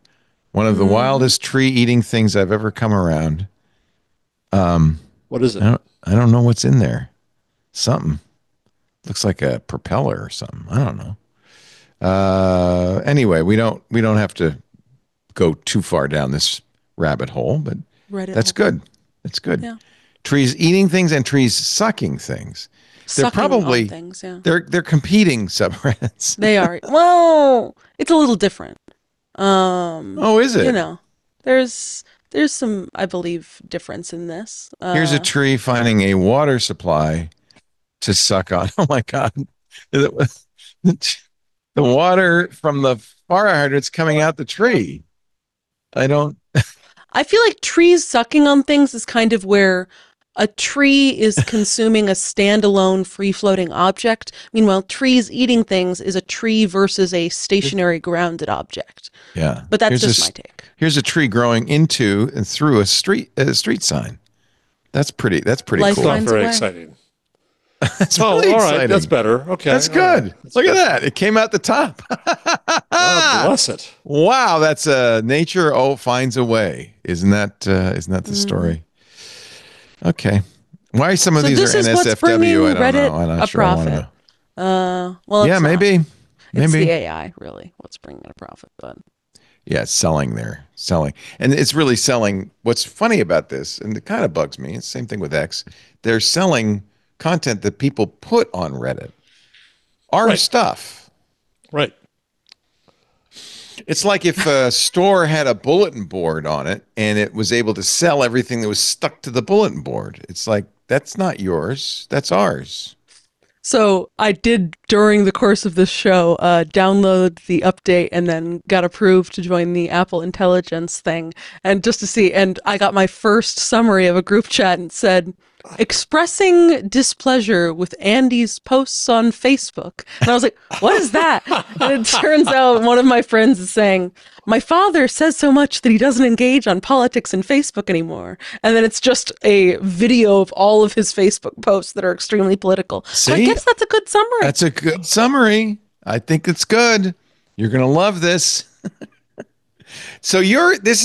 One of the wildest tree eating things I've ever come around. What is it? I don't know what's in there. Something. Looks like a propeller or something. I don't know. Anyway, we don't have to go too far down this rabbit hole, but that's good. That's good. Yeah. Trees eating things and trees sucking things. They're probably on things, yeah. They're competing subreddits. They are. Well, it's a little different. Is it? You know, there's some, I believe, difference in this. Here's a tree finding a water supply to suck on. Oh my God. The water from the fire hydrant's coming out the tree. I feel like trees sucking on things is kind of where a tree is consuming a standalone free-floating object. Meanwhile, trees eating things is a tree versus a stationary grounded object. Yeah. But that's just my take. Here's a tree growing into and through a street sign. That's pretty Life cool. Not very exciting. That's really all exciting. right. That's better. Okay. That's good. Right. Look at that. It came out the top. God bless it. Wow. That's nature finds a way. Isn't that the story? Okay. Why some of these are NSFW? I don't know. I'm not sure. Profit. Well, yeah, maybe. It's the AI, really. What's bringing a profit? But yeah, it's selling, and it's really selling. What's funny about this, and it kind of bugs me. It's the same thing with X. They're selling content that people put on Reddit. Our stuff. Right. It's like if a store had a bulletin board on it and it was able to sell everything that was stuck to the bulletin board. It's like, that's not yours. That's ours. So I did, during the course of this show, download the update and then got approved to join the Apple Intelligence thing. And just to see, and I got my first summary of a group chat and said, expressing displeasure with Andy's posts on Facebook. And I was like, what is that? And it turns out one of my friends is saying, my father says so much that he doesn't engage on politics and Facebook anymore. And then it's just a video of all of his Facebook posts that are extremely political. See? So I guess that's a good summary. That's a good summary. I think it's good. You're going to love this. So this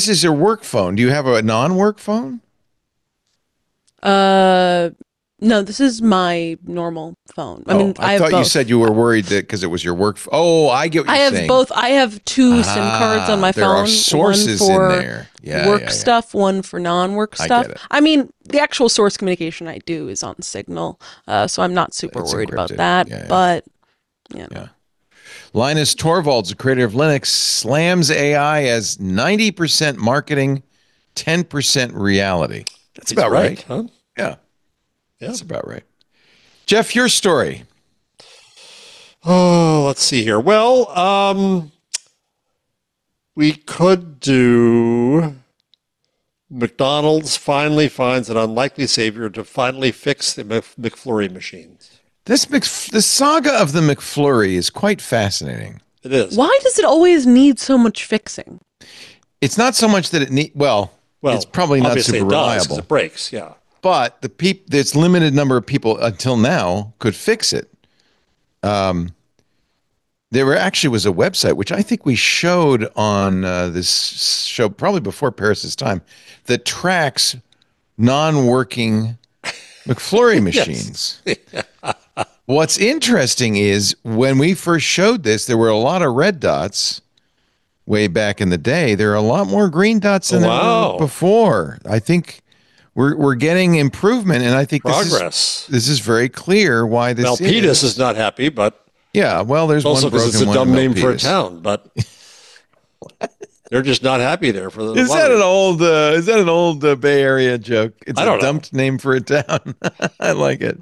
is your work phone. Do you have a non-work phone? No, this is my normal phone. I mean, I thought you said you were worried that because it was your work. I get what you're saying. I have both. I have two SIM cards on my phone. There are sources one for in there. Work stuff, one for non-work stuff. I get it. I mean, the actual source communication I do is on Signal, so I'm not super worried about that. But you know. Yeah. Linus Torvalds, the creator of Linux, slams AI as 90% marketing, 10% reality. That's about right. Huh? Yeah. That's about right. Jeff, your story. Oh, let's see here. Well, we could do McDonald's finally finds an unlikely savior to finally fix the McFlurry machines. The saga of the McFlurry is quite fascinating. It is. Why does it always need so much fixing? It's not so much that it it's probably not super reliable. It breaks, yeah. But there's limited number of people until now could fix it. There actually was a website, which I think we showed on this show probably before Paris's time, that tracks non-working McFlurry machines. What's interesting is when we first showed this, there were a lot of red dots way back in the day. There are a lot more green dots than there were before. I think we're getting improvement, and I think progress. This is very clear why this Milpitas is not happy, but yeah, well, there's also one broken because it's a one dumb name Milpitas. for a town, but they're just not happy there for the. Is that an old Bay Area joke? It's a dumped name for a town. I like it.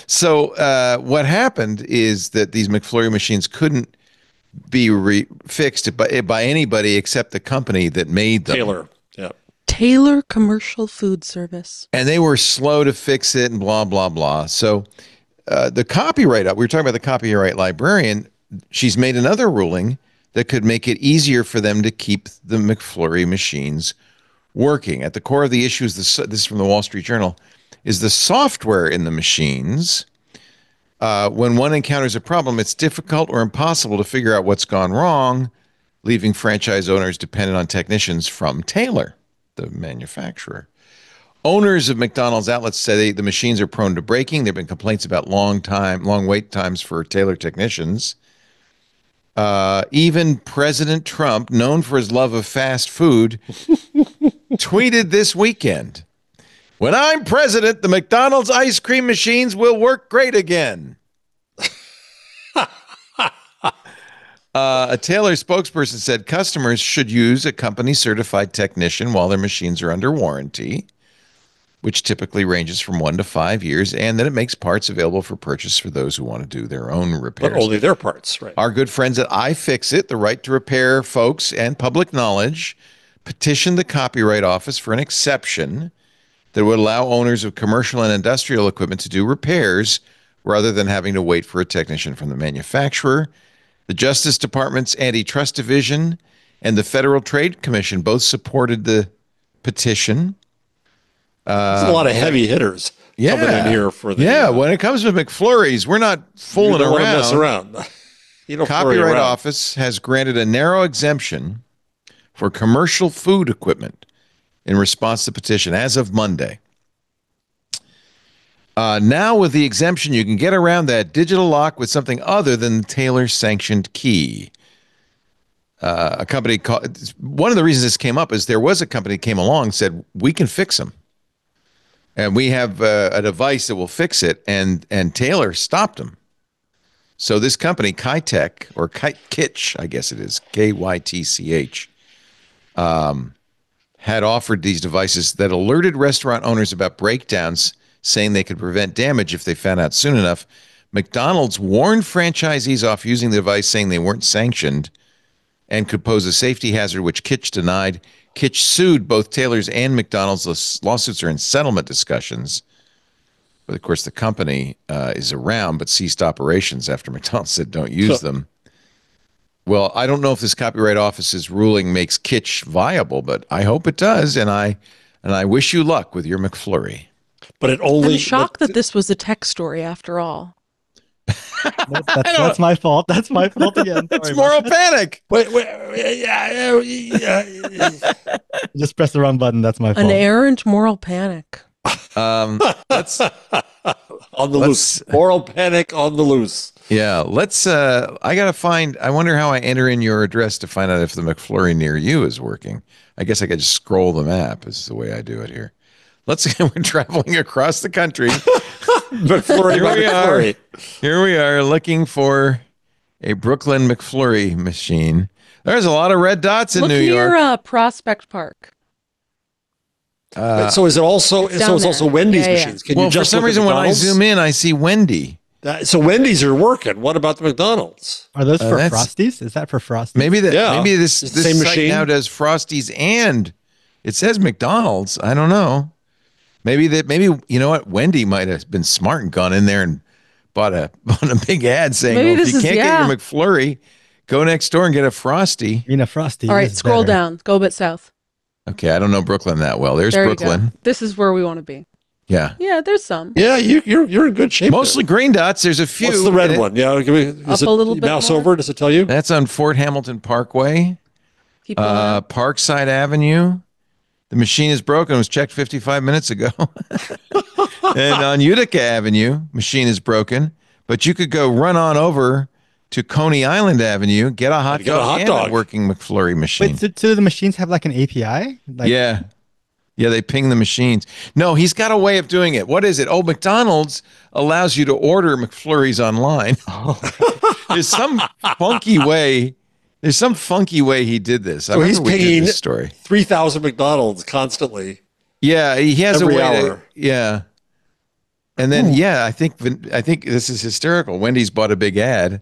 So what happened is that these McFlurry machines couldn't be fixed by anybody except the company that made them. Taylor, yeah. Taylor Commercial Food Service. And they were slow to fix it and blah, blah, blah. So the copyright, we were talking about the copyright librarian, she's made another ruling that could make it easier for them to keep the McFlurry machines working. At the core of the issue is this is from the Wall Street Journal, is the software in the machines. When one encounters a problem, it's difficult or impossible to figure out what's gone wrong, leaving franchise owners dependent on technicians from Taylor, the manufacturer. Owners of McDonald's outlets say the machines are prone to breaking. There have been complaints about long wait times for Taylor technicians. Even President Trump, known for his love of fast food, tweeted this weekend, "When I'm president, the McDonald's ice cream machines will work great again." A Taylor spokesperson said customers should use a company-certified technician while their machines are under warranty, which typically ranges from 1 to 5 years, and that it makes parts available for purchase for those who want to do their own repairs. But only their parts, right? Our good friends at iFixit, the right to repair folks and public knowledge, petitioned the Copyright Office for an exception that would allow owners of commercial and industrial equipment to do repairs rather than having to wait for a technician from the manufacturer. The Justice Department's Antitrust Division and the Federal Trade Commission both supported the petition. There's a lot of heavy hitters coming in here for the. When it comes to McFlurries, we're not fooling you don't around. Mess around. You don't Copyright Office has granted a narrow exemption for commercial food equipment in response to the petition as of Monday. Now, with the exemption, you can get around that digital lock with something other than the Taylor-sanctioned key. A company called. One of the reasons this came up is there was a company that came along and said, "We can fix them. And we have a device that will fix it," and Taylor stopped them. So this company, Kitech, or Kitch, I guess it is, Kytch, had offered these devices that alerted restaurant owners about breakdowns, saying they could prevent damage if they found out soon enough. McDonald's warned franchisees off using the device, saying they weren't sanctioned and could pose a safety hazard, which Kitch denied. Kitch sued both Taylor's and McDonald's. The lawsuits are in settlement discussions. But of course, the company is around but ceased operations after McDonald's said don't use them. Well, I don't know if this Copyright Office's ruling makes Kitch viable, but I hope it does, and I wish you luck with your McFlurry. But it only. I'm shocked that this was a tech story after all. That's my fault. That's my fault again. It's moral panic. Wait. Just press the wrong button. That's my fault. An errant moral panic. Let's on the loose. Moral panic on the loose. Yeah, let's. I gotta find. I wonder how I enter in your address to find out if the McFlurry near you is working. I guess I could just scroll the map. Is the way I do it here. We're traveling across the country. McFlurry. Here we are looking for a Brooklyn McFlurry machine. There's a lot of red dots in New York. Look near Prospect Park. So is it also? It's also Wendy's machines. Can you just for some reason, when I zoom in, I see Wendy. So Wendy's are working. What about the McDonald's? Are those for Frosties? Is that for Frosties? Maybe this same site machine now does Frosties and it says McDonald's. I don't know. Maybe you know what? Wendy might have been smart and gone in there and bought a big ad saying, if you can't get your McFlurry, go next door and get a Frosty. You know, Frosty. All right, scroll down. Go a bit south. Okay, I don't know Brooklyn that well. There's Brooklyn. This is where we want to be. Yeah. Yeah, there's some. Yeah, you're in good shape. Mostly green dots. There's a few. What's the red one? Yeah, up a little bit mouse more. over. Does it tell you? That's on Fort Hamilton Parkway. Keep going. Parkside Avenue. The machine is broken. It was checked 55 minutes ago. And on Utica Avenue, machine is broken. But you could go run on over to Coney Island Avenue, get a hot dog and a working McFlurry machine. Wait, so the machines have like an API? Yeah, they ping the machines. No, he's got a way of doing it. What is it? Oh, McDonald's allows you to order McFlurries online. There's some funky way. There's some funky way he did this. So he's pinging this story. 3,000 McDonald's constantly. Yeah, he has every a way hour. And then I think this is hysterical. Wendy's bought a big ad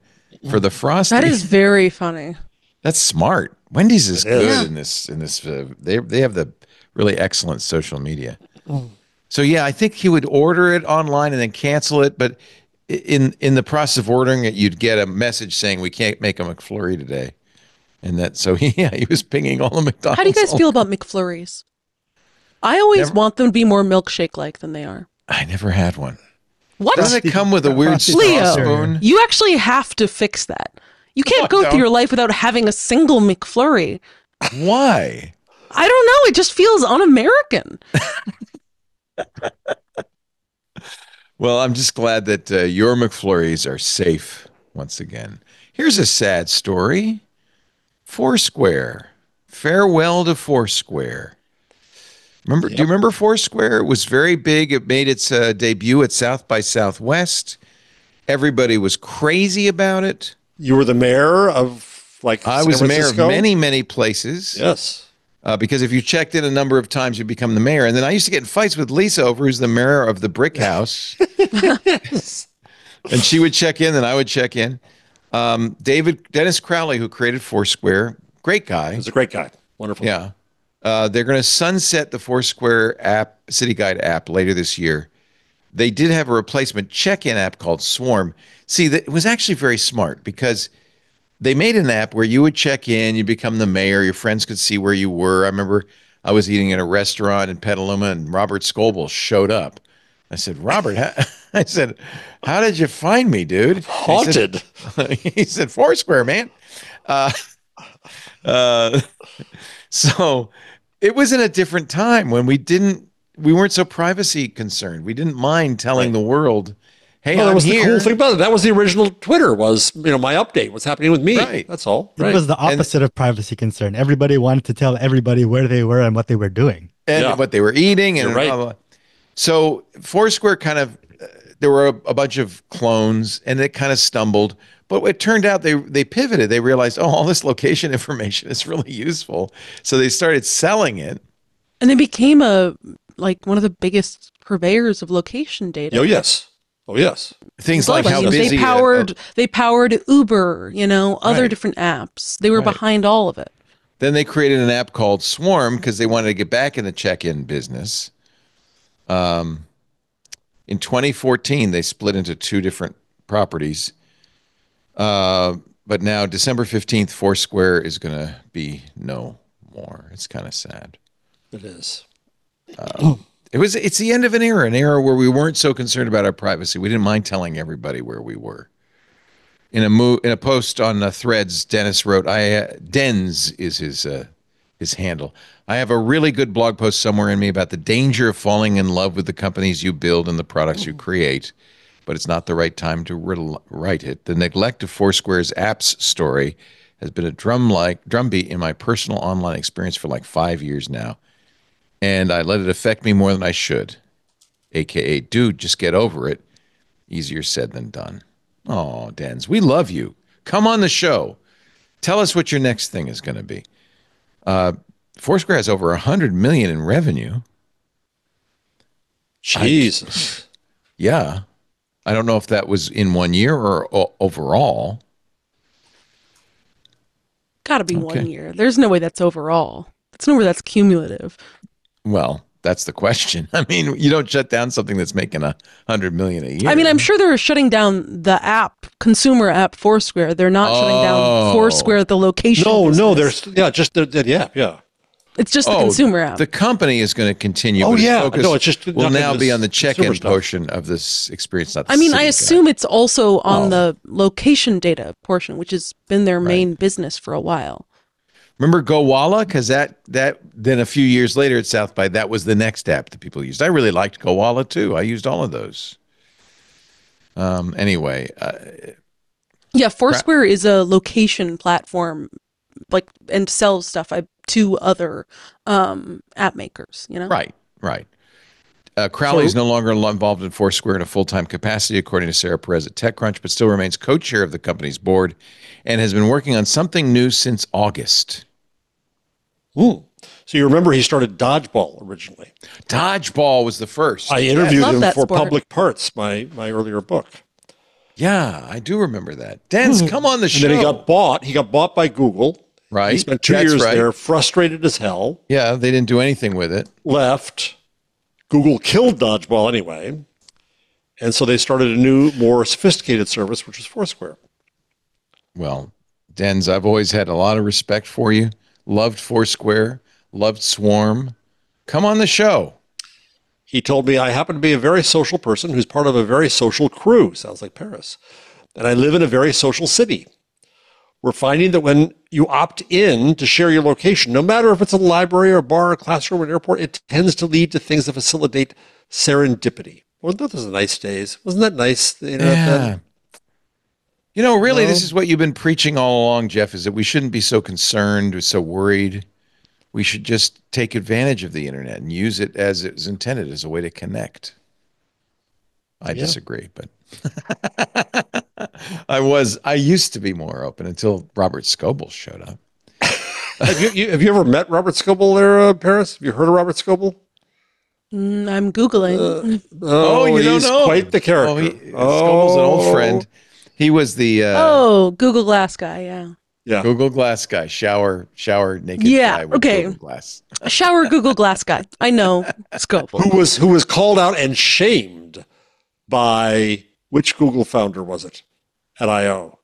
for the Frosty. That is very funny. That's smart. Wendy's is good in this. They have the really excellent social media. So I think he would order it online and then cancel it. But in the process of ordering it, you'd get a message saying we can't make a McFlurry today. And he was pinging all the McDonald's. How do you guys feel about McFlurries? I always want them to be more milkshake-like than they are. I never had one. What? Doesn't it come with a weird straw spoon? You actually have to fix that. You can't go through your life without having a single McFlurry. Why? I don't know. It just feels un-American. Well, I'm just glad that your McFlurries are safe once again. Here's a sad story. Foursquare. Farewell to Foursquare. Remember? Yep. Do you remember Foursquare? It was very big. It made its debut at South by Southwest. Everybody was crazy about it. You were the mayor of I was mayor of many, many places. Yes. Because if you checked in a number of times, you become the mayor. And then I used to get in fights with Lisa over who's the mayor of the brick house. And she would check in, and I would check in. Dennis Crowley, who created Foursquare, great guy. He's a great guy. Wonderful. Yeah. They're going to sunset the Foursquare app, City Guide app, later this year. They did have a replacement check-in app called Swarm. See, it was actually very smart because they made an app where you would check in, you become the mayor, your friends could see where you were. I remember I was eating at a restaurant in Petaluma, and Robert Scoble showed up. I said, Robert, how did you find me, dude? Haunted. He said, Foursquare, man. So it was in a different time when we weren't so privacy concerned. We didn't mind telling the world, hey, that was here. The cool thing about it. That was the original Twitter was, my update, what's happening with me. Right. That's all. It was the opposite of privacy concern. Everybody wanted to tell everybody where they were and what they were doing. And what they were eating. And right. Blah, blah. So Foursquare there were a bunch of clones, and it kind of stumbled. But it turned out they pivoted. They realized, all this location information is really useful. So they started selling it. And they became one of the biggest purveyors of location data. Oh, yes. Things like how busy they powered Uber, other different apps. They were behind all of it. Then they created an app called Swarm because they wanted to get back in the check-in business. In 2014, they split into two different properties. But now, December 15th, Foursquare is going to be no more. It's kind of sad. It is. It's the end of an era where we weren't so concerned about our privacy. We didn't mind telling everybody where we were. In a post on Threads, Dennis wrote, Dens is his handle. I have a really good blog post somewhere in me about the danger of falling in love with the companies you build and the products you create, but it's not the right time to write it. The neglect of Foursquare's apps story has been a drumbeat in my personal online experience for 5 years now, and I let it affect me more than I should. AKA, dude, just get over it. Easier said than done. Oh, Dens, we love you. Come on the show. Tell us what your next thing is going to be. Foursquare has over 100 million in revenue. Jesus. Yeah. I don't know if that was in 1 year or overall. Gotta be 1 year. There's no way that's overall. There's no way that's cumulative. Well, that's the question. I mean, you don't shut down something that's making 100 million a year. I mean, I'm sure they're shutting down the consumer app Foursquare. They're not shutting down Foursquare, the location. No, there's yeah. It's just the consumer app. The company is going to continue. Oh, yeah. Focus No, it's just will now be on the check-in portion of this experience. Not the I assume it's also on the location data portion, which has been their main business for a while. Remember GoWalla? Because that then a few years later at South by, that was the next app that people used. I really liked GoWalla too. I used all of those. Anyway. Yeah, Foursquare is a location platform, and sells stuff to other app makers. Right. Crowley is no longer involved in Foursquare in a full-time capacity, according to Sarah Perez at TechCrunch, but still remains co-chair of the company's board and has been working on something new since August. Ooh. So you remember he started Dodgeball originally. Dodgeball was the first. I interviewed him for Public Parts, my earlier book. Yeah, I do remember that. Dens, come on the show. And then he got bought by Google. Right. He spent 2 years there, frustrated as hell. Yeah, they didn't do anything with it. Left. Google killed Dodgeball anyway. And so they started a new, more sophisticated service, which was Foursquare. Well, Dens, I've always had a lot of respect for you. Loved Foursquare. Loved Swarm. Come on the show. He told me, I happen to be a very social person who's part of a very social crew. Sounds like Paris. And I live in a very social city. we're finding that when you opt in to share your location, no matter if it's a library or a bar, or a classroom, or an airport, it tends to lead to things that facilitate serendipity. Well, those are nice days. Wasn't that nice? The internet then? You know, really, this is what you've been preaching all along, Jeff, is that we shouldn't be so concerned or so worried. We should just take advantage of the internet and use it as it was intended, as a way to connect. I disagree, but I used to be more open until Robert Scoble showed up. Have you ever met Robert Scoble there, Paris? Have you heard of Robert Scoble? I'm Googling. You don't know. Quite the character. Scoble's an old friend. He was the Google Glass guy. Yeah. Yeah. Google Glass guy, shower naked guy with Google Glass. Shower Google Glass guy. I know Scoble. Who was called out and shamed by which Google founder was it at I/O?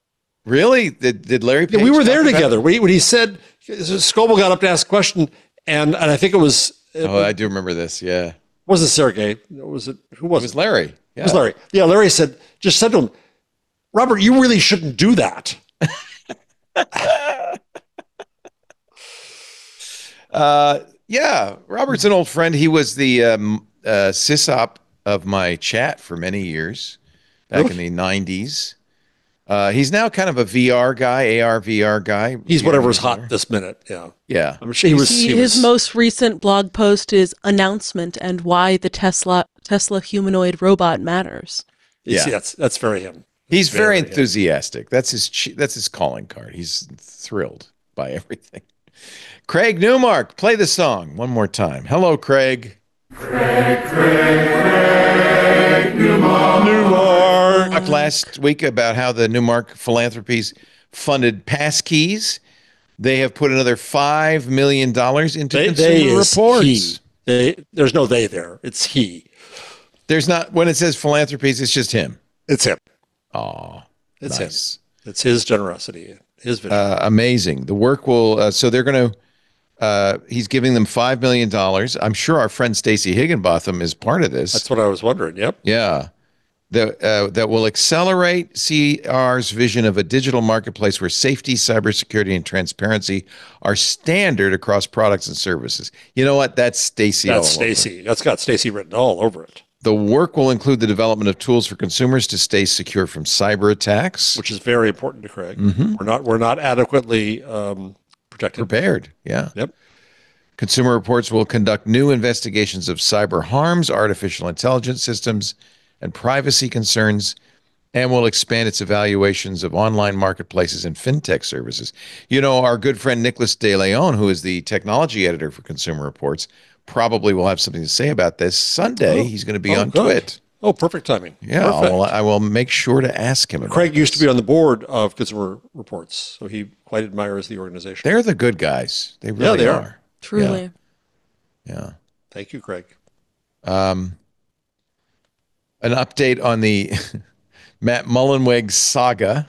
Really? Did Larry Page we were there together. When he said, Scoble got up to ask a question, and I think it was... I do remember this, yeah. It wasn't Sergey. Who was it? It was Larry. Yeah. It was Larry. Yeah, Larry said to him, Robert, you really shouldn't do that. Robert's an old friend. He was the sysop of my chat for many years back in the 90s. He's now kind of a VR guy, AR VR guy. He's whatever's hot this minute. Yeah. I'm sure his most recent blog post is announcement and why the Tesla humanoid robot matters. Yeah, that's very him. He's very enthusiastic. That's his calling card. He's thrilled by everything. Craig Newmark, play the song one more time. Hello, Craig. Craig Newmark. We talked last week about how the Newmark Philanthropies funded Passkeys. They have put another $5 million into Consumer Reports. There's no they there. It's he. There's not, when it says Philanthropies, it's just him. It's him. Oh, it's nice. Him. It's his generosity, his vision. Amazing. The work will, so they're going to, he's giving them $5 million. I'm sure our friend Stacey Higginbotham is part of this. That's what I was wondering. Yep. Yeah. That will accelerate CR's vision of a digital marketplace where safety, cybersecurity, and transparency are standard across products and services. You know what? That's Stacey. That's Stacey. That's got Stacey written all over it. The work will include the development of tools for consumers to stay secure from cyber attacks, which is very important to Craig. Mm-hmm. We're not adequately prepared. Yeah. Yep. Consumer Reports will conduct new investigations of cyber harms, artificial intelligence systems, and privacy concerns, and will expand its evaluations of online marketplaces and fintech services. You know, our good friend Nicholas De Leon, who is the technology editor for Consumer Reports, probably will have something to say about this Sunday. He's going to be on Twit. Oh, perfect timing. Yeah, I will make sure to ask him about Craig used to be on the board of Consumer Reports, so he quite admires the organization. They're the good guys. They really are. Truly. Yeah. Thank you, Craig. An update on the Matt Mullenweg saga.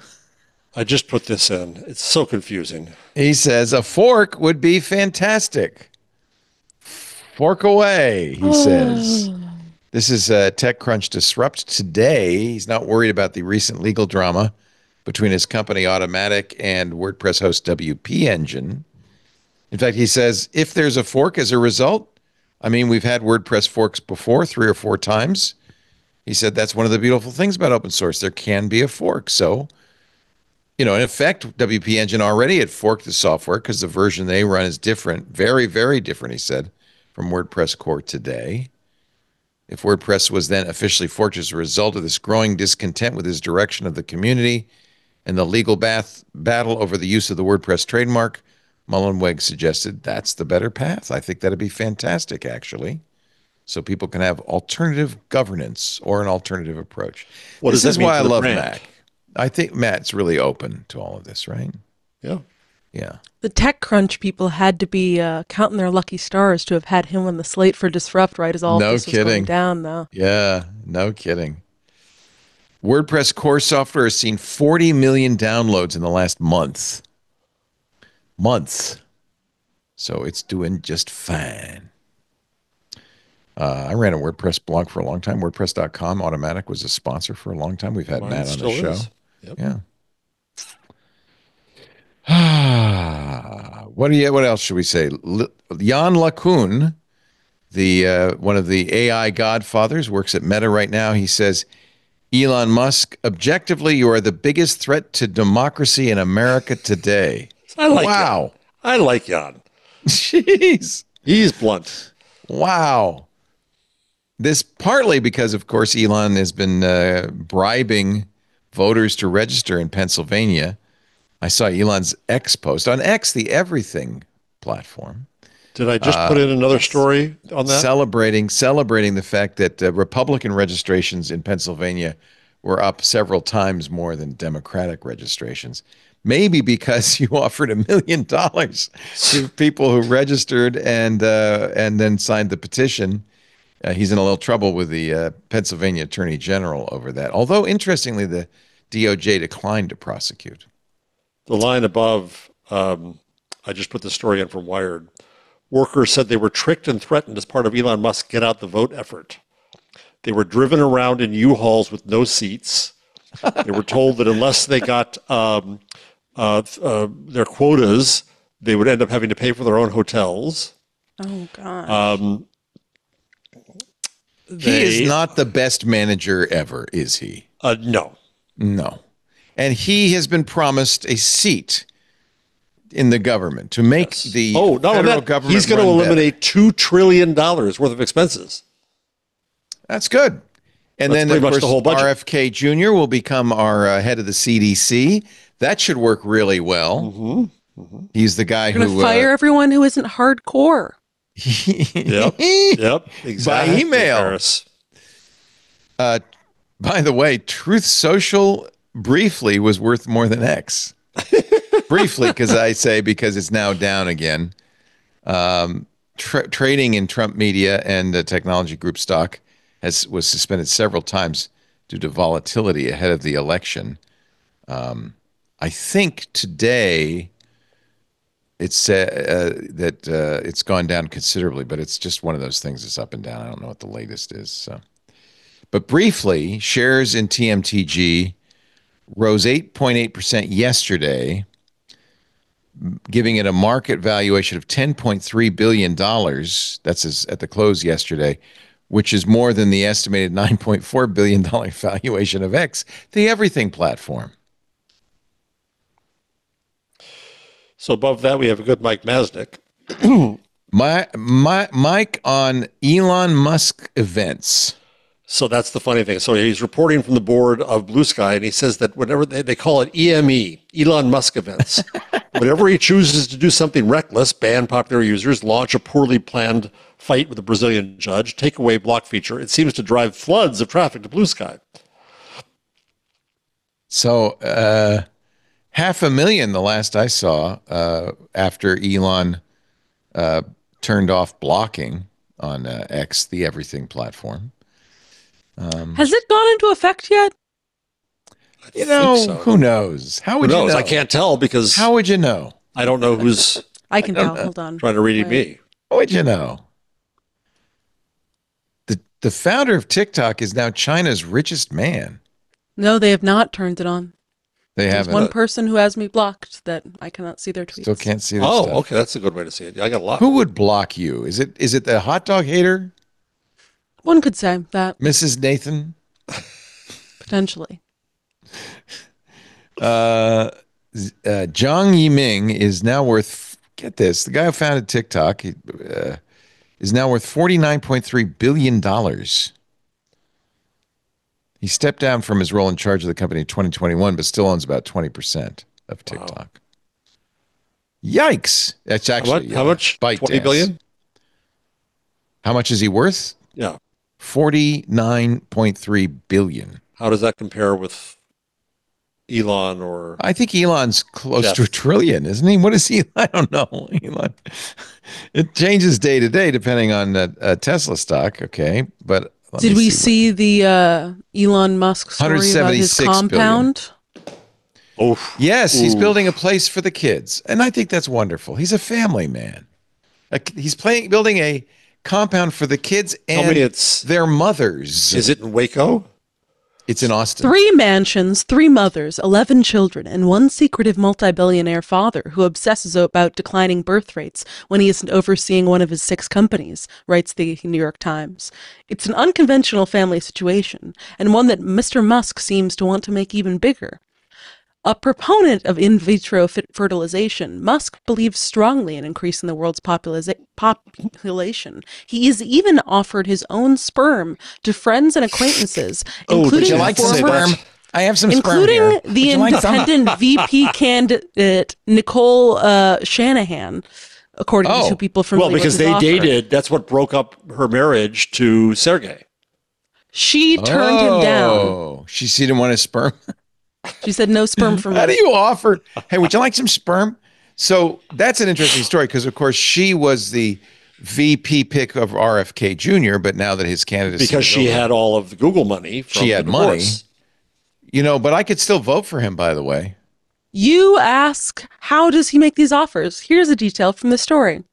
I just put this in. It's so confusing. He says a fork would be fantastic. Fork away, he says. This is TechCrunch Disrupt today. He's not worried about the recent legal drama between his company Automattic and WordPress host WP Engine. In fact, he says if there's a fork as a result, I mean, we've had WordPress forks before 3 or 4 times. He said that's one of the beautiful things about open source. There can be a fork. So, in effect, WP Engine already had forked the software because the version they run is different, very, very different, he said, from WordPress core today. If WordPress was then officially forked as a result of this growing discontent with his direction of the community and the legal battle over the use of the WordPress trademark, Mullenweg suggested that's the better path. I think that'd be fantastic, actually. So people can have alternative governance or an alternative approach. This is why I love Mac. I think Matt's really open to all of this, right? Yeah. Yeah. The TechCrunch people had to be counting their lucky stars to have had him on the slate for Disrupt right as all this was going down, though. Yeah, no kidding. WordPress core software has seen 40 million downloads in the last month. So it's doing just fine. I ran a WordPress blog for a long time. WordPress.com. Automattic was a sponsor for a long time. We've had Matt on the show. Yep. Yeah. What else should we say? Jan LeCun, the one of the AI godfathers, works at Meta right now. He says, Elon Musk, objectively, you are the biggest threat to democracy in America today. Jan. I like Jan. Jeez. He's blunt. Wow. This partly because, of course, Elon has been bribing voters to register in Pennsylvania. I saw Elon's X post on X, the everything platform. Did I just put in another story on that? Celebrating the fact that Republican registrations in Pennsylvania were up several times more than Democratic registrations. Maybe because you offered $1 million to people who registered and then signed the petition. He's in a little trouble with the Pennsylvania Attorney General over that. Although, interestingly, the DOJ declined to prosecute. The line above, I just put the story in from Wired. Workers said they were tricked and threatened as part of Elon Musk's Get Out the Vote effort. They were driven around in U-Hauls with no seats. They were told that unless they got their quotas, they would end up having to pay for their own hotels. Oh, gosh. He is not the best manager ever, is he? No. No. And he has been promised a seat in the government to make the federal government. He's going to eliminate $2 trillion worth of expenses. That's good. And then, of course, RFK Jr. will become our head of the CDC. That should work really well. Mm-hmm. Mm-hmm. He's the guy who fire everyone who isn't hardcore. Yep, exactly. By email. By the way, Truth Social briefly was worth more than X. Briefly, because it's now down again. Trading in Trump Media and Technology Group stock was suspended several times due to volatility ahead of the election. I think today it's that it's gone down considerably, but it's just one of those things that's up and down. I don't know what the latest is. So, but briefly, shares in TMTG rose 8.8% yesterday, giving it a market valuation of $10.3 billion. That's at the close yesterday, which is more than the estimated $9.4 billion valuation of X, the everything platform. So above that, we have a good Mike Masnick. Mike on Elon Musk events. So that's the funny thing. So he's reporting from the board of Blue Sky, and he says that whenever they call it EME, Elon Musk events, whenever he chooses to do something reckless, ban popular users, launch a poorly planned fight with a Brazilian judge, take away block feature, it seems to drive floods of traffic to Blue Sky. So 500,000 the last I saw after Elon turned off blocking on X, the everything platform. Has it gone into effect yet? Who knows? How would you know? I can't tell because... How would you know? I don't know who's... I can tell. Hold on. Trying to read me. How would you know? The founder of TikTok is now China's richest man. No, they have not turned it on. They haven't. There's one person who has me blocked that I cannot see their tweets. Still can't see their stuff. Okay. That's a good way to see it. I got a lot. Who would block you? Is it the hot dog hater? One could say that. Mrs. Nathan? Potentially. Zhang Yiming is now worth, get this, the guy who founded TikTok is now worth $49.3 billion. He stepped down from his role in charge of the company in 2021, but still owns about 20% of TikTok. Wow. Yikes. That's actually how much? 20 billion? How much is he worth? Yeah. 49.3 billion. How does that compare with Elon or... I think Elon's close to $1 trillion, isn't he? What is he? I don't know. Elon. It changes day to day depending on Tesla stock. Okay. But did we see the Elon Musk story about his compound? Oh, yes. He's building a place for the kids. And I think that's wonderful. He's a family man. He's building a compound for the kids and their mothers. Is it in Waco? It's in Austin. 3 mansions, 3 mothers, 11 children, and 1 secretive multi-billionaire father who obsesses about declining birth rates when he isn't overseeing one of his 6 companies, writes the New York Times. It's an unconventional family situation, and one that Mr. Musk seems to want to make even bigger. A proponent of in vitro fertilization, Musk believes strongly in increasing the world's population. He has even offered his own sperm to friends and acquaintances, including sperm? I have some sperm here. Including the independent VP candidate Nicole Shanahan, according to 2 people from because they dated. That's what broke up her marriage to Sergey. She turned him down. She didn't want his sperm. She said, no sperm for me. How do you offer? Hey, would you like some sperm? So that's an interesting story because, of course, she was the VP pick of RFK Jr., but now that his candidacy because she had all of the Google money. She had money. But I could still vote for him, by the way. You ask, how does he make these offers? Here's a detail from the story.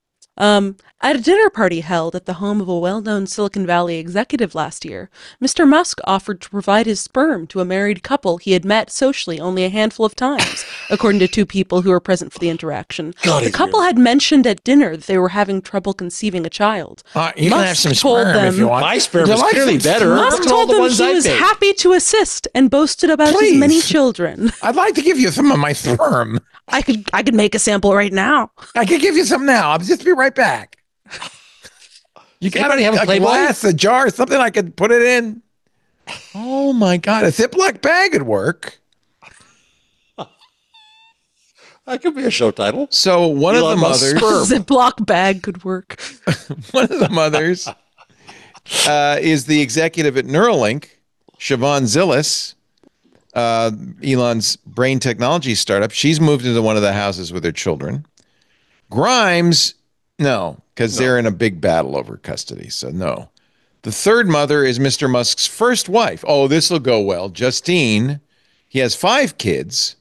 At a dinner party held at the home of a well-known Silicon Valley executive last year, Mr. Musk offered to provide his sperm to a married couple he had met socially only a handful of times, according to 2 people who were present for the interaction. The couple had mentioned at dinner that they were having trouble conceiving a child. You can have some sperm if you want. My sperm is clearly better. Musk told them he was happy to assist and boasted about his many children. I'd like to give you some of my sperm. I could make a sample right now. I could give you some now. I'll just be right back. You got to have a glass, a jar, something I could put it in. Oh my God, a Ziploc bag would work. That could be a show title. So one of the mothers, Ziploc bag could work. One of the mothers is the executive at Neuralink, Siobhan Zilis, Elon's brain technology startup. She's moved into one of the houses with her children. Grimes, no, because they're in a big battle over custody. So no. The third mother is Mr. Musk's first wife. Oh, this will go well. Justine. He has 5 kids.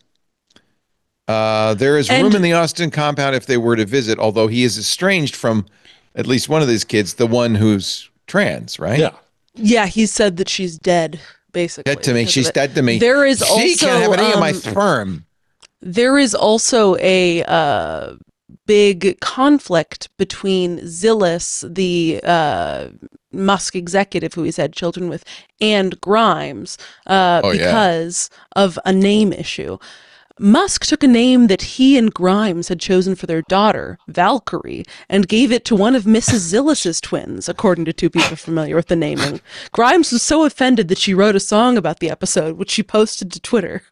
There is room in the Austin compound if they were to visit, although he is estranged from at least one of these kids, the one who's trans, right? Yeah. Yeah, he said that she's dead, basically. Dead to me. She's dead to me. There is she can't have any of my sperm. There is also a big conflict between Zilis, the Musk executive who he's had children with, and Grimes because of a name issue. Musk took a name that he and Grimes had chosen for their daughter, Valkyrie, and gave it to one of Mrs. Zilis's twins, according to 2 people familiar with the naming. Grimes was so offended that she wrote a song about the episode, which she posted to Twitter.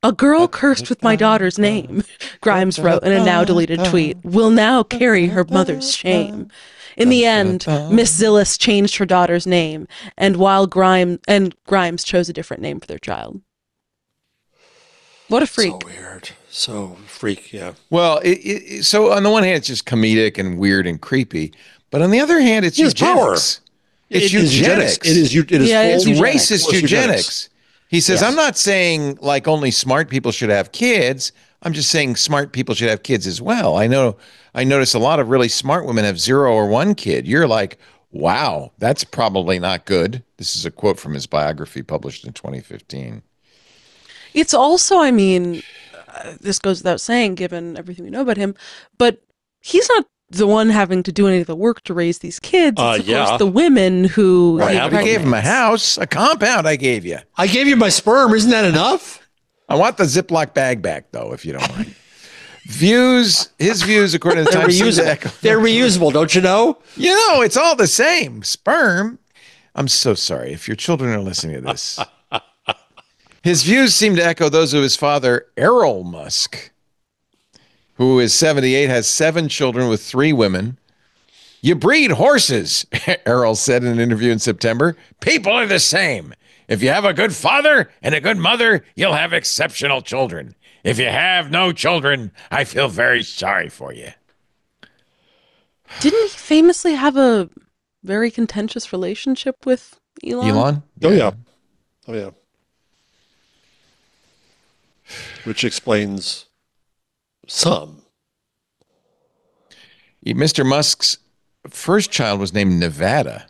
"A girl cursed with my daughter's name," Grimes wrote in a now-deleted tweet, "will now carry her mother's shame." In the end, Miss Zilis changed her daughter's name, and while Grimes chose a different name for their child. What a freak. So weird. So freak, yeah. Well, so on the one hand, it's just comedic and weird and creepy. But on the other hand, it's eugenics. It's eugenics. It is racist eugenics. He says, I'm not saying like only smart people should have kids. I'm just saying smart people should have kids as well. I notice a lot of really smart women have 0 or 1 kid. You're like, wow, that's probably not good. This is a quote from his biography published in 2015. It's also, I mean, this goes without saying, given everything we know about him, but he's not the one having to do any of the work to raise these kids. It's, of course, the women who... I gave him a house, a compound I gave you. I gave you my sperm. Isn't that enough? I want the Ziploc bag back, though, if you don't mind. His views, according to the Times... They're reusable, don't you know? You know, it's all the same. Sperm. I'm so sorry if your children are listening to this. His views seem to echo those of his father, Errol Musk, who is 78, has 7 children with 3 women. You breed horses, Errol said in an interview in September. People are the same. If you have a good father and a good mother, you'll have exceptional children. If you have no children, I feel very sorry for you. Didn't he famously have a very contentious relationship with Elon? Oh, yeah. Oh, yeah. Which explains some. Mr. Musk's first child was named Nevada.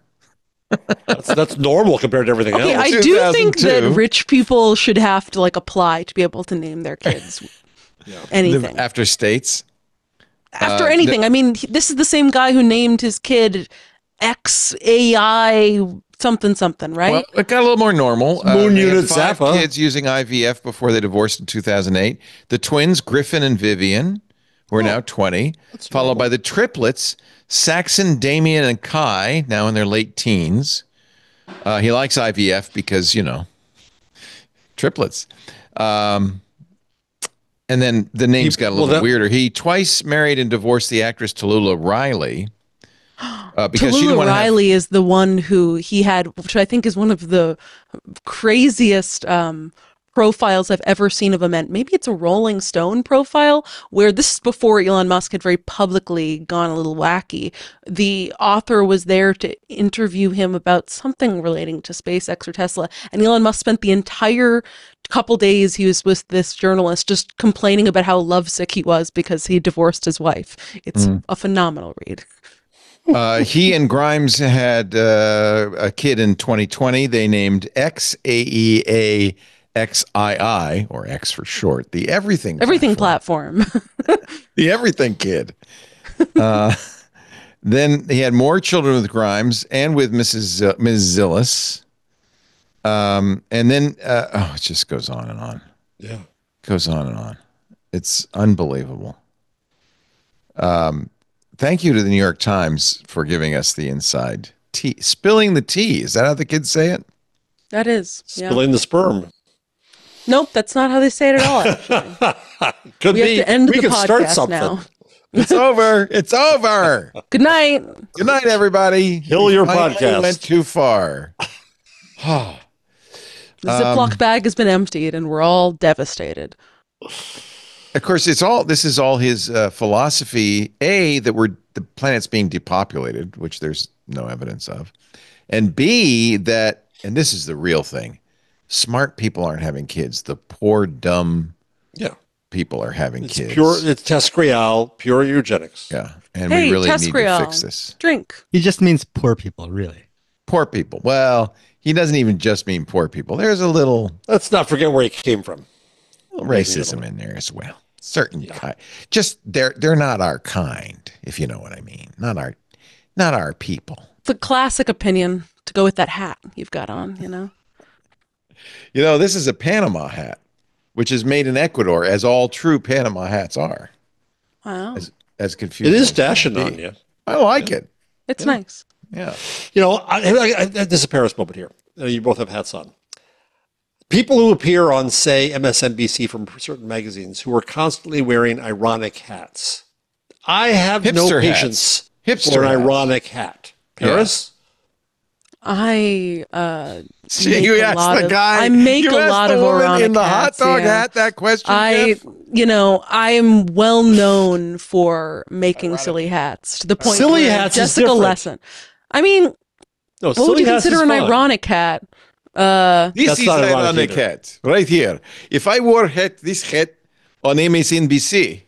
That's normal compared to everything Okay, else. I do think that rich people should have to apply to be able to name their kids anything. After states? After anything. I mean, this is the same guy who named his kid XAI something, right? Well, it got a little more normal. Moon they had Unit 5 Zappa. kids using IVF before they divorced in 2008. The twins, Griffin and Vivian, who are now 20, followed by the triplets, Saxon, Damien, and Kai, now in their late teens. He likes IVF because, triplets. And then the names got a little weirder. He twice married and divorced the actress Tallulah Riley. Because Tallulah Riley is the one who he had, which I think is one of the craziest profiles I've ever seen of a man. Maybe it's a Rolling Stone profile, where this is before Elon Musk had very publicly gone a little wacky. The author was there to interview him about something relating to SpaceX or Tesla, and Elon Musk spent the entire couple days he was with this journalist just complaining about how lovesick he was because he divorced his wife. It's a phenomenal read. He and Grimes had a kid in 2020. They named XAEA XII, or X for short, the everything platform. The everything kid. Then he had more children with Grimes and with Ms. Zillis. And then, it just goes on and on. Yeah. Goes on and on. It's unbelievable. Thank you to the New York Times for giving us the inside tea. Spilling the tea. Is that how the kids say it? That is. Spilling the sperm. Nope, that's not how they say it at all, actually. Could we be. have to end We the could start podcast something. now. It's over. It's over. Good night. Good night, everybody. Kill your Finally podcast. Went too far. The Ziploc bag has been emptied, and we're all devastated. Of course, this is all his philosophy. A, that the planet's being depopulated, which there's no evidence of, and B, that, and this is the real thing, smart people aren't having kids. The poor, dumb people are having kids. It's Tescrial, pure eugenics. Yeah, and we really need to fix this. Drink. He just means poor people, really. Poor people. Well, he doesn't even just mean poor people. There's a little. Let's not forget where he came from. Racism in there as well. Certain kind. Just they're not our kind, if you know what I mean. Not our people. The classic opinion to go with that hat you've got on, this is a Panama hat, which is made in Ecuador, as all true Panama hats are. Wow. As confusing. It is dashing on you. I like it. It's nice. Yeah. This is a Paris moment here. You both have hats on. People who appear on, say, MSNBC from certain magazines who are constantly wearing ironic hats. I have no patience for an ironic hat. Paris? I you asked the guy. I make a lot of ironic in the hats, hot dog hat that question. I'm well known for making silly hats to the point silly where hats Jessica Lesson. I mean, what would you consider an ironic hat? This is an ironic hat right here. If I wore this hat on MSNBC,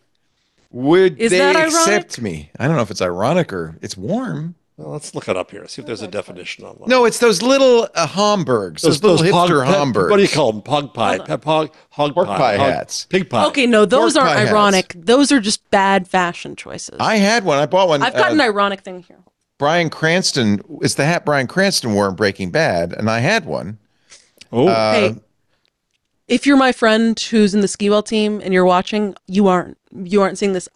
would they accept me? I don't know if it's ironic or it's warm. Well, let's look it up here. See if there's a definition online. No, it's those little Hamburgs. Those little hipster Hamburgs. What do you call them? Hog pie hats. Pig pie. Okay, no, those aren't ironic. Those are just bad fashion choices. I had one. I bought one. I've got an ironic thing here. Bryan Cranston, it's the hat Bryan Cranston wore in Breaking Bad, and I had one. Oh, hey, if you're my friend who's in the skee ball team and you're watching, you aren't seeing this.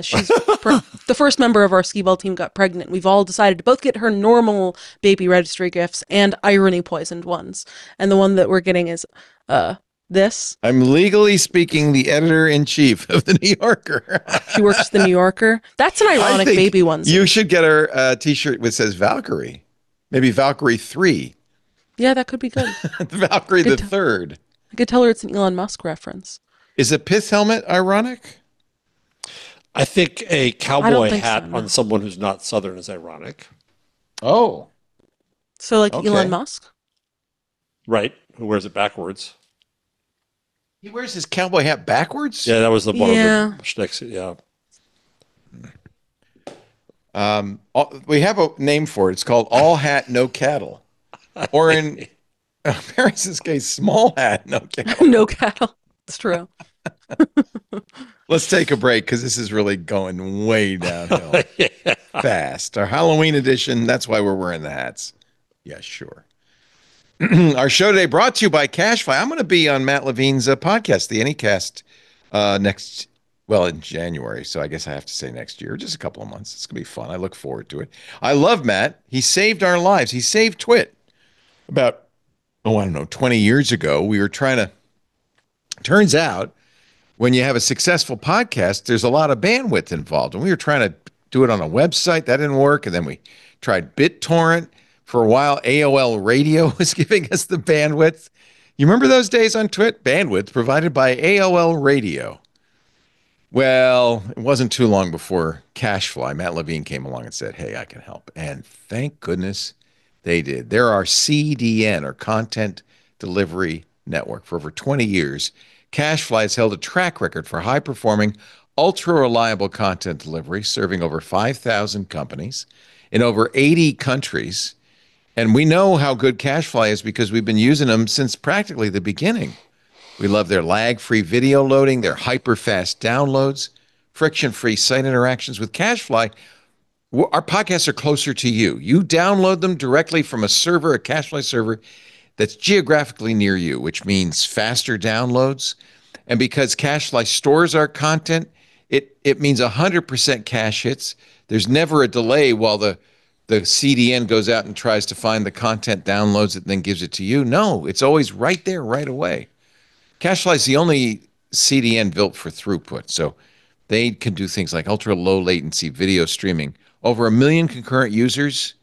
She's the first member of our skee ball team got pregnant. We've all decided to both get her normal baby registry gifts and irony poisoned ones. And the one that we're getting is this. I'm legally speaking the editor-in-chief of the New Yorker. She works at the New Yorker. That's an ironic baby one. You should get her a t-shirt which says Valkyrie. Maybe Valkyrie 3. Yeah, that could be good. Valkyrie the Third. I could tell her it's an Elon Musk reference. Is a pith helmet ironic? I think a cowboy hat on someone who's not Southern is ironic. Oh. So Elon Musk? Right. Who wears it backwards. He wears his cowboy hat backwards? Yeah, that was the one of the Schnicks. Yeah. We have a name for it. It's called all hat, no cattle. Or in Paris's case, small hat, no cattle. No cattle. It's true. Let's take a break because this is really going way downhill fast. Our Halloween edition, that's why we're wearing the hats. Yeah, sure. Our show today brought to you by CashFly. I'm going to be on Matt Levine's podcast, the Anycast, in January. So I guess I have to say next year, just a couple of months. It's going to be fun. I look forward to it. I love Matt. He saved our lives. He saved Twit. About, 20 years ago, we were trying to, turns out, when you have a successful podcast, there's a lot of bandwidth involved. And we were trying to do it on a website. That didn't work. And then we tried BitTorrent. For a while, AOL Radio was giving us the bandwidth. You remember those days on Twit? Bandwidth provided by AOL Radio. Well, it wasn't too long before CashFly, Matt Levine came along and said, hey, I can help. And thank goodness they did. They're our CDN, or Content Delivery Network. For over 20 years, CashFly has held a track record for high-performing, ultra-reliable content delivery, serving over 5,000 companies in over 80 countries. And we know how good CashFly is because we've been using them since practically the beginning. We love their lag-free video loading, their hyper-fast downloads, friction-free site interactions. With CashFly, our podcasts are closer to you. You download them directly from a server, a CashFly server, that's geographically near you, which means faster downloads. And because CashFly stores our content, it means 100% cache hits. There's never a delay while the CDN goes out and tries to find the content, downloads it, and then gives it to you. No, it's always right there, right away. CashFly is the only CDN built for throughput, so they can do things like ultra-low latency video streaming. Over 1 million concurrent users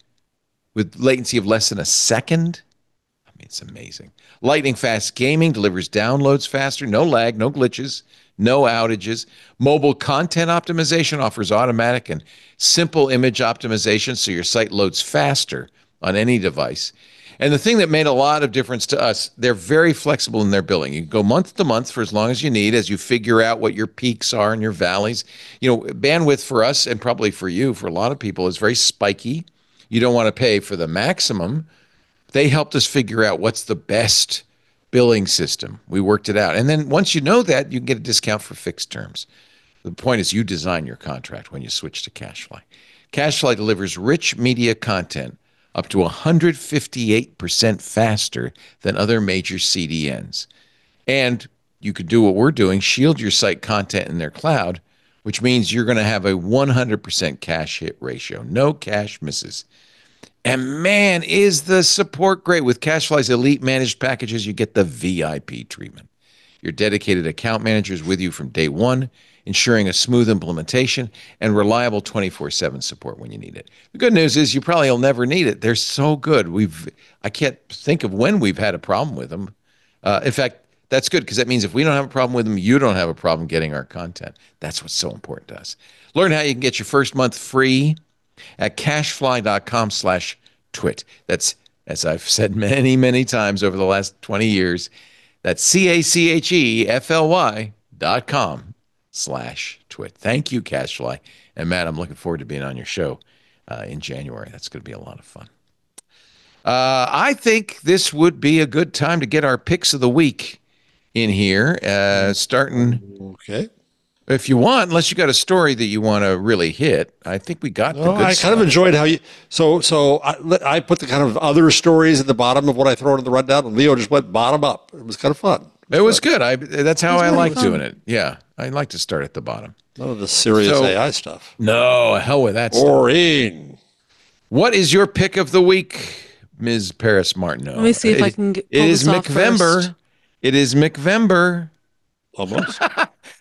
with latency of less than a second. I mean, it's amazing. Lightning-fast gaming delivers downloads faster, no lag, no glitches, no outages. Mobile content optimization offers automatic and simple image optimization so your site loads faster on any device. And the thing that made a lot of difference to us, they're very flexible in their billing. You can go month to month for as long as you need as you figure out what your peaks are and your valleys. Bandwidth for us, and probably for you, for a lot of people, is very spiky. You don't want to pay for the maximum. They helped us figure out what's the best billing system. We worked it out. And then once you know that, you can get a discount for fixed terms. The point is you design your contract when you switch to CashFly. CashFly delivers rich media content up to 158% faster than other major CDNs. And you could do what we're doing, shield your site content in their cloud, which means you're going to have a 100% cache hit ratio. No cache misses. And man, is the support great. With CashFly's elite managed packages, you get the VIP treatment. Your dedicated account manager is with you from day one, ensuring a smooth implementation and reliable 24/7 support when you need it. The good news is you probably will never need it. They're so good. I can't think of when we've had a problem with them. In fact, that's good because that means if we don't have a problem with them, you don't have a problem getting our content. That's what's so important to us. Learn how you can get your first month free at cashfly.com/twit. That's, as I've said many, many times over the last 20 years, that's CACHEFLY.com/twit. Thank you, CashFly. And Matt, I'm looking forward to being on your show in January. That's going to be a lot of fun. I think this would be a good time to get our picks of the week in here, starting. Okay. If you want, unless you got a story that you want to really hit, I think we got the good I kind of enjoyed how you. So I put the kind of other stories at the bottom of what I throw in the rundown, and Leo just went bottom up. It was kind of fun. It was good. That's how I like doing it. Yeah, I like to start at the bottom. None of the serious AI stuff. No, hell with that stuff. Boring. What is your pick of the week, Ms. Paris Martineau? Let me see if I can get. It is McVember. It is McVember. Almost.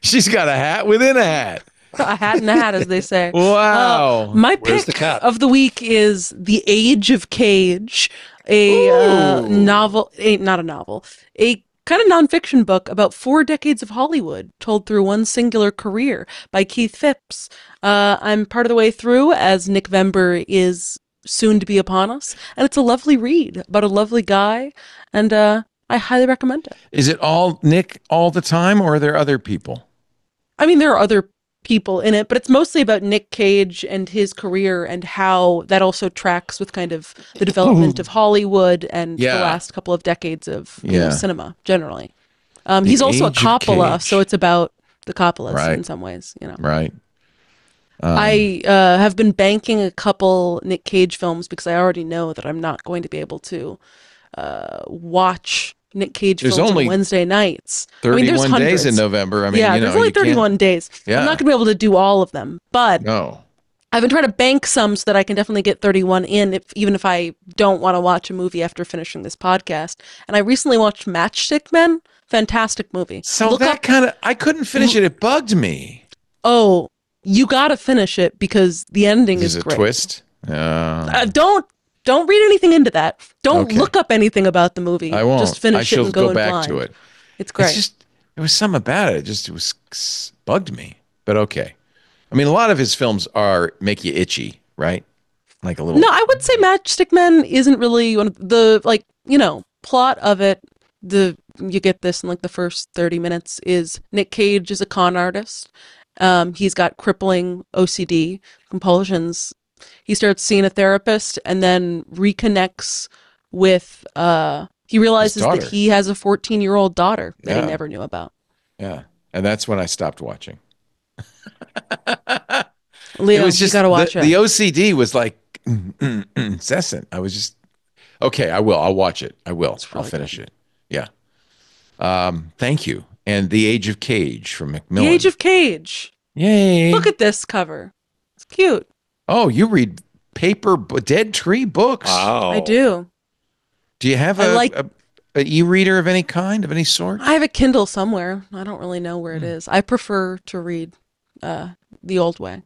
She's got a hat within a hat. A hat in a hat, as they say. Wow. My pick of the week is The Age of Cage, a novel, not a novel, a kind of nonfiction book about 4 decades of Hollywood told through one singular career by Keith Phipps. I'm part of the way through as Nickvember is soon to be upon us, and it's a lovely read about a lovely guy, and I highly recommend it. Is it all Nick all the time, or are there other people? I mean, there are other people in it, but it's mostly about Nick Cage and his career and how that also tracks with kind of the development of Hollywood and the last couple of decades of cinema generally. He's also a Coppola, so it's about the Coppolas in some ways, Right. I have been banking a couple Nick Cage films because I already know that I'm not going to be able to watch Nick Cage films on Wednesday nights. 31 days in November. There's only 31 days. Yeah. I'm not going to be able to do all of them, but I've been trying to bank some so that I can definitely get 31 in, even if I don't want to watch a movie after finishing this podcast. And I recently watched Matchstick Men. Fantastic movie. So I couldn't finish it. It bugged me. Oh, you got to finish it because the ending is great. Is it a twist? Don't read anything into that. Don't look up anything about the movie. I won't. Just finish it and go back to it. It's great. There was something about it. It was bugged me. But okay. I mean, a lot of his films make you itchy, right? Like a little. No, I would say Matchstick Men isn't really one of the plot of it. You get this in like the first 30 minutes is Nick Cage is a con artist. He's got crippling OCD compulsions. He starts seeing a therapist and then reconnects with, he realizes that he has a 14-year-old daughter that he never knew about. Yeah. And that's when I stopped watching. Leo, it was just, you gotta watch it. The OCD was like incessant. I was just, okay, I will. I'll watch it. I will. Really I'll finish it. Yeah. Thank you. And The Age of Cage from Macmillan. The Age of Cage. Yay. Look at this cover. It's cute. Oh, you read dead tree books. Wow. I do. Do you have a e-reader of any kind, of any sort? I have a Kindle somewhere. I don't really know where it is. I prefer to read the old way.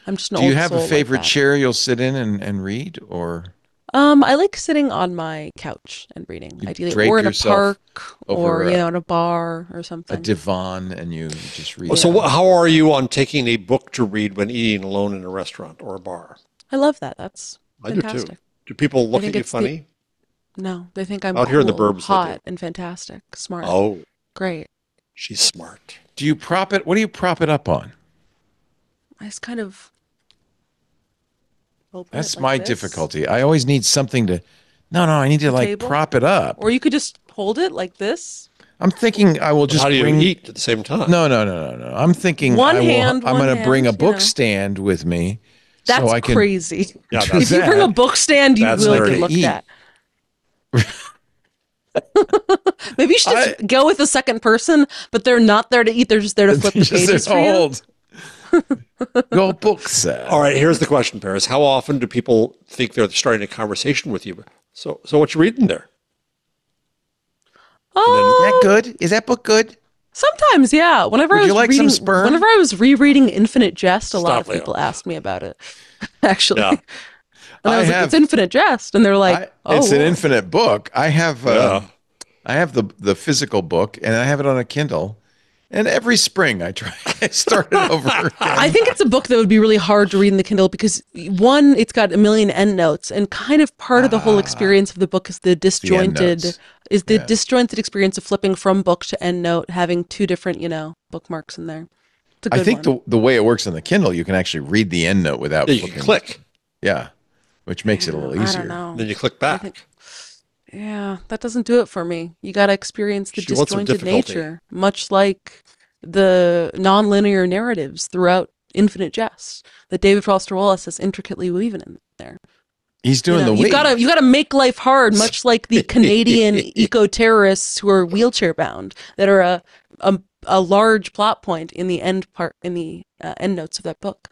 I'm just an old soul. Do you have a favorite chair you'll sit in and read, or? I like sitting on my couch and reading, ideally, or in a park, or in a bar or something. A divan, and you just read. Well, so, how are you on taking a book to read when eating alone in a restaurant or a bar? I love that. That's fantastic. I do too. Do people look at you funny? No, they think I'm out here in the burbs, hot and fantastic, smart. Oh, great. She's smart. Do you prop it? What do you prop it up on? I just kind of. That's my difficulty. I always need something to. No, I need to prop it up. Or you could just hold it like this. I'm thinking I will just. How do you eat at the same time? No. I'm thinking I'm going to bring a book stand with me. That's so I can crazy. Yeah, if you bring a book stand, you will get looked at. Maybe you should just go with a second person, but they're not there to eat. They're just there to flip the pages for you. Go books. All right, here's the question, Paris. How often do people think they're starting a conversation with you? So what you reading there? Is that good? Is that book good? Sometimes, yeah. Whenever I was rereading Infinite Jest, a lot of Leo. people asked me about it. Actually, yeah. And I was like, "It's Infinite Jest," and they're like, "Oh, it's an infinite book." I have the physical book, and I have it on a Kindle. And every spring I start it over again. I think it's a book that would be really hard to read in the Kindle because one, it's got a million endnotes, and kind of part of the whole experience of the book is the disjointed experience of flipping from book to endnote, having two different, bookmarks in there. It's a good I think the way it works on the Kindle, you can actually read the endnote without you can click. Yeah, which makes it a little easier. I don't know. Then you click back. Yeah, that doesn't do it for me. You got to experience the disjointed nature, much like the non-linear narratives throughout Infinite Jest that David Foster Wallace is intricately weaving in there. He's doing you got to make life hard, much like the Canadian eco-terrorists who are wheelchair bound that are a large plot point in the end notes of that book.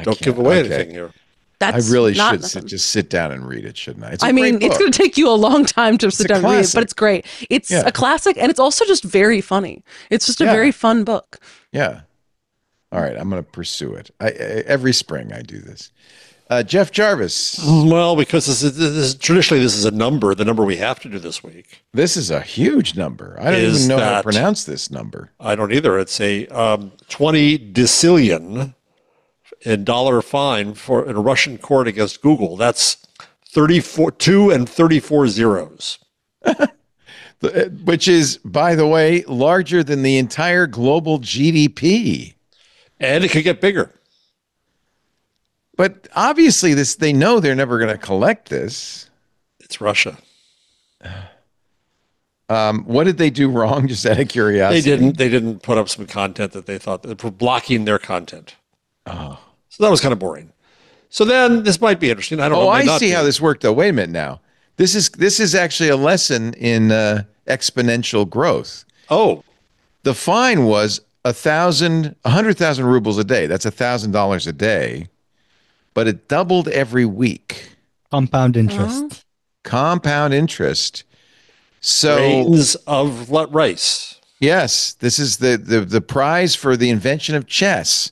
Don't give away anything here. I really should just sit down and read it, shouldn't I? It's going to take you a long time to sit down and read it, but it's great. It's a classic, and it's also just very funny. It's just a very fun book. Yeah. All right, I'm going to pursue it. Every spring I do this. Jeff Jarvis. Well, because this is a number, the number we have to do this week. This is a huge number. I don't even know how to pronounce this number. I don't either. It's a 20 decillion. $1 fine in a Russian court against Google. That's 2 and 34 zeros. Which is, by the way, larger than the entire global GDP. And it could get bigger. But obviously, they know they're never going to collect this. It's Russia. What did they do wrong? Just out of curiosity. They didn't put up some content that they thought they were blocking their content. Oh. So that was kind of boring. So then this might be interesting. I don't know. Oh, I see how this worked though. Wait a minute now. This is actually a lesson in exponential growth. Oh. The fine was 100,000 rubles a day. That's $1,000 a day. But it doubled every week. Compound interest. Compound interest. So grains of rice. Yes, this is the prize for the invention of chess.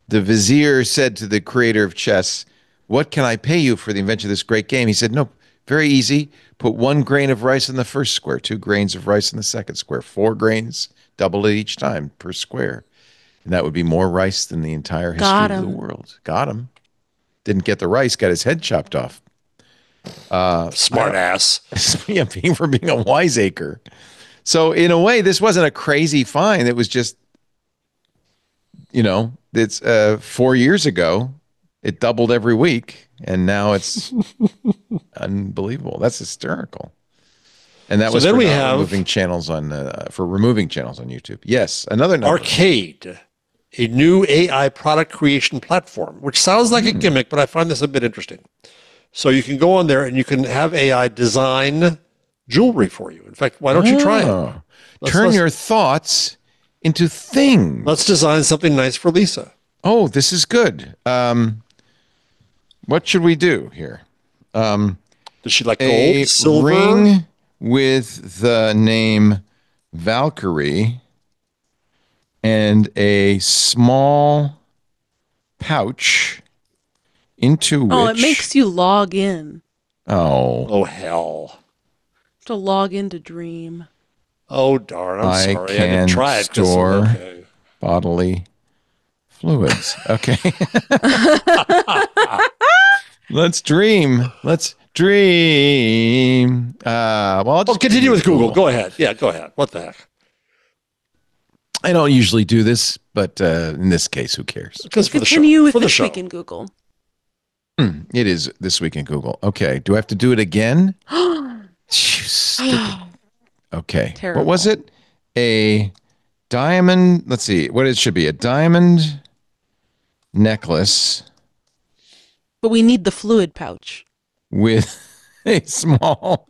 The vizier said to the creator of chess, "What can I pay you for the invention of this great game?" He said, "No, very easy. Put 1 grain of rice in the first square, 2 grains of rice in the second square, 4 grains, double it each time per square. And that would be more rice than the entire history of the world." Got him. Didn't get the rice, got his head chopped off. Smart ass. Yeah, for being a wiseacre. So in a way, this wasn't a crazy fine. It was just, it's 4 years ago, it doubled every week, and now it's unbelievable. That's hysterical. And that was for removing channels on YouTube. Yes, another number. Arcade, a new AI product creation platform, which sounds like a gimmick, but I find this a bit interesting. So you can go on there and you can have AI design jewelry for you. In fact, why don't you try it? Turn your thoughts into things. Let's design something nice for Lisa. Oh, this is good. What should we do here? Does she like gold, silver? Ring with the name Valkyrie and a small pouch into which... Oh, it makes you log in. Oh, hell. To log into Dream. Oh, darn. I'm sorry. I can didn't try it. Store bodily fluids. Okay. Let's dream. Let's dream. I'll just continue with Google. Go ahead. Yeah, go ahead. What the heck? I don't usually do this, but in this case, who cares? Because for continue with the This show. Week in Google. It is This Week in Google. Okay. Do I have to do it again? Okay. Terrible. What was it? A diamond. Let's see what it should be. A diamond necklace. But we need the fluid pouch. With a small.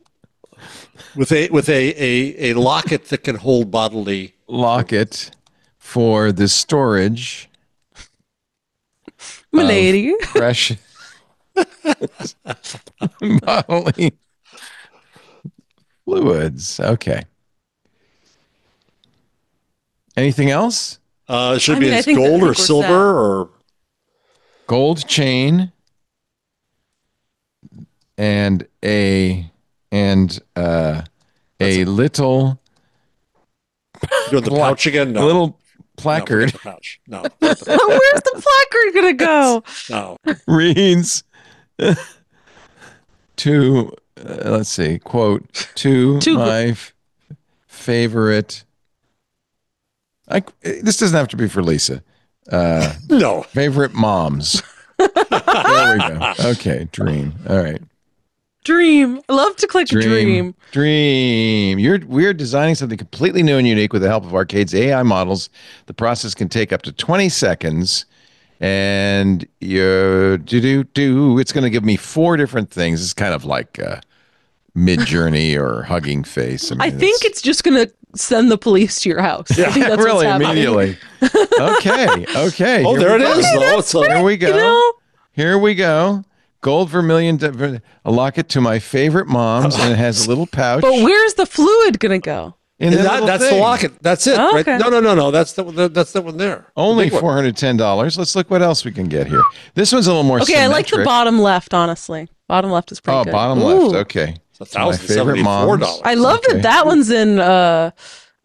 With a locket that can hold bodily. Locket for the storage. Milady. Fresh. Bodily fluids. Okay. Anything else? It should be gold or silver or gold chain and a little. Doing the pouch again? No. A little placard. No, the pouch. No. Where's the placard gonna go? No. Reads to let's see, quote, to my favorite. This doesn't have to be for Lisa. No. Favorite moms. There we go. Okay, dream. All right. Dream. I love to click dream. Dream. We're designing something completely new and unique with the help of Arcade's AI models. The process can take up to 20 seconds. And it's going to give me 4 different things. It's kind of like Mid-Journey or Hugging Face. I think it's just going to send the police to your house. Yeah, I think that's really, what's happening. immediately. Okay. Oh, there it is, though. Here we go. Here we go. Gold vermilion, a locket to my favorite moms, and it has a little pouch. But where's the fluid going to go? That's the locket. That's it. Oh, right? okay. No. That's the one there. Only $410. Let's look what else we can get here. This one's a little more I like the bottom left, honestly. Bottom left is pretty good. Oh, bottom left. Okay. It's $1,074. I love that one's in,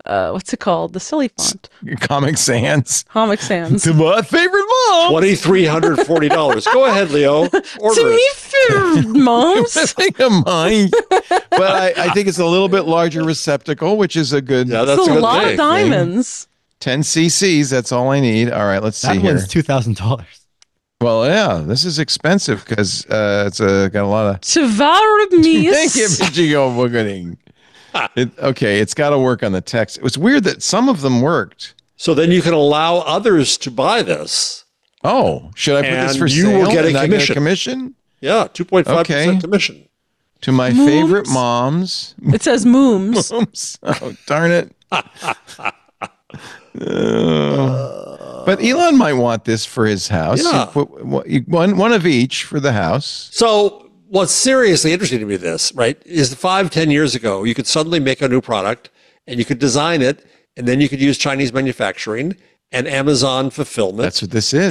what's it called? The silly font. Comic Sans. Comic Sans. To my favorite mom. $2,340. Go ahead, Leo. Order to me, favorite moms. Mine. But I think it's a little bit larger receptacle, which is a good. Yeah, that's a a good lot thing. of diamonds. 10 cc's. That's all I need. All right, let's see That here. one's $2,000. Well, yeah, this is expensive because it's got a lot of. Thank you, okay, it's got to work on the text. It was weird that some of them worked. So then you can allow others to buy this. Oh, should I put this for sale? You will get a commission. Yeah, 2.5% commission. To my favorite moms. It says mooms. Mooms. Oh, darn it. But Elon might want this for his house. Yeah. One of each for the house. So what's seriously interesting to me, this, right, is 5-10 years ago, you could suddenly make a new product and you could design it, and then you could use Chinese manufacturing and Amazon fulfillment. That's what this is.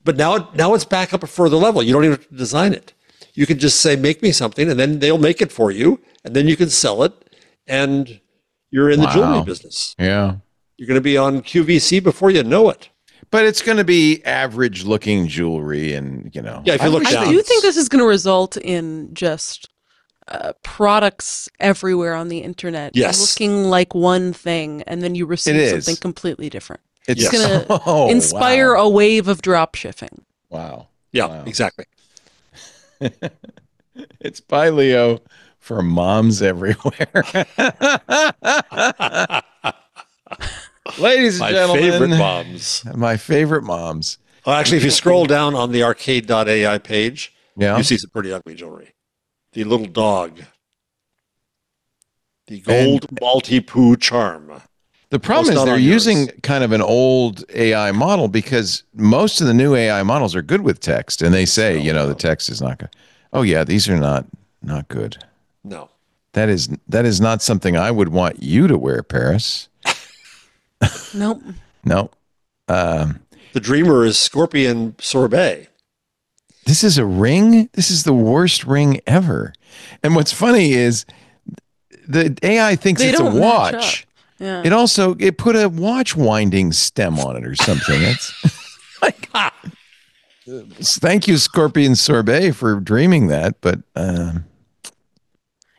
But now it's back up a further level. You don't even have to design it. You can just say, make me something, and then they'll make it for you, and then you can sell it, and you're in the jewelry business. Yeah. You're going to be on QVC before you know it. But it's going to be average looking jewelry, and Yeah, if you look down. I do think this is going to result in just products everywhere on the internet looking like one thing, and then you receive something completely different. It's going to inspire a wave of drop shipping. Wow. Yeah, exactly. It's by Leo for moms everywhere. Ladies and gentlemen. My favorite moms. My favorite moms. Well, actually, if you scroll down on the arcade.ai page, you see some pretty ugly jewelry. The little dog. The gold Maltipoo charm. The problem is they're using kind of an old AI model, because most of the new AI models are good with text, and they say, the text is not good. Oh yeah, these are not good. No. That is not something I would want you to wear, Paris. Nope. No. The dreamer is Scorpion Sorbet. This is a ring. This is the worst ring ever. And what's funny is the AI thinks it's a watch. Yeah. It put a watch winding stem on it or something. It's like, thank you, Scorpion Sorbet, for dreaming that. But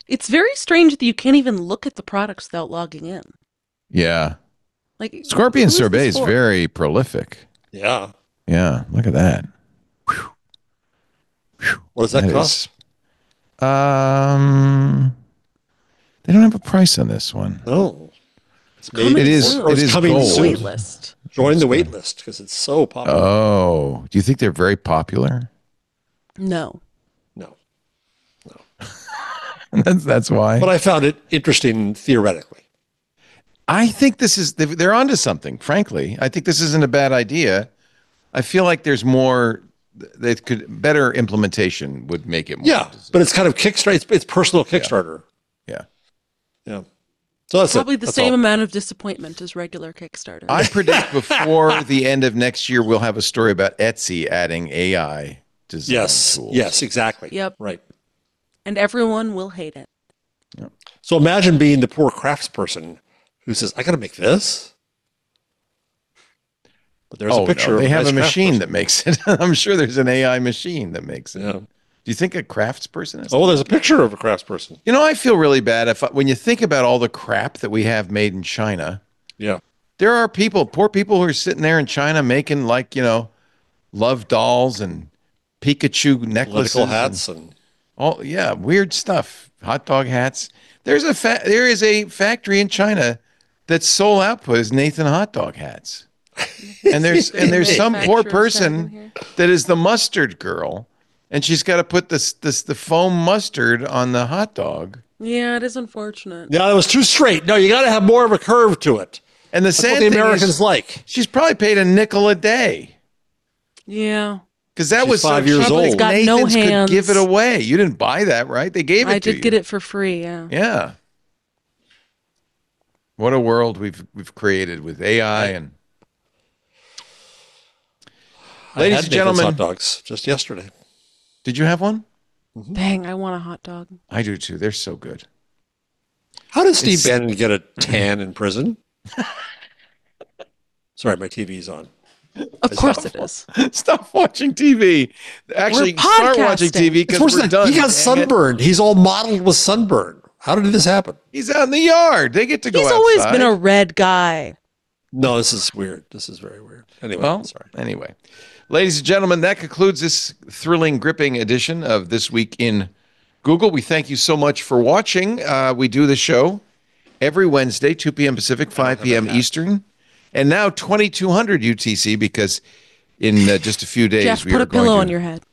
it's very strange that you can't even look at the products without logging in. Yeah. Like Scorpion Sorbet is very prolific. Yeah. Yeah. Look at that. What does that cost? They don't have a price on this one. Oh. It is coming gold. soon. Waitlist. Join the wait list because it's so popular. Oh, do you think they're very popular? No. That's why. But I found it interesting theoretically. I think they're onto something, frankly. I think this isn't a bad idea. I feel like there's more that better implementation would make it more. Yeah, but it's kind of Kickstarter. It's personal Kickstarter. Yeah. So that's probably the same all. amount of disappointment as regular Kickstarter. I predict before the end of next year, we'll have a story about Etsy adding AI design tools. Yes, exactly. Yep. Right. And everyone will hate it. Yep. So imagine being the poor craftsperson who says, I got to make this. But there's a picture. They have a machine craftsperson. that makes it. I'm sure there's an AI machine that makes it. Yeah. Do you think a craftsperson is? Oh, there's a picture of a craftsperson. I feel really bad when you think about all the crap that we have made in China. Yeah. There are poor people who are sitting there in China making love dolls and Pikachu necklaces. Political hats and all, weird stuff. Hot dog hats. There is a factory in China that's sole output is Nathan hot dog hats. And there's some poor person that is the mustard girl, and she's got to put the foam mustard on the hot dog. Yeah, it is unfortunate. Yeah, it was too straight. No, you got to have more of a curve to it. And That's what the Americans like. She's probably paid $0.05 a day. Yeah. Because that was 5 years so old. Got no Nathan's hands. could give it away. You didn't buy that, right? They gave it to you. I did get it for free, yeah. Yeah. What a world we've created with AI and ladies and gentlemen, hot dogs just yesterday. Did you have one? Dang, I want a hot dog. I do too. They're so good. How did Steve Bannon get a tan in prison? Sorry, my TV's on. Of course it is. Stop watching TV. Actually, start watching TV because we're done. He got sunburned. He's all mottled with sunburn. How did this happen? He's out in the yard. They get to go outside. He's always been a red guy. No, this is weird. This is very weird. Anyway, Well, sorry. anyway, ladies and gentlemen, that concludes this thrilling, gripping edition of This Week in Google. We thank you so much for watching. We do the show every Wednesday, 2 p.m. Pacific, 5 p.m. Eastern, and now 2200 UTC, because in just a few days Jeff, we put are a pillow going on to your head.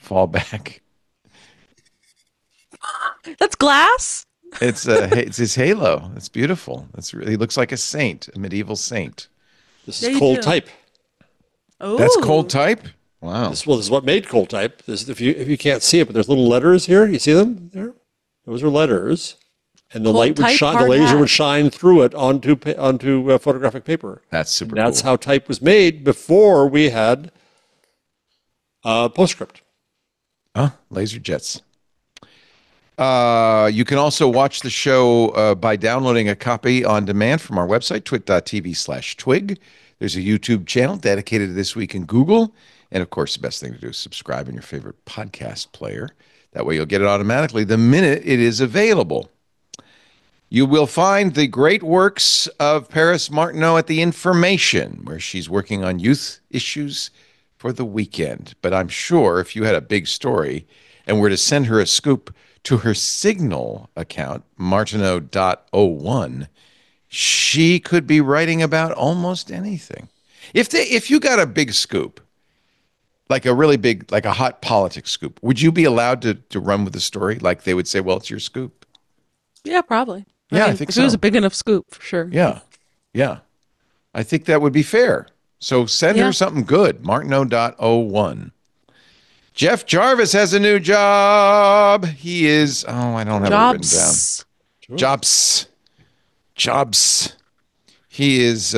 fall back. That's glass? It's his halo. It's beautiful. He looks like a saint, a medieval saint. This is cold type. Oh, That's cold type? Wow. This is what made cold type. If you can't see it, but there's little letters here. You see them there? Those are letters, and the light would shine. The laser would shine through it onto photographic paper. That's super. That's how type was made before we had PostScript. Laser jets. You can also watch the show by downloading a copy on demand from our website, twit.tv/twig. There's a YouTube channel dedicated to This Week in Google. And of course, the best thing to do is subscribe in your favorite podcast player. That way you'll get it automatically the minute it is available. You will find the great works of Paris Martineau at The Information, where she's working on youth issues for the weekend. But I'm sure if you had a big story and were to send her a scoop to her Signal account, martineau.01, she could be writing about almost anything. If you got a big scoop, like a really big, like a hot politics scoop, would you be allowed to run with the story? Like they would say, well, it's your scoop. Yeah, probably. Yeah, I think if so. It was a big enough scoop, for sure. Yeah. I think that would be fair. So send her something good, martineau.01. Jeff Jarvis has a new job. He is, I don't have it written down. Jobs. He is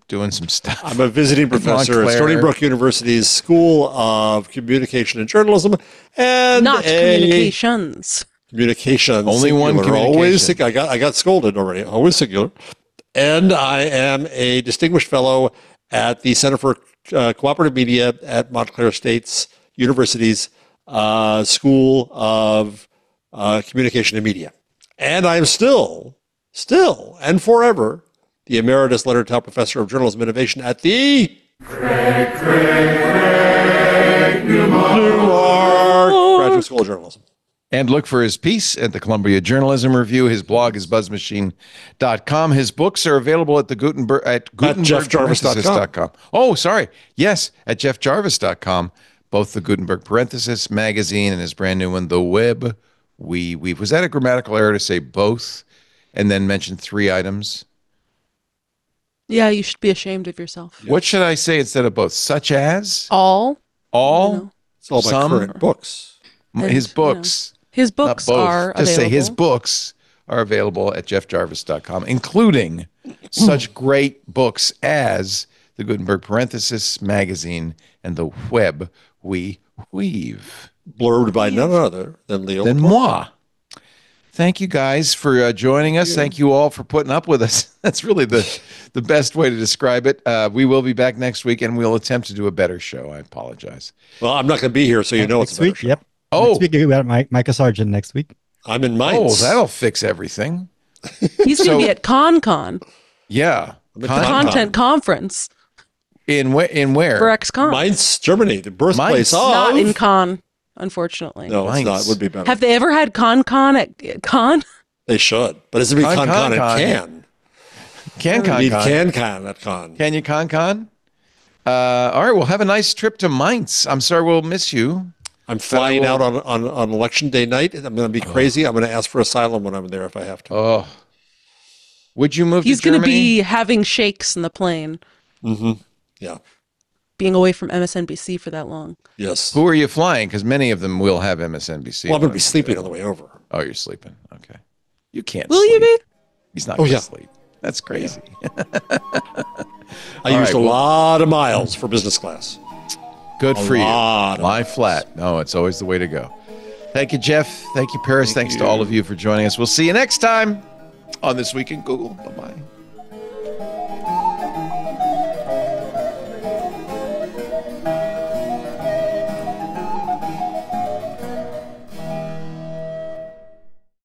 doing some stuff. I'm a visiting professor at Stony Brook University's School of Communication and Journalism, and not communications. Communications. Only one communication. Always, I got scolded already. Always singular. And I am a distinguished fellow at the Center for Cooperative Media at Montclair State's University's School of Communication and Media. And I am still, and forever, the Emeritus Leonard-Tao Professor of Journalism Innovation at the Newark Graduate School of Journalism. And look for his piece at the Columbia Journalism Review. His blog is buzzmachine.com. His books are available at the Gutenberg at jeffjarvis.com. Oh, sorry. Yes, at jeffjarvis.com. Both the Gutenberg Parenthesis magazine and his brand new one, The Web We Weave. Was that a grammatical error to say both and then mention 3 items? Yeah, you should be ashamed of yourself. What should I say instead of both? Such as? All? It's all my current books. His books. His books are Just available. say his books are available at jeffjarvis.com, including such great books as the Gutenberg Parenthesis magazine and The Web We Weave. Blurbed by none other than Leo. Than moi. Thank you guys for joining us. Thank you all for putting up with us. That's really the best way to describe it. We will be back next week, and we'll attempt to do a better show. I apologize. Well, I'm not going to be here, so you know it's a better show. Yep. Next week we got Micah Sargent next week. I'm in Mainz. Oh, that'll fix everything. He's going to be at ConCon. Yeah. The content conference. In where? For XCon. Mainz, Germany, the birthplace of... Not in Con, unfortunately. No, it's not. It would be better. Have they ever had ConCon at Con? They should. But it's going to be ConCon at Cannes. CanCon. You need CanCon at Con. Can you ConCon? All right, well, have a nice trip to Mainz. I'm sorry we'll miss you. I'm flying out on election day night. I'm going to be crazy. I'm going to ask for asylum when I'm there if I have to. Oh. Would you move to Germany? He's going to be having shakes in the plane. Mm-hmm. Yeah. Being away from MSNBC for that long. Yes. Who are you flying? Because many of them will have MSNBC. Well, I'm going to be sleeping on the way over. Oh, you're sleeping. Okay. You can't Will sleep. you be? He's not going to sleep. That's crazy. I used a lot of miles for business class. Good for you. Lie flat. No, it's always the way to go. Thank you, Jeff. Thank you, Paris. Thanks to all of you for joining us. We'll see you next time on This Week in Google. Bye-bye.